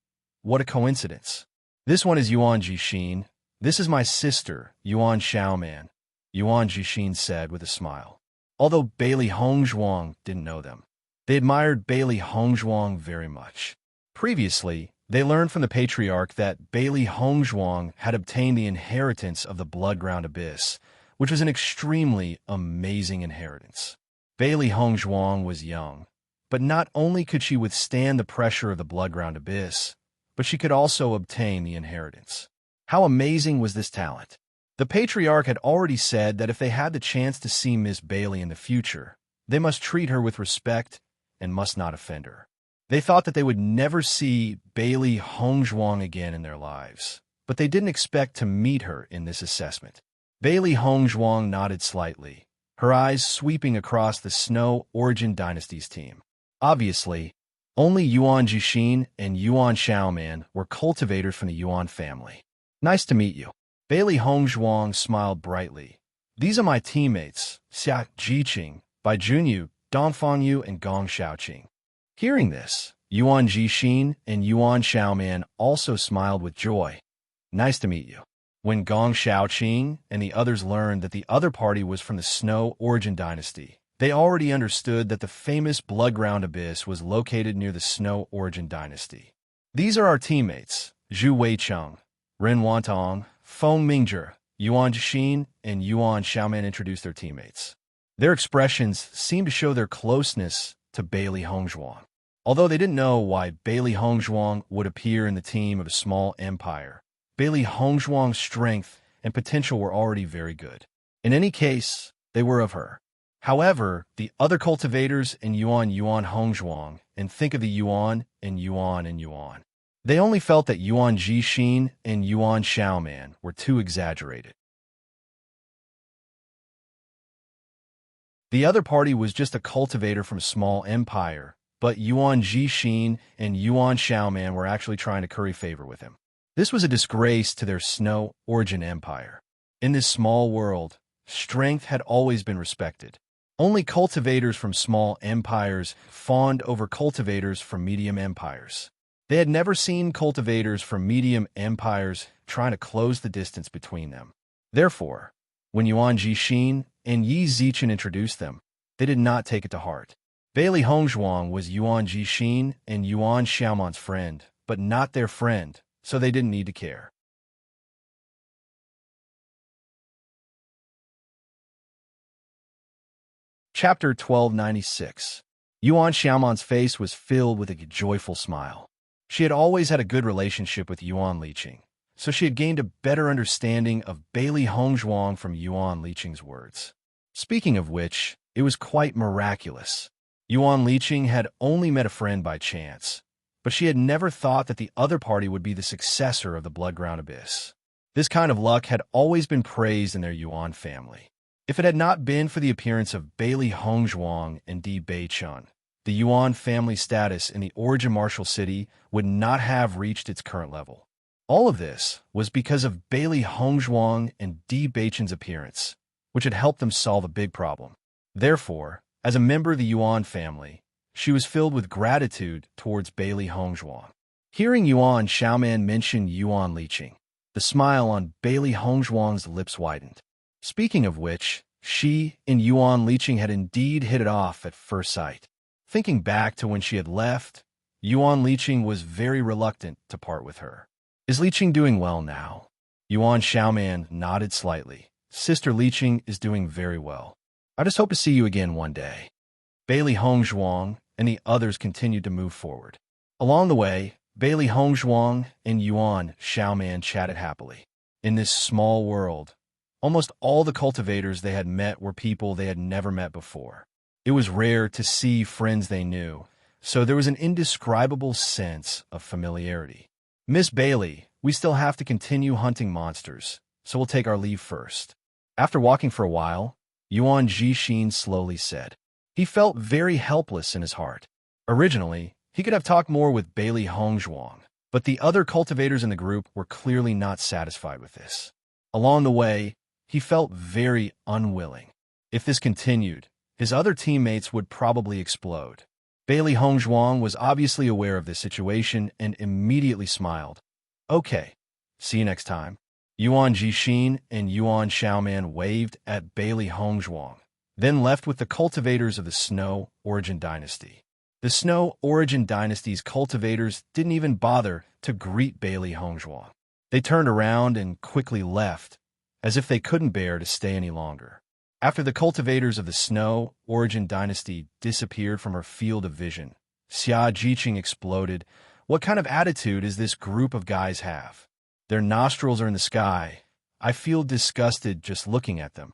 What a coincidence. This one is Yuan Jixin. This is my sister, Yuan Xiaoman," Yuan Jixin said with a smile. Although Bailey Hongzhuang didn't know them, they admired Bailey Hongzhuang very much. Previously, they learned from the patriarch that Bailey Hongzhuang had obtained the inheritance of the Bloodground Abyss, which was an extremely amazing inheritance. Bailey Hongzhuang was young, but not only could she withstand the pressure of the Bloodground Abyss, but she could also obtain the inheritance. How amazing was this talent? The patriarch had already said that if they had the chance to see Miss Bailey in the future, they must treat her with respect and must not offend her. They thought that they would never see Bailey Hongzhuang again in their lives, but they didn't expect to meet her in this assessment. Bailey Hongzhuang nodded slightly, her eyes sweeping across the Snow Origin Dynasty's team. Obviously, only Yuan Jixin and Yuan Xiaoman were cultivators from the Yuan family. "Nice to meet you." Bailey Hongzhuang smiled brightly. "These are my teammates, Xia Jiqing, Bai Junyu, Dongfang Yu, and Gong Xiaoqing." Hearing this, Yuan Jixin and Yuan Xiaoman also smiled with joy. "Nice to meet you." When Gong Xiaoqing and the others learned that the other party was from the Snow Origin Dynasty, they already understood that the famous Bloodground Abyss was located near the Snow Origin Dynasty. "These are our teammates, Zhu Weicheng, Ren Wantong, Feng Mingzhe." Yuan Jixin and Yuan Xiaoman introduced their teammates. Their expressions seemed to show their closeness to Bailey Hongzhuang. Although they didn't know why Bailey Hongzhuang would appear in the team of a small empire, Bailey Hongzhuang's strength and potential were already very good. In any case, they were of her. However, the other cultivators in Yuan Hongzhuang, and think of the Yuan and Yuan. They only felt that Yuan Jixin and Yuan Xiaoman were too exaggerated. The other party was just a cultivator from a small empire, but Yuan Jixin and Yuan Xiaoman were actually trying to curry favor with him. This was a disgrace to their Snow Origin empire. In this small world, strength had always been respected. Only cultivators from small empires fawned over cultivators from medium empires. They had never seen cultivators from medium empires trying to close the distance between them. Therefore, when Yuan Jixin and Yi Zichen introduced them, They did not take it to heart. Bailey Hongzhuang was Yuan Jixin and Yuan Xiaoman's friend, but not their friend, so they didn't need to care. Chapter 1296. Yuan Xiaoman's face was filled with a joyful smile. She had always had a good relationship with Yuan Liqing, so she had gained a better understanding of Bailey Hongzhuang from Yuan Liqing's words. Speaking of which, it was quite miraculous. Yuan Liqing had only met a friend by chance, but she had never thought that the other party would be the successor of the Bloodground Abyss. This kind of luck had always been praised in their Yuan family. If it had not been for the appearance of Bailey Hongzhuang and Di Beichun, the Yuan family status in the Origin Martial City would not have reached its current level. All of this was because of Bailey Hongzhuang and Di Beichun's appearance, which had helped them solve a big problem. Therefore, as a member of the Yuan family, she was filled with gratitude towards Bailey Hongzhuang. Hearing Yuan Xiaoman mention Yuan Liqing, the smile on Bailey Hongzhuang's lips widened. Speaking of which, she and Yuan Liqing had indeed hit it off at first sight. Thinking back to when she had left, Yuan Liqing was very reluctant to part with her. Is Liqing doing well now? Yuan Xiaoman nodded slightly. Sister Liqing is doing very well. I just hope to see you again one day. Bailey Hongzhuang and the others continued to move forward. Along the way, Bailey Hongzhuang and Yuan Xiaoman chatted happily. In this small world, almost all the cultivators they had met were people they had never met before. It was rare to see friends they knew, so there was an indescribable sense of familiarity. Miss Bailey, we still have to continue hunting monsters, so we'll take our leave first. After walking for a while, Yuan Jixin slowly said. He felt very helpless in his heart. Originally, he could have talked more with Bailey Hongzhuang, but the other cultivators in the group were clearly not satisfied with this. Along the way, he felt very unwilling. If this continued, his other teammates would probably explode. Bailey Hongzhuang was obviously aware of this situation and immediately smiled. Okay, see you next time. Yuan Jixin and Yuan Xiaoman waved at Bailey Hongzhuang, then left with the cultivators of the Snow Origin Dynasty. The Snow Origin Dynasty's cultivators didn't even bother to greet Bailey Hongzhuang. They turned around and quickly left, as if they couldn't bear to stay any longer. After the cultivators of the Snow Origin Dynasty disappeared from her field of vision, Xia Jiqing exploded. What kind of attitude does this group of guys have? Their nostrils are in the sky. I feel disgusted just looking at them.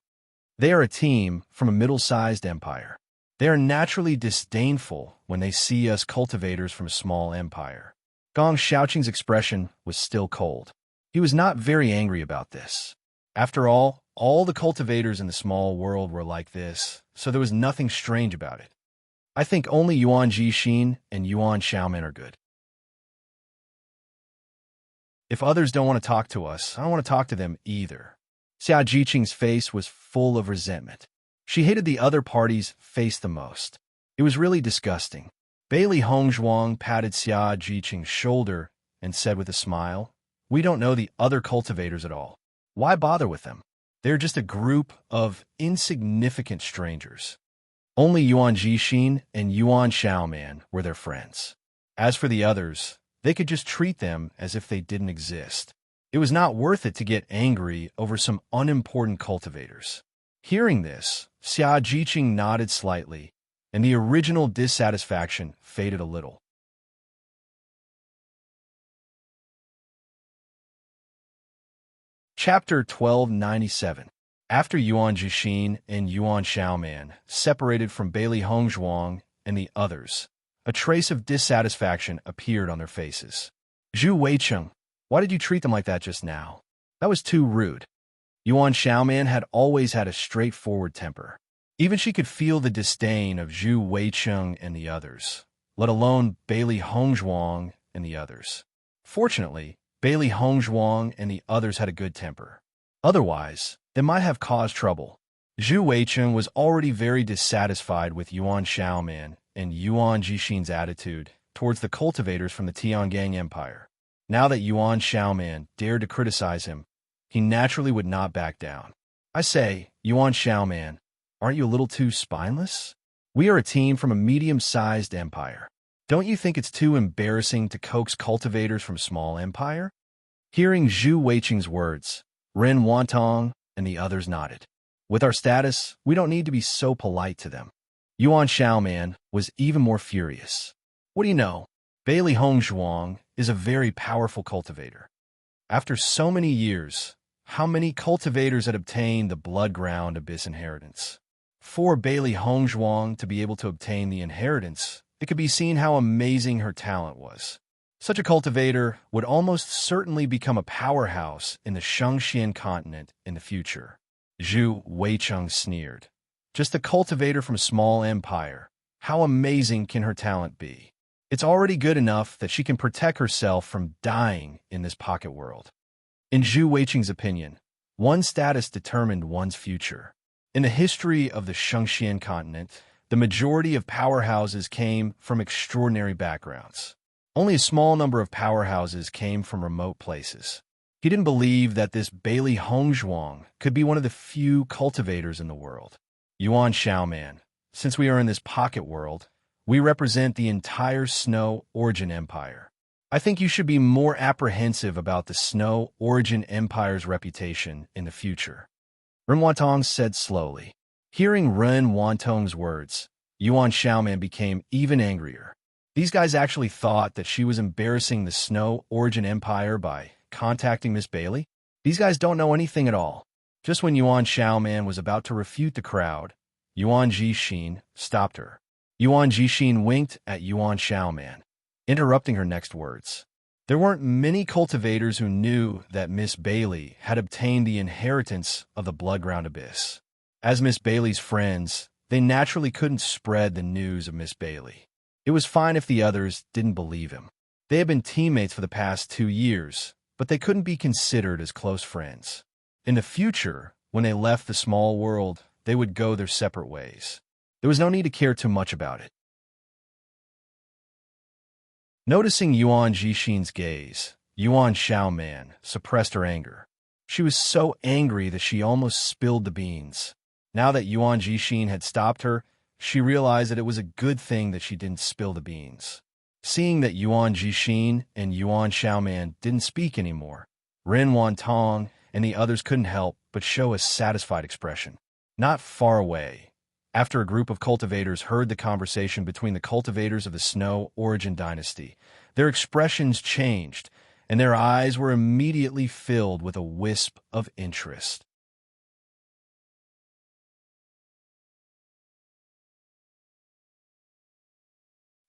They are a team from a middle-sized empire. They are naturally disdainful when they see us cultivators from a small empire. Gong Xiaoqing's expression was still cold. He was not very angry about this. After all the cultivators in the small world were like this, so there was nothing strange about it. I think only Yuan Jixin and Yuan Xiaoman are good. If others don't want to talk to us, I don't want to talk to them either. Xia Jiqing's face was full of resentment. She hated the other party's face the most. It was really disgusting. Bailey Hongzhuang patted Xia Jiqing's shoulder and said with a smile, "We don't know the other cultivators at all. Why bother with them? They're just a group of insignificant strangers." Only Yuan Jixin and Yuan Xiaoman were their friends. As for the others, they could just treat them as if they didn't exist. It was not worth it to get angry over some unimportant cultivators. Hearing this, Xia Jiqing nodded slightly, and the original dissatisfaction faded a little. Chapter 1297. After Yuan Jixin and Yuan Xiaoman separated from Bailey Hongzhuang and the others, a trace of dissatisfaction appeared on their faces. Zhu Weicheng, why did you treat them like that just now? That was too rude. Yuan Xiaoman had always had a straightforward temper. Even she could feel the disdain of Zhu Weicheng and the others, let alone Bailey Hongzhuang and the others. Fortunately, Bailey Hongzhuang and the others had a good temper. Otherwise, they might have caused trouble. Zhu Weicheng was already very dissatisfied with Yuan Xiaoman and Yuan Jixin's attitude towards the cultivators from the Tiangang Empire. Now that Yuan Xiaoman dared to criticize him, he naturally would not back down. I say, Yuan Xiaoman, Aren't you a little too spineless? We are a team from a medium-sized empire. Don't you think it's too embarrassing to coax cultivators from small empire? Hearing Zhu Weiqing's words, Ren Wantong and the others nodded. With our status, we don't need to be so polite to them. Yuan Xiaoman was even more furious. What do you know? Bailey Hongzhuang is a very powerful cultivator. After so many years, how many cultivators had obtained the blood-ground abyss inheritance? For Bailey Hongzhuang to be able to obtain the inheritance, it could be seen how amazing her talent was. Such a cultivator would almost certainly become a powerhouse in the Shangxian continent in the future. Zhu Weicheng sneered. Just a cultivator from a small empire. How amazing can her talent be? It's already good enough that she can protect herself from dying in this pocket world. In Zhu Weiqing's opinion, one's status determined one's future. In the history of the Shangxian continent, the majority of powerhouses came from extraordinary backgrounds. Only a small number of powerhouses came from remote places. He didn't believe that this Bailey Hongzhuang could be one of the few cultivators in the world. Yuan Xiaoman, since we are in this pocket world, we represent the entire Snow Origin Empire. I think you should be more apprehensive about the Snow Origin Empire's reputation in the future. Ren Wantong said slowly. Hearing Ren Wantong's words, Yuan Xiaoman became even angrier. These guys actually thought that she was embarrassing the Snow Origin Empire by contacting Miss Bailey? These guys don't know anything at all. Just when Yuan Xiaoman was about to refute the crowd, Yuan Jixin stopped her. Yuan Jixin winked at Yuan Xiaoman, interrupting her next words. There weren't many cultivators who knew that Miss Bailey had obtained the inheritance of the Bloodground Abyss. As Miss Bailey's friends, they naturally couldn't spread the news of Miss Bailey. It was fine if the others didn't believe him. They had been teammates for the past 2 years, but they couldn't be considered as close friends. In the future, when they left the small world, they would go their separate ways. There was no need to care too much about it. Noticing Yuan Jixin's gaze, Yuan Xiaoman suppressed her anger. She was so angry that she almost spilled the beans. Now that Yuan Jixin had stopped her, she realized that it was a good thing that she didn't spill the beans. Seeing that Yuan Jixin and Yuan Xiaoman didn't speak anymore, Ren Wantong and the others couldn't help but show a satisfied expression. Not far away, after a group of cultivators heard the conversation between the cultivators of the Snow Origin Dynasty, their expressions changed, and their eyes were immediately filled with a wisp of interest.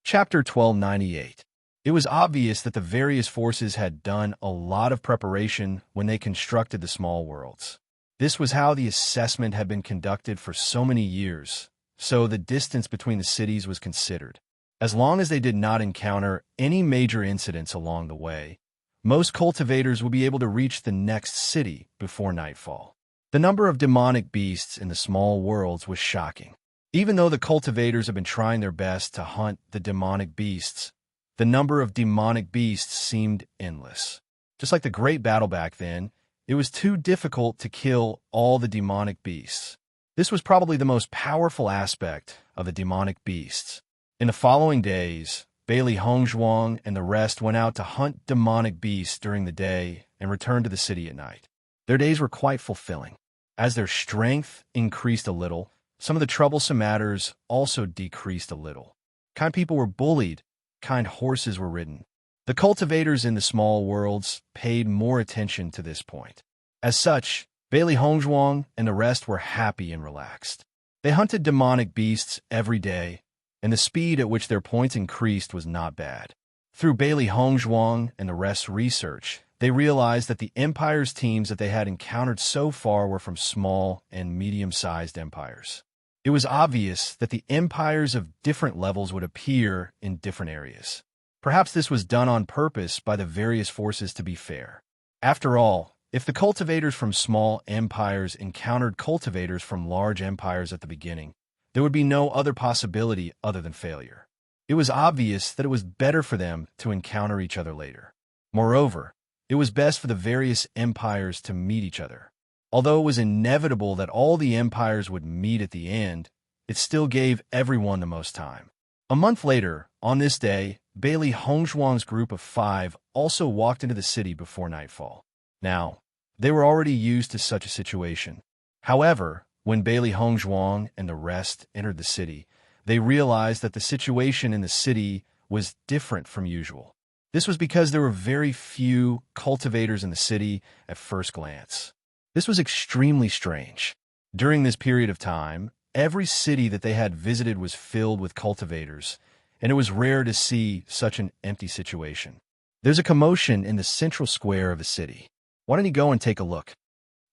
Chapter 1298. It was obvious that the various forces had done a lot of preparation when they constructed the small worlds. This was how the assessment had been conducted for so many years, so the distance between the cities was considered. As long as they did not encounter any major incidents along the way, most cultivators would be able to reach the next city before nightfall. The number of demonic beasts in the small worlds was shocking. Even though the cultivators have been trying their best to hunt the demonic beasts, the number of demonic beasts seemed endless. Just like the great battle back then, it was too difficult to kill all the demonic beasts. This was probably the most powerful aspect of the demonic beasts. In the following days, Bailey Hongzhuang and the rest went out to hunt demonic beasts during the day and returned to the city at night. Their days were quite fulfilling. As their strength increased a little, some of the troublesome matters also decreased a little. Kind people were bullied, kind horses were ridden. The cultivators in the small worlds paid more attention to this point. As such, Bailey Hongzhuang and the rest were happy and relaxed. They hunted demonic beasts every day, and the speed at which their points increased was not bad. Through Bailey Hongzhuang and the rest's research, they realized that the Empire's teams that they had encountered so far were from small and medium-sized empires. It was obvious that the empires of different levels would appear in different areas. Perhaps this was done on purpose by the various forces to be fair. After all, if the cultivators from small empires encountered cultivators from large empires at the beginning, there would be no other possibility other than failure. It was obvious that it was better for them to encounter each other later. Moreover, it was best for the various empires to meet each other. Although it was inevitable that all the empires would meet at the end, it still gave everyone the most time. A month later, on this day, Bailey Hongzhuang's group of 5 also walked into the city before nightfall. Now, they were already used to such a situation. However, when Bailey Hongzhuang and the rest entered the city, they realized that the situation in the city was different from usual. This was because there were very few cultivators in the city at first glance. This was extremely strange. During this period of time, every city that they had visited was filled with cultivators, and it was rare to see such an empty situation. There's a commotion in the central square of the city. Why don't you go and take a look?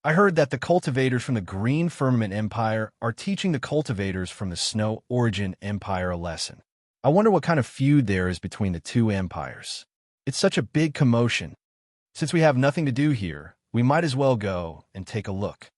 I heard that the cultivators from the Green Firmament Empire are teaching the cultivators from the Snow Origin Empire a lesson. I wonder what kind of feud there is between the two empires. It's such a big commotion. Since we have nothing to do here, we might as well go and take a look.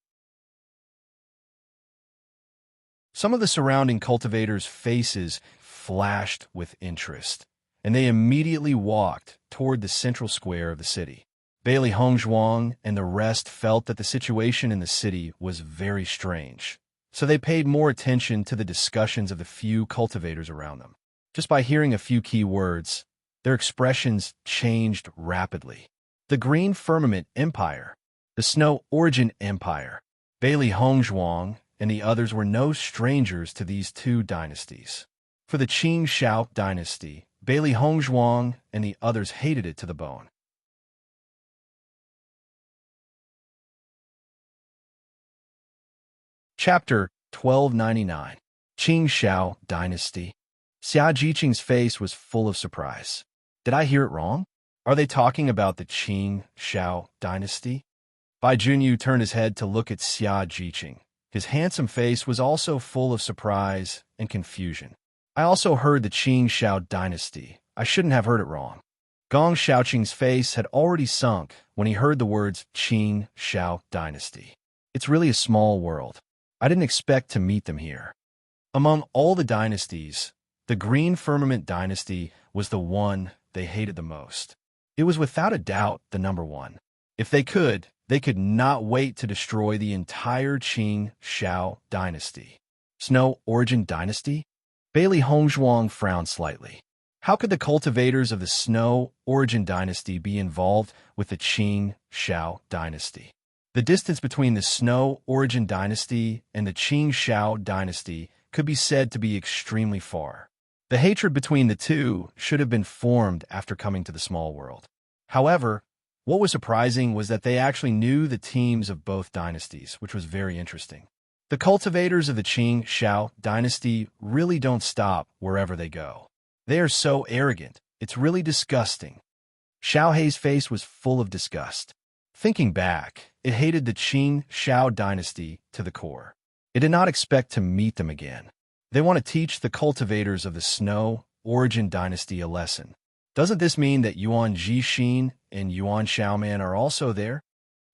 Some of the surrounding cultivators' faces flashed with interest, and they immediately walked toward the central square of the city. Bailey Hongzhuang and the rest felt that the situation in the city was very strange, so they paid more attention to the discussions of the few cultivators around them. Just by hearing a few key words, their expressions changed rapidly. The Green Firmament Empire, the Snow Origin Empire, Bailey Hongzhuang, and the others were no strangers to these two dynasties. For the Qing Shao dynasty, Bailey Hongzhuang and the others hated it to the bone. Chapter 1299. Qing Shao Dynasty. Xia Jiqing's face was full of surprise. Did I hear it wrong? Are they talking about the Qing Shao Dynasty? Bai Junyu turned his head to look at Xia Jiqing. His handsome face was also full of surprise and confusion. I also heard the Qing Shao Dynasty. I shouldn't have heard it wrong. Gong Shaoqing's face had already sunk when he heard the words Qing Shao Dynasty. It's really a small world. I didn't expect to meet them here. Among all the dynasties, the Green Firmament Dynasty was the one they hated the most. It was without a doubt the number one. If they could not wait to destroy the entire Qing Shao Dynasty. Snow Origin Dynasty? Bailey Hongzhuang frowned slightly. How could the cultivators of the Snow Origin Dynasty be involved with the Qing Shao Dynasty? The distance between the Snow Origin Dynasty and the Qing Shao Dynasty could be said to be extremely far. The hatred between the two should have been formed after coming to the small world. However, what was surprising was that they actually knew the teams of both dynasties, which was very interesting. The cultivators of the Qing Shao Dynasty really don't stop wherever they go. They are so arrogant, it's really disgusting. Xiao Hei's face was full of disgust. Thinking back, it hated the Qing Shao Dynasty to the core. It did not expect to meet them again. They want to teach the cultivators of the Snow Origin Dynasty a lesson. Doesn't this mean that Yuan Jixin and Yuan Xiaoman are also there?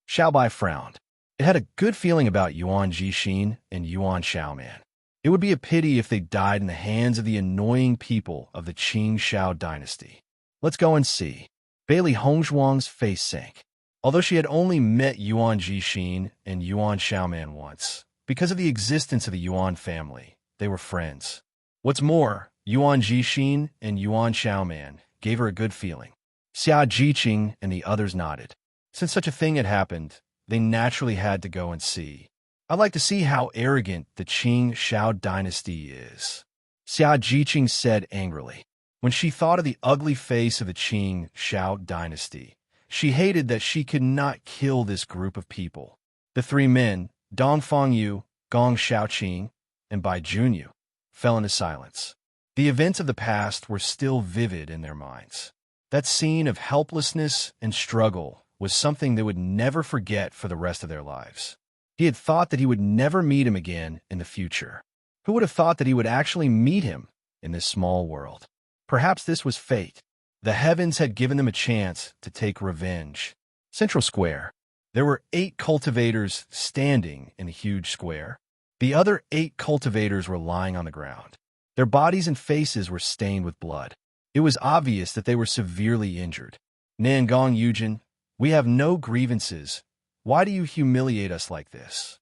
Xiaobai frowned. It had a good feeling about Yuan Jixin and Yuan Xiaoman. It would be a pity if they died in the hands of the annoying people of the Qing Shao Dynasty. Let's go and see. Bailey Hongzhuang's face sank. Although she had only met Yuan Jixin and Yuan Xiaoman once, because of the existence of the Yuan family, they were friends. What's more, Yuan Jixin and Yuan Xiaoman gave her a good feeling. Xia Jiqing and the others nodded. Since such a thing had happened, they naturally had to go and see. I'd like to see how arrogant the Qing Shao Dynasty is, Xia Jiqing said angrily. When she thought of the ugly face of the Qing Shao Dynasty, she hated that she could not kill this group of people. The three men, Dong Fengyu, Gong Shaoqing, and Bai Junyu, fell into silence. The events of the past were still vivid in their minds. That scene of helplessness and struggle was something they would never forget for the rest of their lives. He had thought that he would never meet him again in the future. Who would have thought that he would actually meet him in this small world? Perhaps this was fate. The heavens had given them a chance to take revenge. Central Square. There were 8 cultivators standing in the huge square. The other 8 cultivators were lying on the ground. Their bodies and faces were stained with blood. It was obvious that they were severely injured. Nangong Yujin, we have no grievances. Why do you humiliate us like this?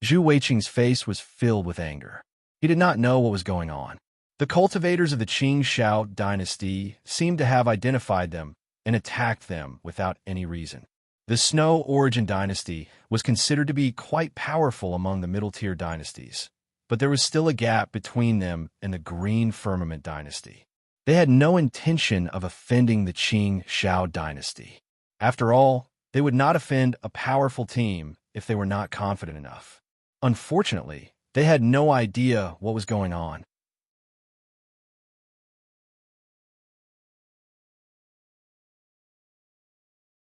Zhu Weiqing's face was filled with anger. He did not know what was going on. The cultivators of the Qing Shao dynasty seemed to have identified them and attacked them without any reason. The Snow Origin dynasty was considered to be quite powerful among the middle-tier dynasties, but there was still a gap between them and the Green Firmament dynasty. They had no intention of offending the Qing Shao dynasty. After all, they would not offend a powerful team if they were not confident enough. Unfortunately, they had no idea what was going on.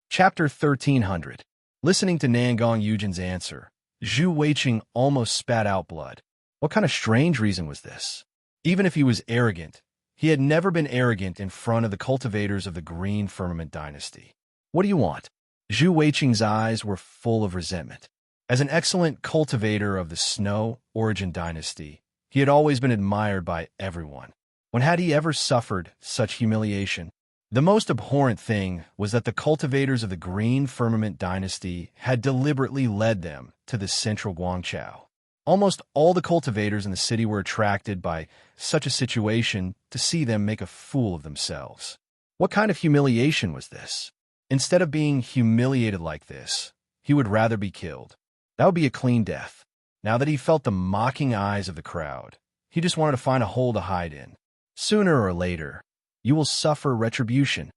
Chapter 1300. Listening to Nangong Yujin's answer, Zhu Weiqing almost spat out blood. What kind of strange reason was this? Even if he was arrogant, he had never been arrogant in front of the cultivators of the Green Firmament dynasty. What do you want? Zhu Weiqing's eyes were full of resentment. As an excellent cultivator of the Snow Origin dynasty, he had always been admired by everyone. When had he ever suffered such humiliation? The most abhorrent thing was that the cultivators of the Green Firmament dynasty had deliberately led them to the central Guangzhou. Almost all the cultivators in the city were attracted by such a situation to see them make a fool of themselves. What kind of humiliation was this? Instead of being humiliated like this, he would rather be killed. That would be a clean death. Now that he felt the mocking eyes of the crowd, he just wanted to find a hole to hide in. Sooner or later, you will suffer retribution.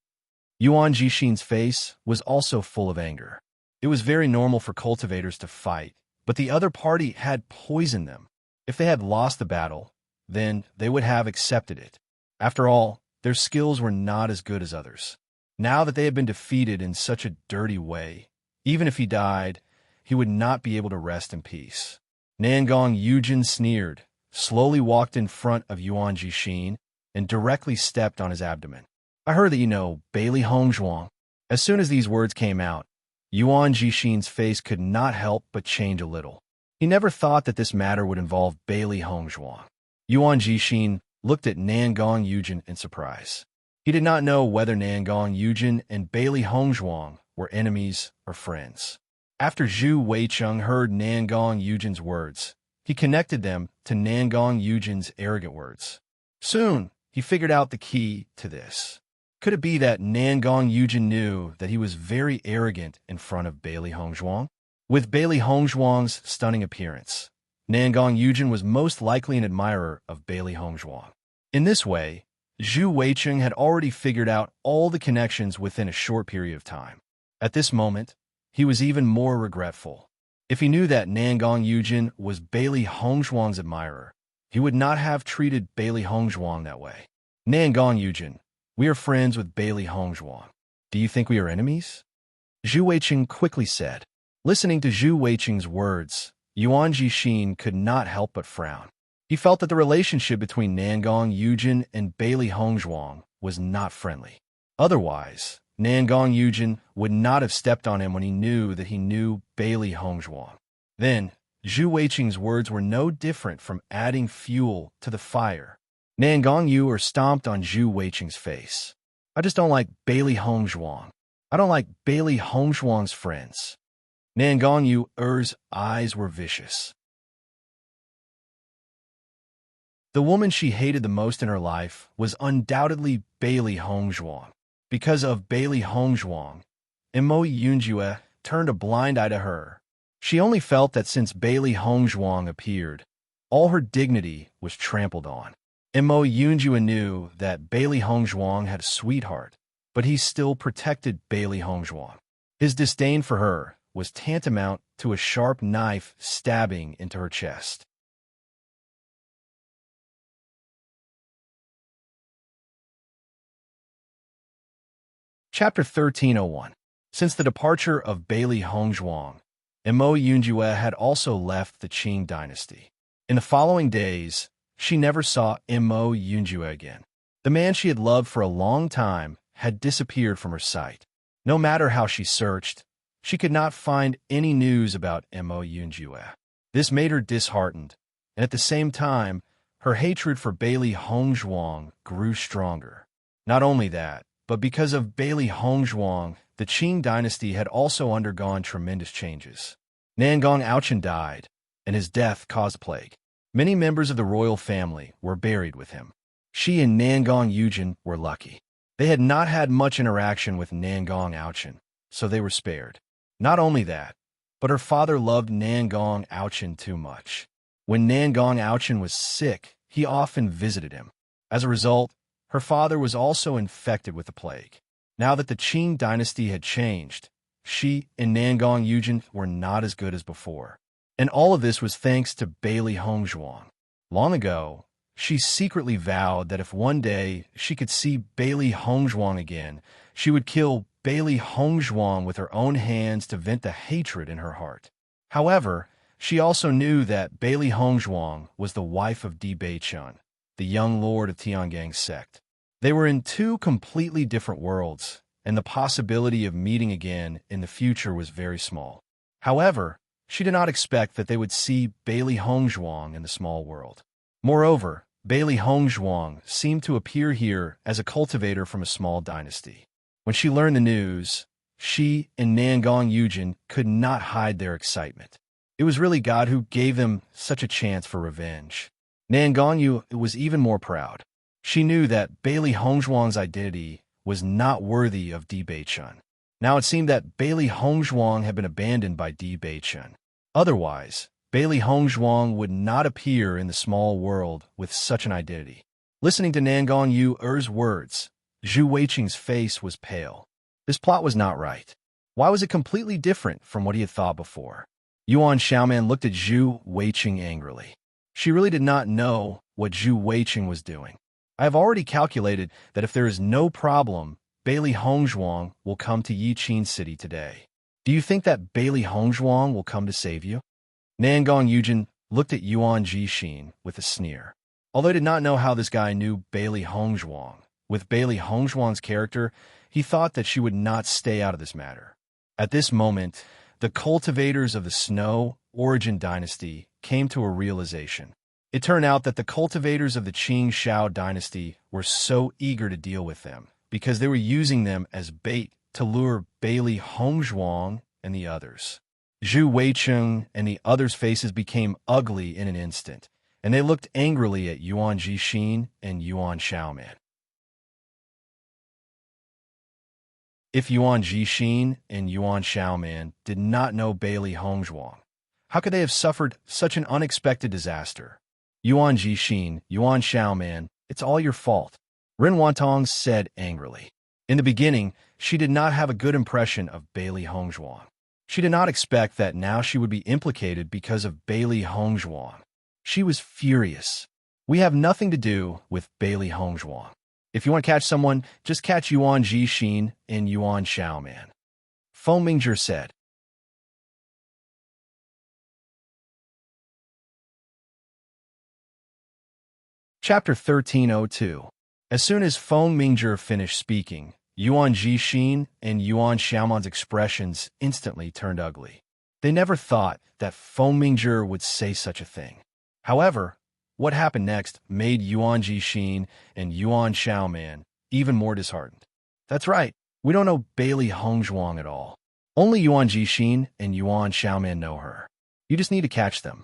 Yuan Jixin's face was also full of anger. It was very normal for cultivators to fight, but the other party had poisoned them. If they had lost the battle, then they would have accepted it. After all, their skills were not as good as others. Now that they had been defeated in such a dirty way, even if he died, he would not be able to rest in peace. Nangong Yujin sneered, slowly walked in front of Yuan Jixin, and directly stepped on his abdomen. I heard that you know Bailey Hongzhuang. As soon as these words came out, Yuan Jixin's face could not help but change a little. He never thought that this matter would involve Bailey Hongzhuang. Yuan Jixin looked at Nangong Yujin in surprise. He did not know whether Nangong Yujin and Bailey Hongzhuang were enemies or friends. After Zhu Weiqing heard Nangong Yujin's words, he connected them to Nangong Yujin's arrogant words. Soon, he figured out the key to this. Could it be that Nangong Yujin knew that he was very arrogant in front of Bailey Hongzhuang? With Bailey Hongzhuang's stunning appearance, Nangong Yujin was most likely an admirer of Bailey Hongzhuang. In this way, Zhu Weiqing had already figured out all the connections within a short period of time. At this moment, he was even more regretful. If he knew that Nangong Yujin was Bailey Hongzhuang's admirer, he would not have treated Bailey Hongzhuang that way. Nangong Yujin, we are friends with Bailey Hongzhuang. Do you think we are enemies? Zhu Weiqing quickly said. Listening to Zhu Weiqing's words, Yuan Jixin could not help but frown. He felt that the relationship between Nangong Yujin and Bailey Hongzhuang was not friendly. Otherwise, Nangong Yujin would not have stepped on him when he knew that he knew Bailey Hongzhuang. Then, Zhu Weiqing's words were no different from adding fuel to the fire. Nangong Yu stomped on Zhu Weiqing's face. I just don't like Bailey Hongzhuang. I don't like Bailey Hongzhuang's friends. Nangong Yu's eyes were vicious. The woman she hated the most in her life was undoubtedly Bailey Hongzhuang. Because of Bailey Hongzhuang, Mo Yunjue turned a blind eye to her. She only felt that since Bailey Hongzhuang appeared, all her dignity was trampled on. Mo Yunjue knew that Bailey Hongzhuang had a sweetheart, but he still protected Bailey Hongzhuang. His disdain for her was tantamount to a sharp knife stabbing into her chest. Chapter 1301. Since the departure of Bailey Hongzhuang, Mo Yunjue had also left the Qing dynasty. In the following days, she never saw Mo Yunjue again. The man she had loved for a long time had disappeared from her sight. No matter how she searched, she could not find any news about Mo Yunjue. This made her disheartened, and at the same time, her hatred for Bailey Hongzhuang grew stronger. Not only that, but because of Bailey Hongzhuang, the Qing dynasty had also undergone tremendous changes. Nangong Aochin died, and his death caused plague. Many members of the royal family were buried with him. She and Nangong Yujin were lucky. They had not had much interaction with Nangong Aochin, so they were spared. Not only that, but her father loved Nangong Aochin too much. When Nangong Aochin was sick, he often visited him. As a result, her father was also infected with the plague. Now that the Qing dynasty had changed, she and Nangong Yujin were not as good as before. And all of this was thanks to Bailey Hongzhuang. Long ago, she secretly vowed that if one day she could see Bailey Hongzhuang again, she would kill Bailey Hongzhuang with her own hands to vent the hatred in her heart. However, she also knew that Bailey Hongzhuang was the wife of Di Beichun, the young lord of Tiangang's sect. They were in two completely different worlds, and the possibility of meeting again in the future was very small. However, she did not expect that they would see Bailey Hongzhuang in the small world. Moreover, Bailey Hongzhuang seemed to appear here as a cultivator from a small dynasty. When she learned the news, she and Nangong Yujin could not hide their excitement. It was really God who gave them such a chance for revenge. Nangong Yu was even more proud. She knew that Bailey Hongzhuang's identity was not worthy of Di Beichun. Now it seemed that Bailey Hongzhuang had been abandoned by Di Beichun. Otherwise, Bailey Hongzhuang would not appear in the small world with such an identity. Listening to Nangong Yu's words, Zhu Weiqing's face was pale. This plot was not right. Why was it completely different from what he had thought before? Yuan Xiaoman looked at Zhu Weiqing angrily. She really did not know what Zhu Weiqing was doing. I have already calculated that if there is no problem, Bailey Hongzhuang will come to Yiqin City today. Do you think that Bailey Hongzhuang will come to save you? Nangong Yujin looked at Yuan Jixin with a sneer. Although he did not know how this guy knew Bailey Hongzhuang, with Bailey Hongzhuang's character, he thought that she would not stay out of this matter. At this moment, the cultivators of the Snow Origin dynasty came to a realization. It turned out that the cultivators of the Qing Shao dynasty were so eager to deal with them because they were using them as bait to lure Bailey Hongzhuang and the others. Zhu Weiqing and the others' faces became ugly in an instant, and they looked angrily at Yuan Jixin and Yuan Xiaoman. If Yuan Jixin and Yuan Xiaoman did not know Bailey Hongzhuang, how could they have suffered such an unexpected disaster? Yuan Jixin, Yuan Xiaoman, it's all your fault, Ren Wantong said angrily. In the beginning, she did not have a good impression of Bailey Hongzhuang. She did not expect that now she would be implicated because of Bailey Hongzhuang. She was furious. We have nothing to do with Bailey Hongzhuang. If you want to catch someone, just catch Yuan Jixin and Yuan Xiaoman. Feng Mingzhi said. Chapter 1302. As soon as Feng Mingzhi finished speaking, Yuan Jixin and Yuan Xiaoman's expressions instantly turned ugly. They never thought that Feng Mingzhi would say such a thing. However, what happened next made Yuan Jixin and Yuan Xiaoman even more disheartened. That's right, we don't know Bailey Hongzhuang at all. Only Yuan Jixin and Yuan Xiaoman know her. You just need to catch them.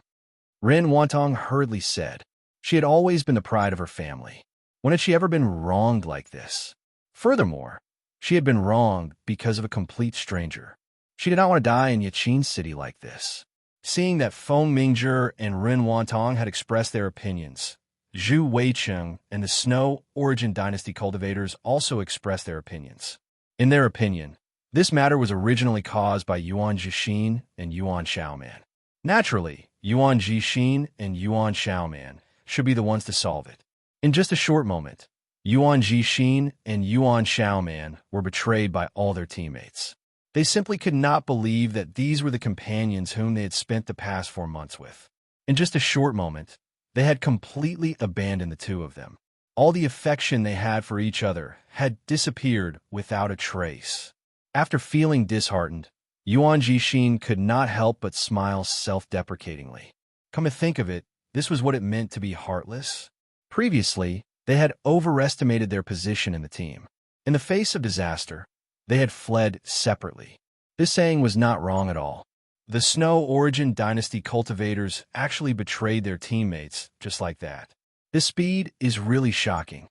Ren Wantong hurriedly said. She had always been the pride of her family. When had she ever been wronged like this? Furthermore, she had been wronged because of a complete stranger. She did not want to die in Yiqin City like this. Seeing that Feng Mingzhi and Ren Wantong had expressed their opinions, Zhu Weiqing and the Snow Origin Dynasty cultivators also expressed their opinions. In their opinion, this matter was originally caused by Yuan Jixin and Yuan Xiaoman. Naturally, Yuan Jixin and Yuan Xiaoman should be the ones to solve it. In just a short moment, Yuan Jixin and Yuan Xiaoman were betrayed by all their teammates. They simply could not believe that these were the companions whom they had spent the past 4 months with. In just a short moment, they had completely abandoned the two of them. All the affection they had for each other had disappeared without a trace. After feeling disheartened, Yuan Jixin could not help but smile self-deprecatingly. Come to think of it, this was what it meant to be heartless. Previously, they had overestimated their position in the team. In the face of disaster, They had fled separately. This saying was not wrong at all. The Snow Origin Dynasty cultivators actually betrayed their teammates just like that. This speed is really shocking.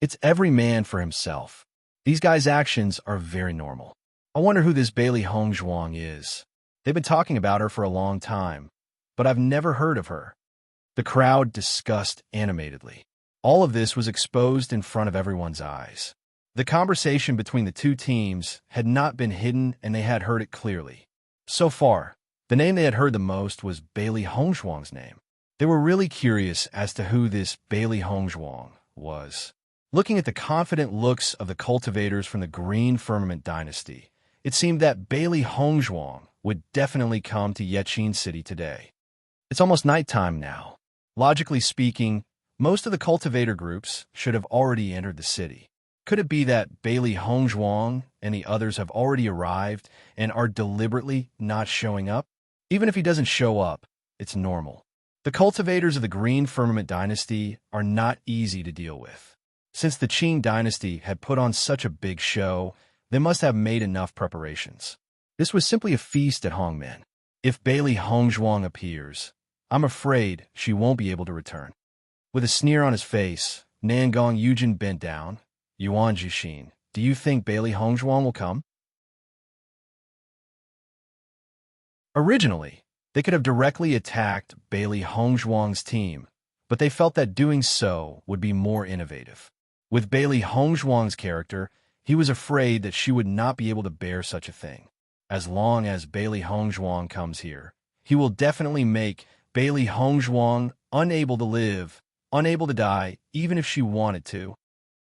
It's every man for himself. These guys' actions are very normal. I wonder who this Bailey Hongzhuang is. They've been talking about her for a long time, but I've never heard of her. The crowd discussed animatedly. All of this was exposed in front of everyone's eyes. The conversation between the two teams had not been hidden, and they had heard it clearly. So far, the name they had heard the most was Bailey Hongzhuang's name. They were really curious as to who this Bailey Hongzhuang was. Looking at the confident looks of the cultivators from the Green Firmament Dynasty, it seemed that Bailey Hongzhuang would definitely come to Yaqin City today. It's almost nighttime now. Logically speaking, most of the cultivator groups should have already entered the city. Could it be that Bailey Hongzhuang and the others have already arrived and are deliberately not showing up? Even if he doesn't show up, it's normal. The cultivators of the Green Firmament Dynasty are not easy to deal with. Since the Qing Dynasty had put on such a big show, they must have made enough preparations. This was simply a feast at Hongmen. If Bailey Hongzhuang appears, I'm afraid she won't be able to return. With a sneer on his face, Nangong Yujin bent down. Yuan Jixin, do you think Bailey Hongzhuang will come? Originally, they could have directly attacked Bailey Hongzhuang's team, but they felt that doing so would be more innovative. With Bailey Hongzhuang's character, he was afraid that she would not be able to bear such a thing. As long as Bailey Hongzhuang comes here, he will definitely make Bailey Hongzhuang unable to live, unable to die, even if she wanted to.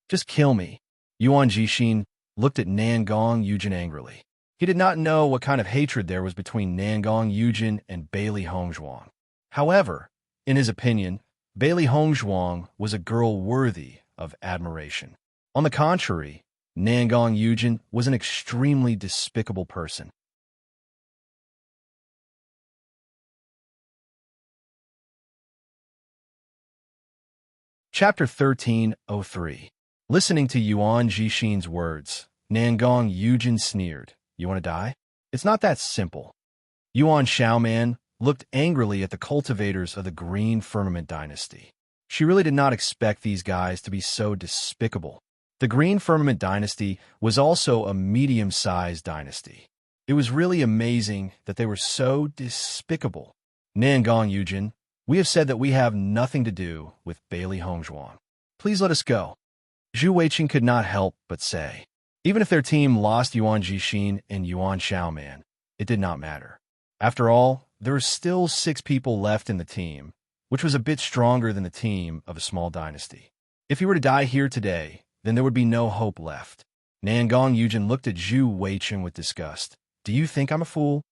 Just kill me. Yuan Jixin looked at Nangong Yujin angrily. He did not know what kind of hatred there was between Nangong Yujin and Bailey Hongzhuang. However, in his opinion, Bailey Hongzhuang was a girl worthy of admiration. On the contrary, Nangong Yujin was an extremely despicable person. Chapter 1303. Listening to Yuan Jixin's words, Nangong Yujin sneered. You want to die? It's not that simple. Yuan Xiaoman looked angrily at the cultivators of the Green Firmament Dynasty. She really did not expect these guys to be so despicable. The Green Firmament Dynasty was also a medium-sized dynasty. It was really amazing that they were so despicable. Nangong Yujin, we have said that we have nothing to do with Bailey Hongzhuang. Please let us go. Zhu Weiqing could not help but say. Even if their team lost Yuan Jixin and Yuan Xiaoman, it did not matter. After all, there were still 6 people left in the team, which was a bit stronger than the team of a small dynasty. If he were to die here today, then there would be no hope left. Nangong Yujin looked at Zhu Weiqing with disgust. Do you think I'm a fool?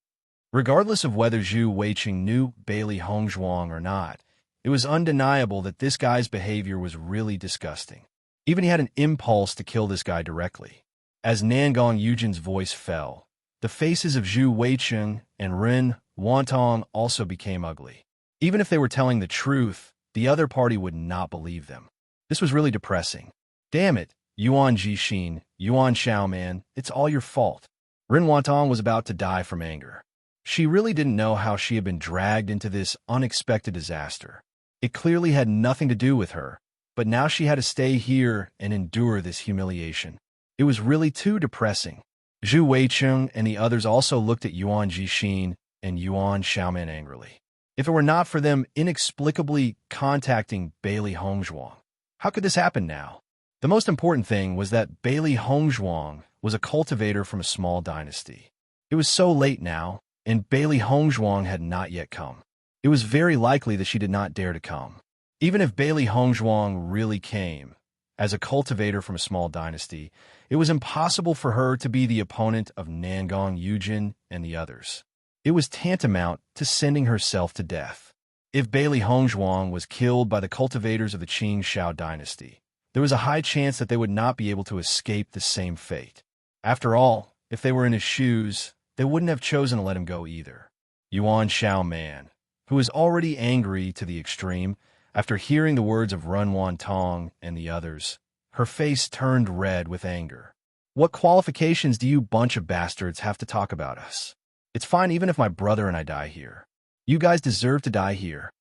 Regardless of whether Zhu Weiqing knew Bailey Hongzhuang or not, it was undeniable that this guy's behavior was really disgusting. Even he had an impulse to kill this guy directly. As Nangong Yujin's voice fell, the faces of Zhu Weiqing and Ren Wantong also became ugly. Even if they were telling the truth, the other party would not believe them. This was really depressing. Damn it, Yuan Jixin, Yuan Xiaoman, it's all your fault. Ren Wantong was about to die from anger. She really didn't know how she had been dragged into this unexpected disaster. It clearly had nothing to do with her, but now she had to stay here and endure this humiliation. It was really too depressing. Zhu Weiqing and the others also looked at Yuan Jixin and Yuan Xiaoman angrily. If it were not for them inexplicably contacting Bailey Hongzhuang, how could this happen now? The most important thing was that Bailey Hongzhuang was a cultivator from a small dynasty. It was so late now, and Bailey Hongzhuang had not yet come. It was very likely that she did not dare to come. Even if Bailey Hongzhuang really came, as a cultivator from a small dynasty, it was impossible for her to be the opponent of Nangong Yujin and the others. It was tantamount to sending herself to death. If Bailey Hongzhuang was killed by the cultivators of the Qing Shao dynasty, there was a high chance that they would not be able to escape the same fate. After all, if they were in his shoes, they wouldn't have chosen to let him go either. Yuan Xiaoman, who was already angry to the extreme, after hearing the words of Ren Wantong and the others, her face turned red with anger. What qualifications do you bunch of bastards have to talk about us? It's fine even if my brother and I die here. You guys deserve to die here.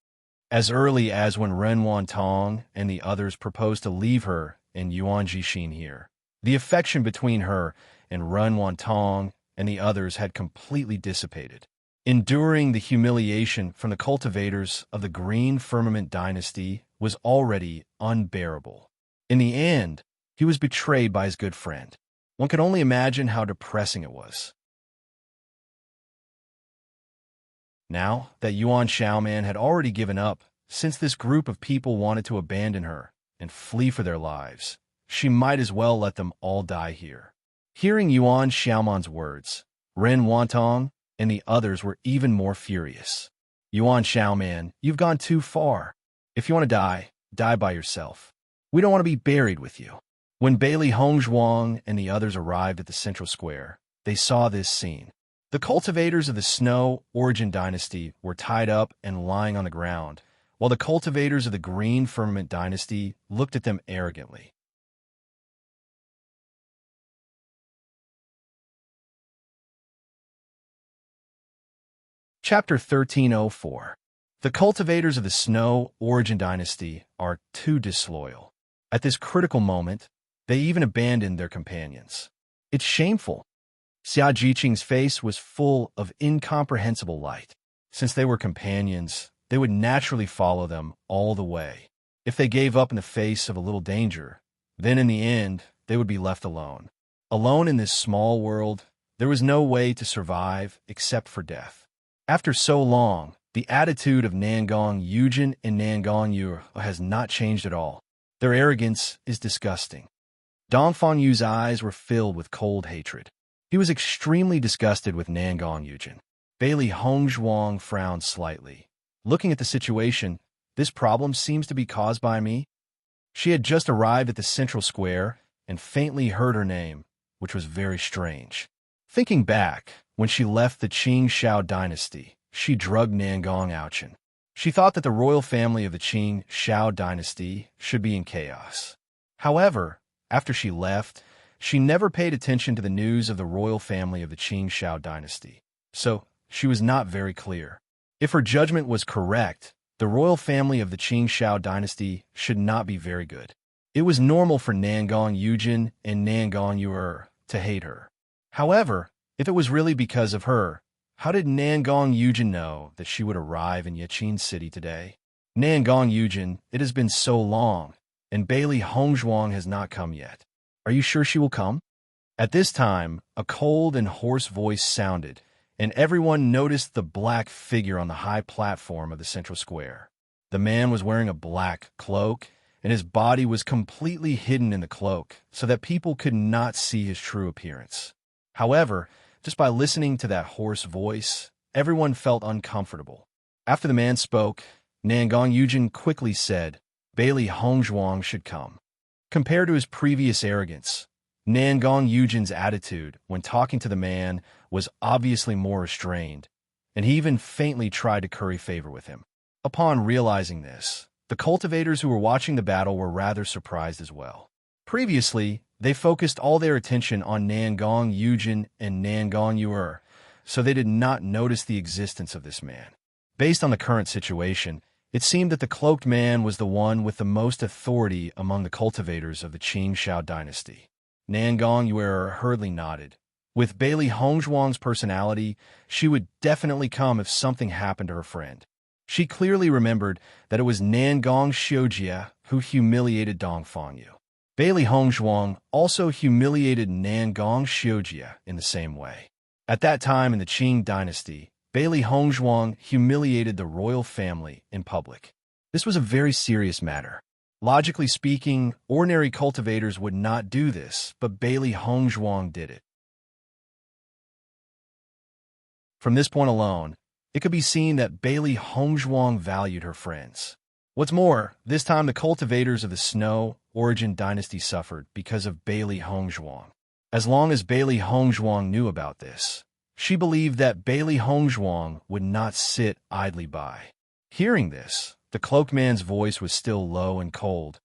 As early as when Ren Tong and the others proposed to leave her in Yuan Jixin here, the affection between her and Ren Tong and the others had completely dissipated. Enduring the humiliation from the cultivators of the Green Firmament dynasty was already unbearable. In the end, he was betrayed by his good friend. One could only imagine how depressing it was. Now that Yuan Xiaoman had already given up, since this group of people wanted to abandon her and flee for their lives, she might as well let them all die here. Hearing Yuan Xiaoman's words, Ren Wantong and the others were even more furious. Yuan Xiaoman, you've gone too far. If you want to die, die by yourself. We don't want to be buried with you. When Bailey Hongzhuang and the others arrived at the central square, they saw this scene. The cultivators of the Snow Origin Dynasty were tied up and lying on the ground, while the cultivators of the Green Firmament Dynasty looked at them arrogantly. Chapter 1304. The cultivators of the Snow Origin Dynasty are too disloyal. At this critical moment, they even abandoned their companions. It's shameful. Xia Jiqing's face was full of incomprehensible light. Since they were companions, they would naturally follow them all the way. If they gave up in the face of a little danger, then in the end, they would be left alone. Alone in this small world, there was no way to survive except for death. After so long, the attitude of Nangong Yujin and Nangong Yu has not changed at all. Their arrogance is disgusting. Dongfang Yu's eyes were filled with cold hatred. He was extremely disgusted with Nangong Yujin. Bailey Hongzhuang frowned slightly. Looking at the situation, this problem seems to be caused by me. She had just arrived at the central square and faintly heard her name, which was very strange. Thinking back, when she left the Qing Shao dynasty, she drugged Nangong Ouchin. She thought that the royal family of the Qing Shao dynasty should be in chaos. However, after she left, she never paid attention to the news of the royal family of the Qing Shao dynasty, so she was not very clear. If her judgment was correct, the royal family of the Qing Shao dynasty should not be very good. It was normal for Nangong Yujin and Nangong Yu to hate her. However, if it was really because of her, how did Nangong Yujin know that she would arrive in Yaqin City today? Nangong Yujin, it has been so long, and Bailey Hongzhuang has not come yet. Are you sure she will come? At this time, a cold and hoarse voice sounded, and everyone noticed the black figure on the high platform of the central square. The man was wearing a black cloak, and his body was completely hidden in the cloak, so that people could not see his true appearance. However, just by listening to that hoarse voice, everyone felt uncomfortable. After the man spoke, Nangong Yujin quickly said, Bailey Hongzhuang should come. Compared to his previous arrogance, Nangong Yujin's attitude when talking to the man was obviously more restrained, and he even faintly tried to curry favor with him. Upon realizing this, the cultivators who were watching the battle were rather surprised as well. Previously, they focused all their attention on Nangong Yujin and Nangong Yu, so they did not notice the existence of this man. Based on the current situation, it seemed that the cloaked man was the one with the most authority among the cultivators of the Qing Shao dynasty. Nangong Yu hurriedly nodded. With Bailey Hongzhuang's personality, she would definitely come if something happened to her friend. She clearly remembered that it was Nangong Xiujia who humiliated Dongfang Yu. Bailey Hongzhuang also humiliated Nangong Xiujia in the same way. At that time in the Qing dynasty, Bailey Hongzhuang humiliated the royal family in public. This was a very serious matter. Logically speaking, ordinary cultivators would not do this, but Bailey Hongzhuang did it. From this point alone, it could be seen that Bailey Hongzhuang valued her friends. What's more, this time the cultivators of the Snow Origin Dynasty suffered because of Bailey Hongzhuang. As long as Bailey Hongzhuang knew about this, she believed that Bailey Hongzhuang would not sit idly by. Hearing this, the cloaked man's voice was still low and cold.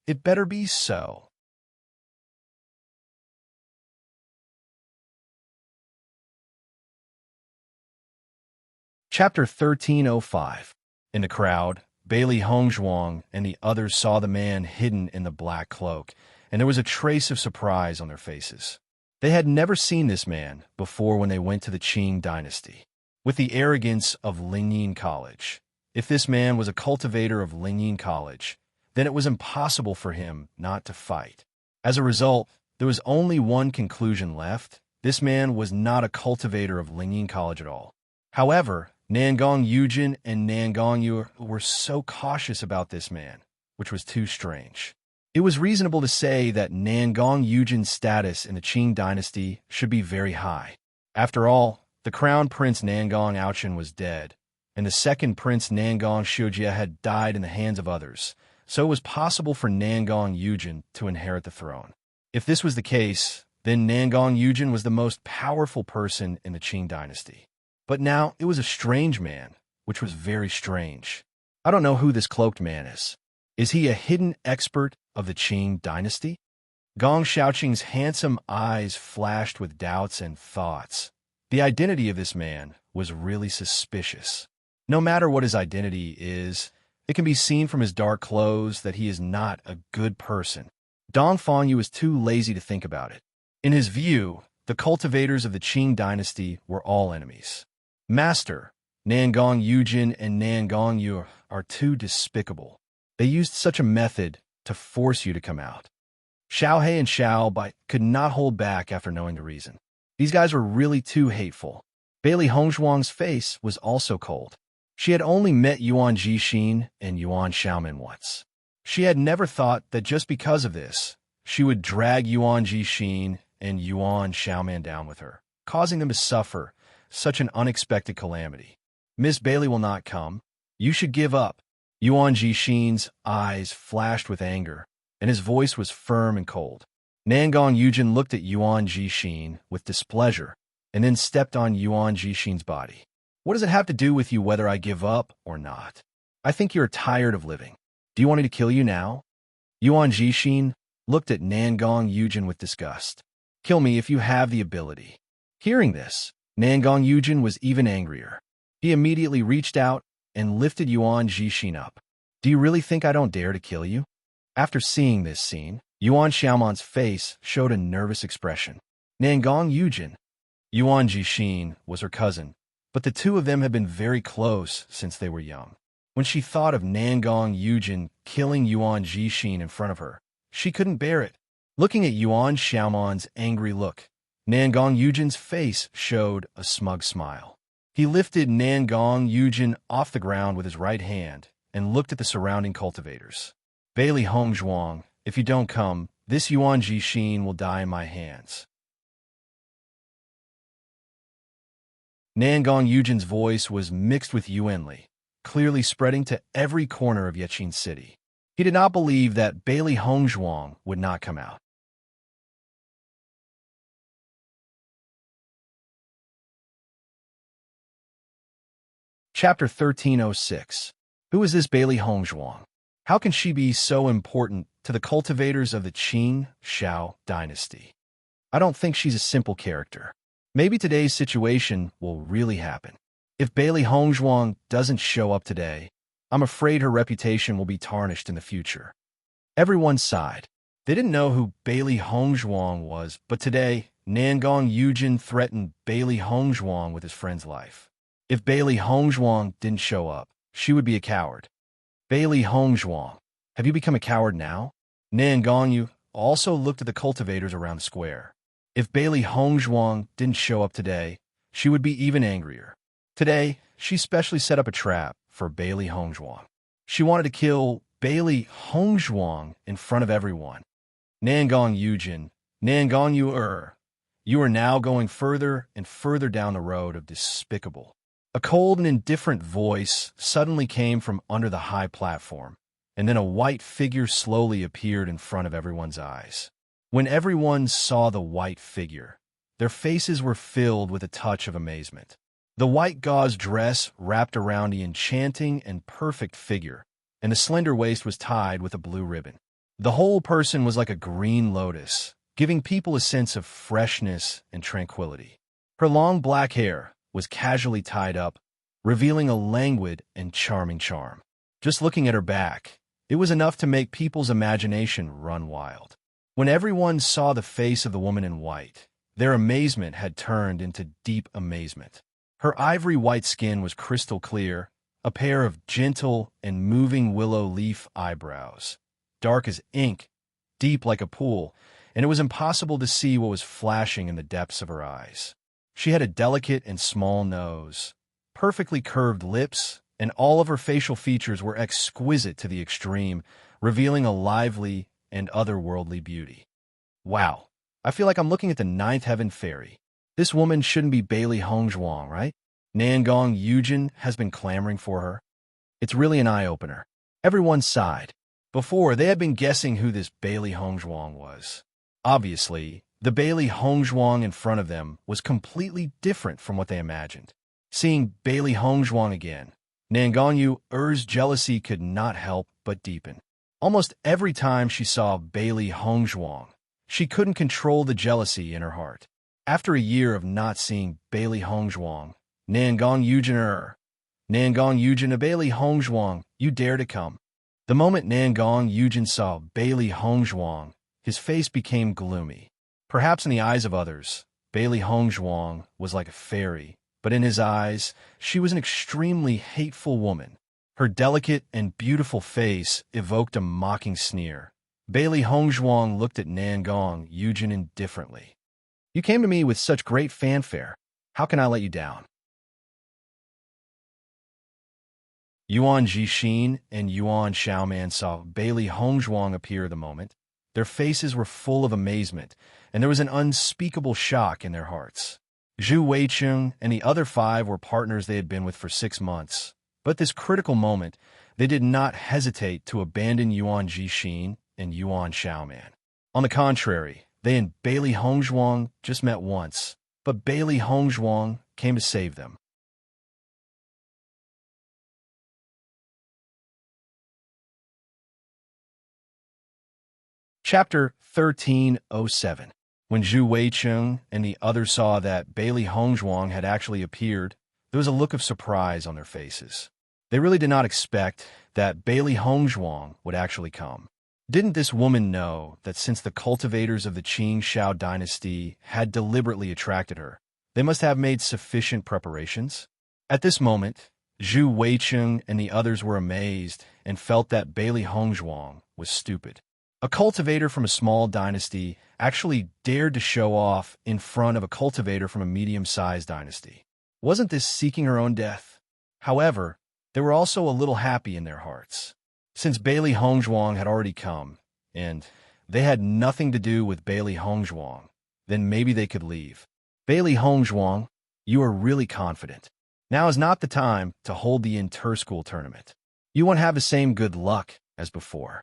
It better be so. Chapter 1305. In the crowd, Bailey Hongzhuang and the others saw the man hidden in the black cloak, and there was a trace of surprise on their faces. They had never seen this man before when they went to the Qing dynasty. With the arrogance of Lingyin College, if this man was a cultivator of Lingyin College, then it was impossible for him not to fight. As a result, there was only one conclusion left. This man was not a cultivator of Lingyin College at all. However, Nangong Yujin and Nangong Yu were so cautious about this man, which was too strange. It was reasonable to say that Nangong Yujin's status in the Qing dynasty should be very high. After all, the crown prince Nangong Aochin was dead, and the second prince Nangong Shujia had died in the hands of others, so it was possible for Nangong Yujin to inherit the throne. If this was the case, then Nangong Yujin was the most powerful person in the Qing dynasty. But now it was a strange man, which was very strange. I don't know who this cloaked man is. Is he a hidden expert of the Qing dynasty? Gong Xiaoqing's handsome eyes flashed with doubts and thoughts. The identity of this man was really suspicious. No matter what his identity is, it can be seen from his dark clothes that he is not a good person. Dong Fangyu is too lazy to think about it. In his view, the cultivators of the Qing dynasty were all enemies. Master, Nangong Yujin and Nangong Yu are too despicable. They used such a method to force you to come out. Xiao He and Xiao Bai could not hold back after knowing the reason. These guys were really too hateful. Bailey Hongzhuang's face was also cold. She had only met Yuan Jixin and Yuan Xiaomin once. She had never thought that just because of this, she would drag Yuan Jixin and Yuan Xiaomin down with her, causing them to suffer such an unexpected calamity. Miss Bailey will not come. You should give up. Yuan Jixin's eyes flashed with anger, and his voice was firm and cold. Nangong Yujin looked at Yuan Jixin with displeasure, and then stepped on Yuan Jixin's body. What does it have to do with you whether I give up or not? I think you're tired of living. Do you want me to kill you now? Yuan Jixin looked at Nangong Yujin with disgust. Kill me if you have the ability. Hearing this, Nangong Yujin was even angrier. He immediately reached out and lifted Yuan Jixin up. Do you really think I don't dare to kill you? After seeing this scene, Yuan Xiaoman's face showed a nervous expression. Nangong Yujin. Yuan Jixin was her cousin, but the two of them had been very close since they were young. When she thought of Nangong Yujin killing Yuan Jixin in front of her, she couldn't bear it. Looking at Yuan Xiaoman's angry look, Nangong Yujin's face showed a smug smile. He lifted Nangong Yujin off the ground with his right hand and looked at the surrounding cultivators. Bailey Hongzhuang, if you don't come, this Yuan Jixin will die in my hands. Nangong Yujin's voice was mixed with Yuanli, clearly spreading to every corner of Yaqin City. He did not believe that Bailey Hongzhuang would not come out. Chapter 1306. Who is this Bailey Hongzhuang? How can she be so important to the cultivators of the Qing Shao dynasty? I don't think she's a simple character. Maybe today's situation will really happen. If Bailey Hongzhuang doesn't show up today, I'm afraid her reputation will be tarnished in the future. Everyone sighed. They didn't know who Bailey Hongzhuang was, but today, Nangong Yujin threatened Bailey Hongzhuang with his friend's life. If Bailey Hongzhuang didn't show up, she would be a coward. Bailey Hongzhuang, have you become a coward now? Nangong Yu also looked at the cultivators around the square. If Bailey Hongzhuang didn't show up today, she would be even angrier. Today, she specially set up a trap for Bailey Hongzhuang. She wanted to kill Bailey Hongzhuang in front of everyone. Nangong Yujin, Nangong Yu you are now going further and further down the road of despicable. A cold and indifferent voice suddenly came from under the high platform, and then a white figure slowly appeared in front of everyone's eyes. When everyone saw the white figure, their faces were filled with a touch of amazement. The white gauze dress wrapped around the enchanting and perfect figure, and the slender waist was tied with a blue ribbon. The whole person was like a green lotus, giving people a sense of freshness and tranquility. Her long black hair was casually tied up, revealing a languid and charming charm. Just looking at her back, it was enough to make people's imagination run wild. When everyone saw the face of the woman in white, their amazement had turned into deep amazement. Her ivory white skin was crystal clear, a pair of gentle and moving willow leaf eyebrows, dark as ink, deep like a pool, and it was impossible to see what was flashing in the depths of her eyes. She had a delicate and small nose, perfectly curved lips, and all of her facial features were exquisite to the extreme, revealing a lively and otherworldly beauty. Wow, I feel like I'm looking at the ninth heaven fairy. This woman shouldn't be Bailey Hongzhuang, right? Nangong Yujin has been clamoring for her. It's really an eye-opener. Everyone sighed. Before, they had been guessing who this Bailey Hongzhuang was. Obviously, the Bailey Hongzhuang in front of them was completely different from what they imagined. Seeing Bailey Hongzhuang again, Nangong Yu's jealousy could not help but deepen. Almost every time she saw Bailey Hongzhuang, she couldn't control the jealousy in her heart. After a year of not seeing Bailey Hongzhuang, Nangong Yujin, Bailey Hongzhuang, you dare to come. The moment Nangong Yujin saw Bailey Hongzhuang, his face became gloomy. Perhaps in the eyes of others, Bailey Hongzhuang was like a fairy, but in his eyes, she was an extremely hateful woman. Her delicate and beautiful face evoked a mocking sneer. Bailey Hongzhuang looked at Nangong Yujin indifferently. You came to me with such great fanfare. How can I let you down? Yuan Jixin and Yuan Xiaoman saw Bailey Hongzhuang appear the moment. Their faces were full of amazement, and there was an unspeakable shock in their hearts. Zhu Weicheng and the other 5 were partners they had been with for 6 months. But at this critical moment, they did not hesitate to abandon Yuan Jixin and Yuan Xiaoman. On the contrary, they and Bailey Hongzhuang just met once, but Bailey Hongzhuang came to save them. Chapter 1307. When Zhu Weicheng and the others saw that Bailey Hongzhuang had actually appeared, there was a look of surprise on their faces. They really did not expect that Bailey Hongzhuang would actually come. Didn't this woman know that since the cultivators of the Qing Shao dynasty had deliberately attracted her, they must have made sufficient preparations? At this moment, Zhu Weicheng and the others were amazed and felt that Bailey Hongzhuang was stupid. A cultivator from a small dynasty actually dared to show off in front of a cultivator from a medium-sized dynasty. Wasn't this seeking her own death? However, they were also a little happy in their hearts. Since Bailey Hongzhuang had already come, and they had nothing to do with Bailey Hongzhuang, then maybe they could leave. Bailey Hongzhuang, you are really confident. Now is not the time to hold the inter-school tournament. You won't have the same good luck as before.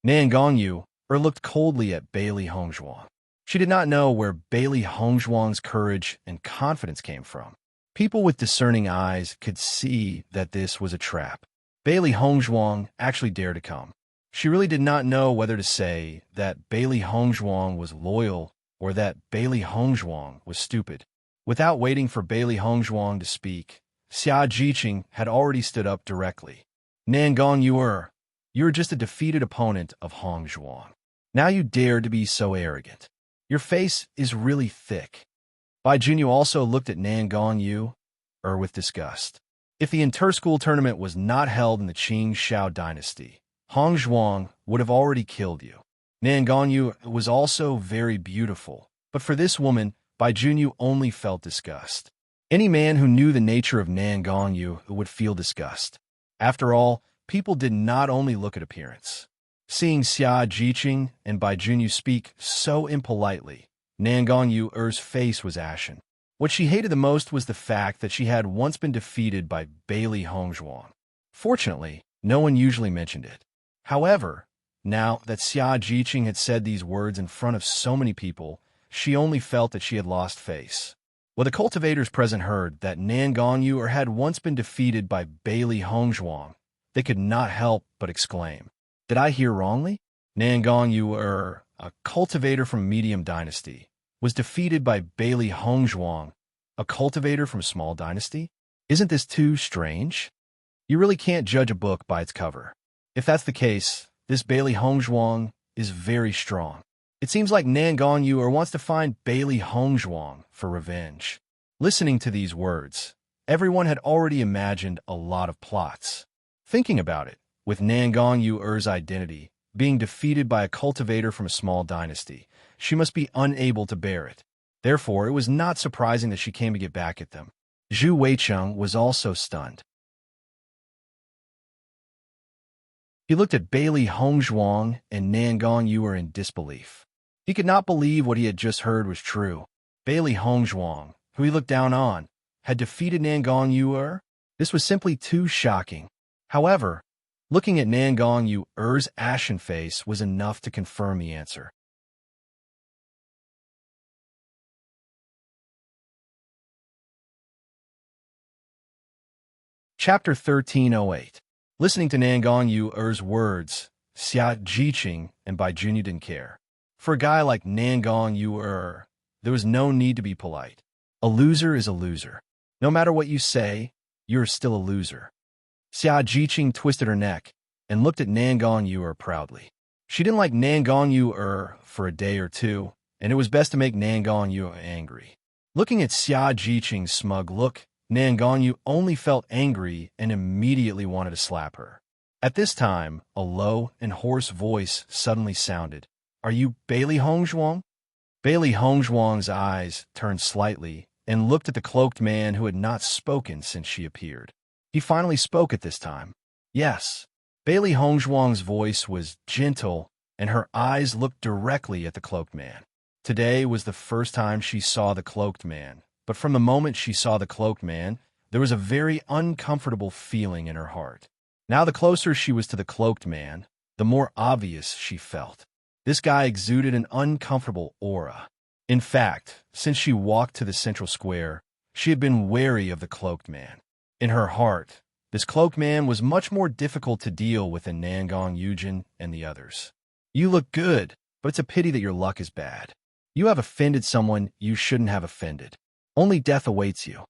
Nangong Yu looked coldly at Bailey Hongzhuang. She did not know where Bailey Hongzhuang's courage and confidence came from. People with discerning eyes could see that this was a trap. Bailey Hongzhuang actually dared to come. She really did not know whether to say that Bailey Hongzhuang was loyal or that Bailey Hongzhuang was stupid. Without waiting for Bailey Hongzhuang to speak, Xia Jiqing had already stood up directly. Nangong you're just a defeated opponent of Hongzhuang. Now you dare to be so arrogant. Your face is really thick. Bai Junyu also looked at Nangong Yu with disgust. If the inter-school tournament was not held in the Qing Shao dynasty, Hongzhuang would have already killed you. Nangong Yu was also very beautiful, but for this woman, Bai Junyu only felt disgust. Any man who knew the nature of Nangong Yu would feel disgust. After all, people did not only look at appearance. Seeing Xia Jiqing and Bai Junyu speak so impolitely, Nangong Yu's face was ashen. What she hated the most was the fact that she had once been defeated by Bailey Hongzhuang. Fortunately, no one usually mentioned it. However, now that Xia Jiqing had said these words in front of so many people, she only felt that she had lost face. When the cultivators present heard that Nangong Yu had once been defeated by Bailey Hongzhuang, they could not help but exclaim, "Did I hear wrongly? Nangong Yu a cultivator from a medium dynasty, was defeated by Bailey Hongzhuang, a cultivator from a small dynasty?" Isn't this too strange? You really can't judge a book by its cover. If that's the case, this Bailey Hongzhuang is very strong. It seems like Nan Gongyu wants to find Bailey Hongzhuang for revenge. Listening to these words, everyone had already imagined a lot of plots. Thinking about it, with Nan Gongyu-er's identity being defeated by a cultivator from a small dynasty, she must be unable to bear it. Therefore, it was not surprising that she came to get back at them. Zhu Weicheng was also stunned. He looked at Bailey Hongzhuang and Nan Gongyu in disbelief. He could not believe what he had just heard was true. Bailey Hongzhuang, who he looked down on, had defeated Nan Gongyu. This was simply too shocking. However, looking at Nan Gongyu-er's ashen face was enough to confirm the answer. Chapter 1308. Listening to Nan Gongyu-er's words, Xia Jiqing and Bai Junyu didn't care. For a guy like Nan Gongyu, there was no need to be polite. A loser is a loser. No matter what you say, you're still a loser. Xia Jiqing twisted her neck and looked at Nan Gongyu proudly. She didn't like Nan Gongyu for a day or two, and it was best to make Nan Gongyu angry. Looking at Xia Jiqing's smug look, Nan Gongyu only felt angry and immediately wanted to slap her. At this time, a low and hoarse voice suddenly sounded. "Are you Bailey Hongzhuang?" Bailey Hongzhuang's eyes turned slightly and looked at the cloaked man who had not spoken since she appeared. He finally spoke at this time. Yes. Bailey Hongzhuang's voice was gentle, and her eyes looked directly at the cloaked man. Today was the first time she saw the cloaked man, but from the moment she saw the cloaked man, there was a very uncomfortable feeling in her heart. Now the closer she was to the cloaked man, the more obvious she felt. This guy exuded an uncomfortable aura. In fact, since she walked to the central square, she had been wary of the cloaked man. In her heart, this cloaked man was much more difficult to deal with than Nan Gongyu and the others. You look good, but it's a pity that your luck is bad. You have offended someone you shouldn't have offended. Only death awaits you.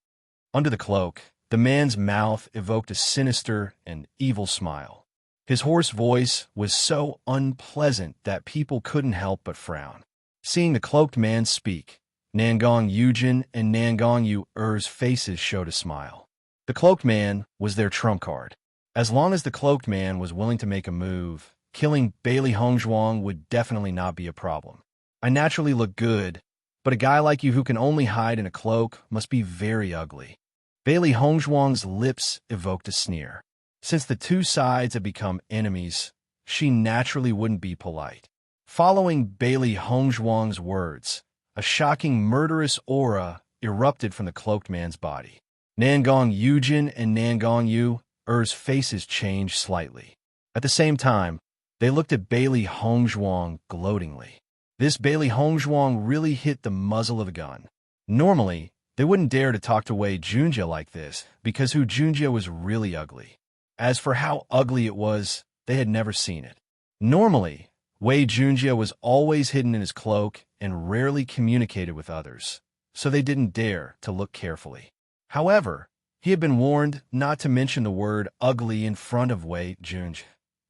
Under the cloak, the man's mouth evoked a sinister and evil smile. His hoarse voice was so unpleasant that people couldn't help but frown. Seeing the cloaked man speak, Nan Gongyu and Nan Gongyu-er's faces showed a smile. The cloaked man was their trump card. As long as the cloaked man was willing to make a move, killing Bailey Hongzhuang would definitely not be a problem. I naturally look good, but a guy like you who can only hide in a cloak must be very ugly. Bailey Hongzhuang's lips evoked a sneer. Since the two sides had become enemies, she naturally wouldn't be polite. Following Bailey Hongzhuang's words, a shocking murderous aura erupted from the cloaked man's body. Nan Gongyu and Nan Gongyu-er's faces changed slightly. At the same time, they looked at Bailey Hongzhuang gloatingly. This Bailey Hongzhuang really hit the muzzle of a gun. Normally, they wouldn't dare to talk to Wei Junjie like this because Hu Junjie was really ugly. As for how ugly it was, they had never seen it. Normally, Wei Junjie was always hidden in his cloak and rarely communicated with others, so they didn't dare to look carefully. However, he had been warned not to mention the word ugly in front of Wei Junjie,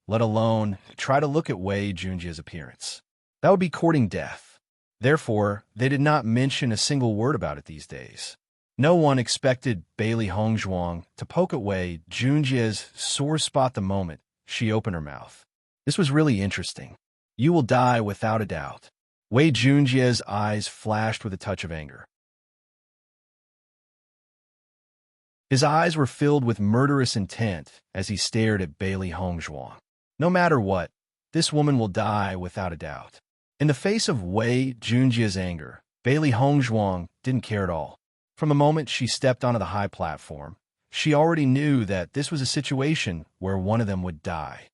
let alone try to look at Wei Junjie's appearance. That would be courting death. Therefore, they did not mention a single word about it these days. No one expected Bailey Hongzhuang to poke at Wei Junjie's sore spot the moment she opened her mouth. This was really interesting. You will die without a doubt. Wei Junjie's eyes flashed with a touch of anger. His eyes were filled with murderous intent as he stared at Bailey Hongzhuang. No matter what, this woman will die without a doubt. In the face of Wei Junjie's anger, Bailey Hongzhuang didn't care at all. From the moment she stepped onto the high platform, she already knew that this was a situation where one of them would die.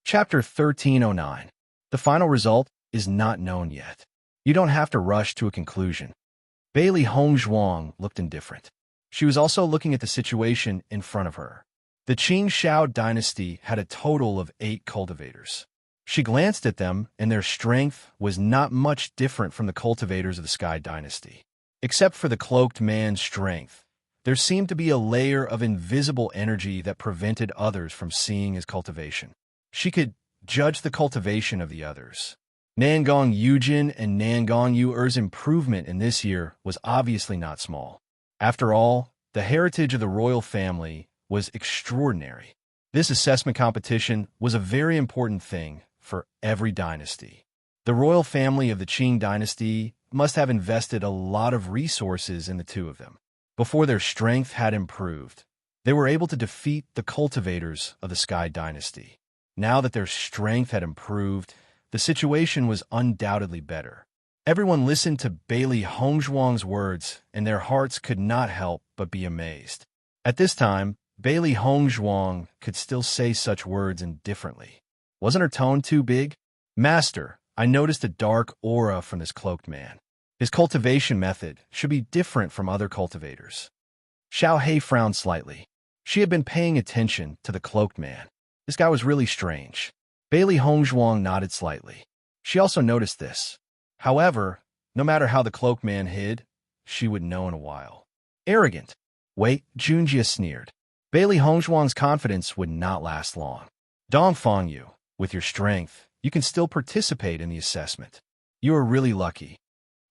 Chapter 1309. The final result is not known yet. You don't have to rush to a conclusion. Bailey Hongzhuang looked indifferent. She was also looking at the situation in front of her. The Qing Shao dynasty had a total of 8 cultivators. She glanced at them, and their strength was not much different from the cultivators of the Sky Dynasty. Except for the cloaked man's strength, there seemed to be a layer of invisible energy that prevented others from seeing his cultivation. She could judge the cultivation of the others. Nangong Yujin and Nangong Yuer's improvement in this year was obviously not small. After all, the heritage of the royal family was extraordinary. This assessment competition was a very important thing for every dynasty. The royal family of the Qing dynasty must have invested a lot of resources in the two of them. Before their strength had improved, they were able to defeat the cultivators of the Sky dynasty. Now that their strength had improved, the situation was undoubtedly better. Everyone listened to Bailey Hongzhuang's words, and their hearts could not help but be amazed. At this time, Bailey Hongzhuang could still say such words indifferently. Wasn't her tone too big? Master, I noticed a dark aura from this cloaked man. His cultivation method should be different from other cultivators. Xiao Hei frowned slightly. She had been paying attention to the cloaked man. This guy was really strange. Bailey Hongzhuang nodded slightly. She also noticed this. However, no matter how the cloaked man hid, she would know in a while. Arrogant. Wait, Junjie sneered. Bailey Hongzhuang's confidence would not last long. Dongfang Yu, with your strength, you can still participate in the assessment. You are really lucky.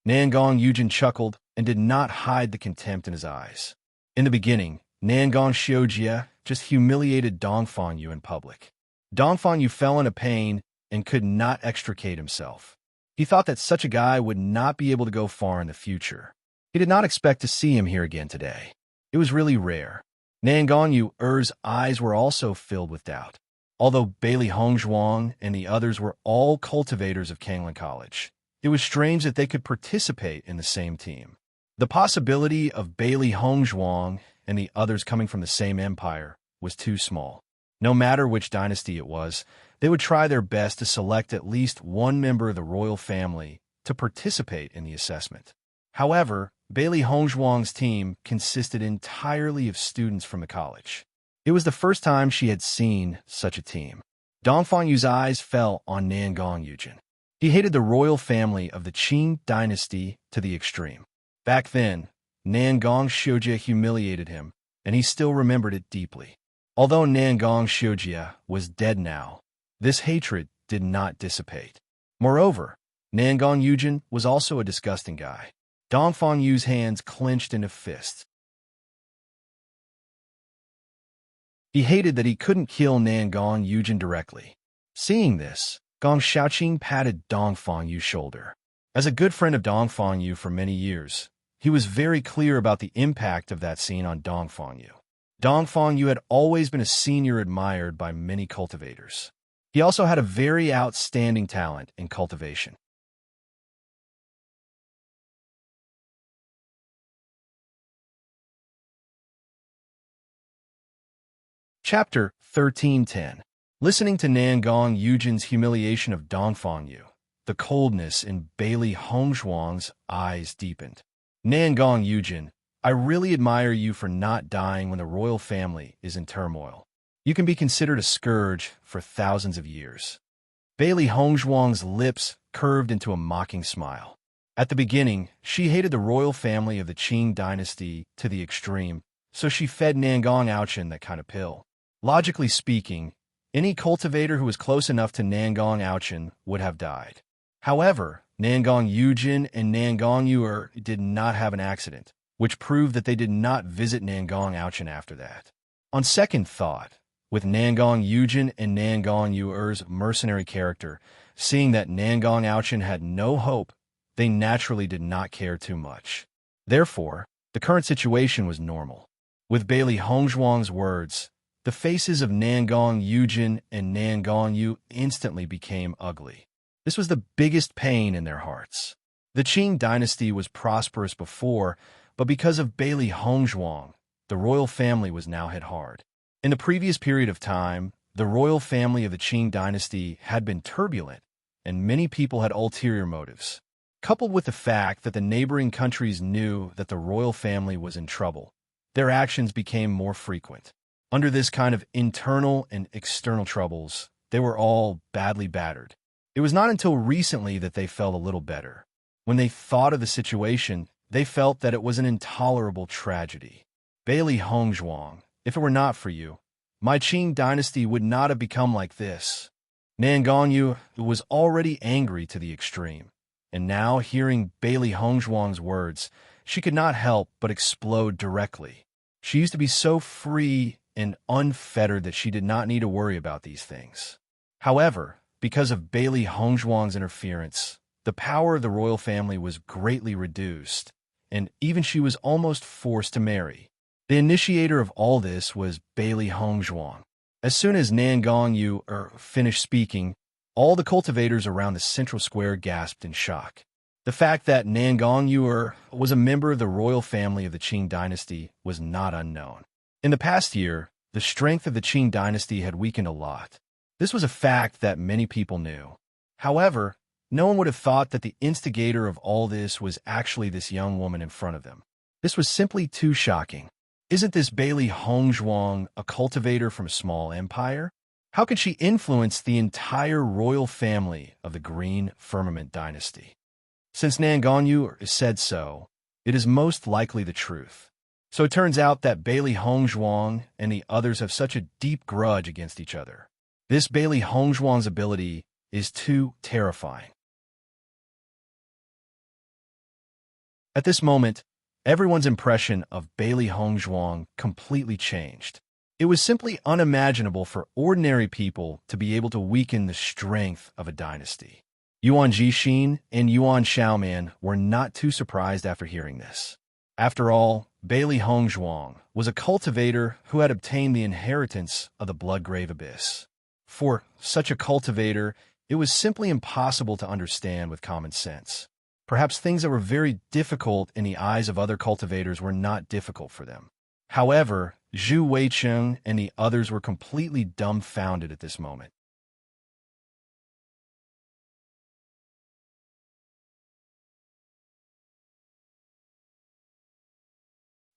Nangong Yujin chuckled and did not hide the contempt in his eyes. In the beginning, Nangong Xiujie just humiliated Dongfang Yu in public. Dongfang Yu fell into pain and could not extricate himself. He thought that such a guy would not be able to go far in the future. He did not expect to see him here again today. It was really rare. Nangong Yuer's eyes were also filled with doubt. Although Bailey Hongzhuang and the others were all cultivators of Kanglan College, it was strange that they could participate in the same team. The possibility of Bailey Hongzhuang and the others coming from the same empire was too small. No matter which dynasty it was, they would try their best to select at least one member of the royal family to participate in the assessment. However, Bailey Hongzhuang's team consisted entirely of students from the college. It was the first time she had seen such a team. Dongfang Yu's eyes fell on Nangong Yujin. He hated the royal family of the Qing dynasty to the extreme. Back then, Nangong Xiujie humiliated him, and he still remembered it deeply. Although Nangong Xiujie was dead now, this hatred did not dissipate. Moreover, Nangong Yujin was also a disgusting guy. Dongfang Yu's hands clenched into fists. He hated that he couldn't kill Nangong Yujin directly. Seeing this, Gong Xiaoqing patted Dongfang Yu's shoulder. As a good friend of Dongfang Yu for many years, he was very clear about the impact of that scene on Dongfang Yu. Dongfang Yu had always been a senior admired by many cultivators. He also had a very outstanding talent in cultivation. Chapter 1310. Listening to Nangong Yujin's humiliation of Dongfang Yu, the coldness in Bailey Hongzhuang's eyes deepened. Nangong Yujin, I really admire you for not dying when the royal family is in turmoil. You can be considered a scourge for thousands of years. Bailey Hongzhuang's lips curved into a mocking smile. At the beginning, she hated the royal family of the Qing dynasty to the extreme, so she fed Nangong Aochin that kind of pill. Logically speaking, any cultivator who was close enough to Nangong Aochin would have died. However, Nangong Yujin and Nangong Yuer did not have an accident, which proved that they did not visit Nangong Aochin after that. On second thought, with Nangong Yujin and Nangong Yuer's mercenary character, seeing that Nangong Aochin had no hope, they naturally did not care too much. Therefore, the current situation was normal. With Bailey Hongzhuang's words, the faces of Nangong Yujin and Nangong Yu instantly became ugly. This was the biggest pain in their hearts. The Qing dynasty was prosperous before, but because of Bailey Hongzhuang, the royal family was now hit hard. In the previous period of time, the royal family of the Qing dynasty had been turbulent, and many people had ulterior motives. Coupled with the fact that the neighboring countries knew that the royal family was in trouble, their actions became more frequent. Under this kind of internal and external troubles, they were all badly battered. It was not until recently that they felt a little better. When they thought of the situation, they felt that it was an intolerable tragedy. Bailey Hongzhuang, if it were not for you, my Qing dynasty would not have become like this. Nan Gongyu was already angry to the extreme, and now, hearing Bailey Hongzhuang's words, she could not help but explode directly. She used to be so free and unfettered that she did not need to worry about these things. However, because of Bailey Hongzhuang's interference, the power of the royal family was greatly reduced, and even she was almost forced to marry. The initiator of all this was Bailey Hongzhuang. As soon as Nan Gongyu finished speaking, all the cultivators around the central square gasped in shock. The fact that Nan Gongyu was a member of the royal family of the Qing dynasty was not unknown. In the past year, the strength of the Qing dynasty had weakened a lot. This was a fact that many people knew. However, no one would have thought that the instigator of all this was actually this young woman in front of them. This was simply too shocking. Isn't this Bailey Hongzhuang a cultivator from a small empire? How could she influence the entire royal family of the Green Firmament dynasty? Since Nan Gongyu said so, it is most likely the truth. So it turns out that Bailey Hongzhuang and the others have such a deep grudge against each other. This Bailey Hongzhuang's ability is too terrifying. At this moment, everyone's impression of Bailey Hongzhuang completely changed. It was simply unimaginable for ordinary people to be able to weaken the strength of a dynasty. Yuan Jixin and Yuan Xiaoman were not too surprised after hearing this. After all, Bailey Hongzhuang was a cultivator who had obtained the inheritance of the Bloodgrave Abyss. For such a cultivator, it was simply impossible to understand with common sense. Perhaps things that were very difficult in the eyes of other cultivators were not difficult for them. However, Zhu Weicheng and the others were completely dumbfounded at this moment.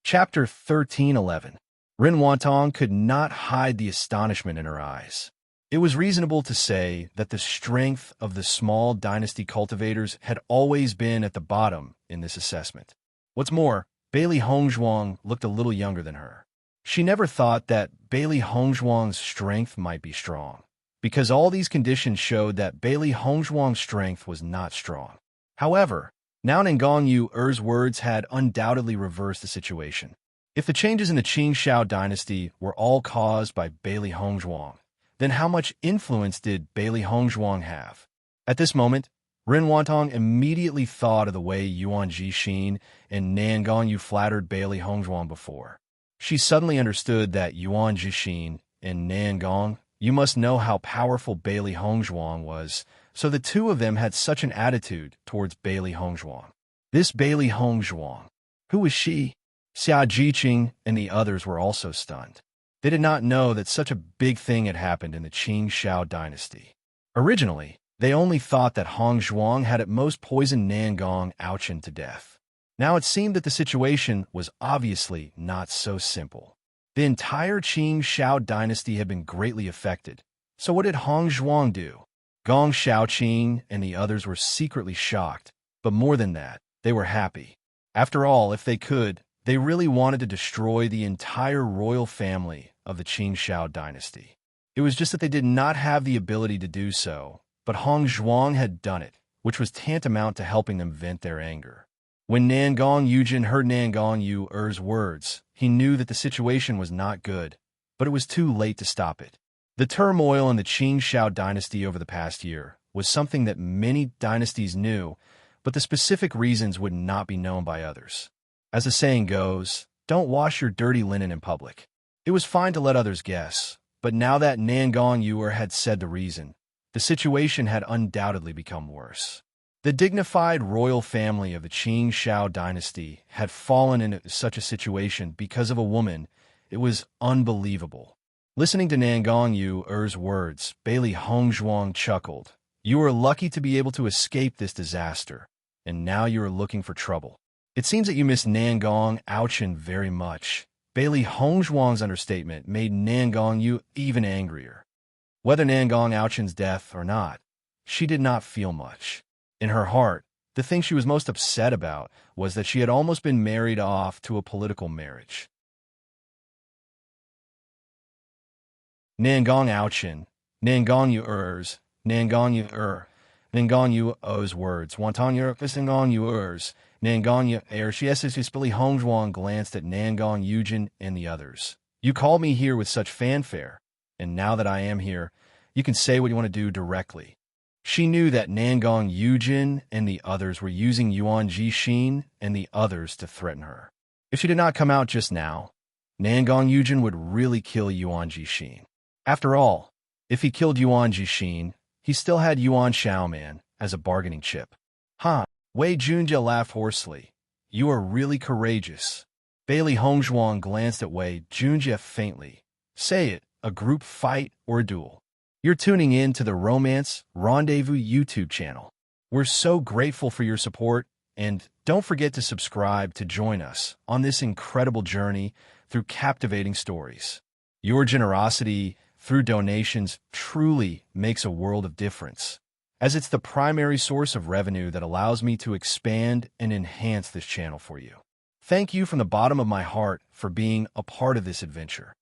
Chapter 1311. Ren Wantong could not hide the astonishment in her eyes. It was reasonable to say that the strength of the small dynasty cultivators had always been at the bottom in this assessment. What's more, Bailey Hongzhuang looked a little younger than her. She never thought that Bailey Hongzhuang's strength might be strong, because all these conditions showed that Bailey Hongzhuang's strength was not strong. However, now Nan Gongyu words had undoubtedly reversed the situation. If the changes in the Qing Shao dynasty were all caused by Bailey Hongzhuang, then how much influence did Bailey Hongzhuang have? At this moment, Ren Wantong immediately thought of the way Yuan Jixin and Nan Gongyu flattered Bailey Hongzhuang before. She suddenly understood that Yuan Jixin and Nan Gong, you must know how powerful Bailey Hongzhuang was, so the two of them had such an attitude towards Bailey Hongzhuang. This Bailey Hongzhuang, who was she? Xia Jiqing and the others were also stunned. They did not know that such a big thing had happened in the Qing Shao dynasty. Originally, they only thought that Hongzhuang had at most poisoned Nan Gong Ouchen to death. Now it seemed that the situation was obviously not so simple. The entire Qing Shao dynasty had been greatly affected. So what did Hongzhuang do? Gong Shaoqing and the others were secretly shocked, but more than that, they were happy. After all, if they could, they really wanted to destroy the entire royal family of the Qing Shao dynasty. It was just that they did not have the ability to do so, but Hongzhuang had done it, which was tantamount to helping them vent their anger. When Nan Gongyu heard Nan Gongyu words, he knew that the situation was not good, but it was too late to stop it. The turmoil in the Qing Shao dynasty over the past year was something that many dynasties knew, but the specific reasons would not be known by others. As the saying goes, don't wash your dirty linen in public. It was fine to let others guess, but now that Nan Gongyu had said the reason, the situation had undoubtedly become worse. The dignified royal family of the Qing Shao dynasty had fallen into such a situation because of a woman. It was unbelievable. Listening to Nan Gongyu words, Bailey Hongzhuang chuckled. You are lucky to be able to escape this disaster, and now you are looking for trouble. It seems that you miss Nan Gong Ouchen very much. Bailey Hongzhuang's understatement made Nan Gongyu even angrier. Whether Nangong Aochen's death or not, she did not feel much. In her heart, the thing she was most upset about was that she had almost been married off to a political marriage. Nangong Aochen, Nangong Yu Nangong Yu Nangong Yu O's words, Wantong Yu Nangong Yu Nangong Yu she Billy Hongzhuang glanced at Nangong Yujin and the others. You called me here with such fanfare, and now that I am here, you can say what you want to do directly. She knew that Nangong Yujin and the others were using Yuan Jixin and the others to threaten her. If she did not come out just now, Nangong Yujin would really kill Yuan Jixin. After all, if he killed Yuan Jixin, he still had Yuan Xiaoman as a bargaining chip. Huh? Wei Junjie laughed hoarsely. You are really courageous. Bailey Hongzhuang glanced at Wei Junjie faintly. Say it, a group fight or a duel. You're tuning in to the Romance Rendezvous YouTube channel. We're so grateful for your support, and don't forget to subscribe to join us on this incredible journey through captivating stories. Your generosity through donations truly makes a world of difference, as it's the primary source of revenue that allows me to expand and enhance this channel for you. Thank you from the bottom of my heart for being a part of this adventure.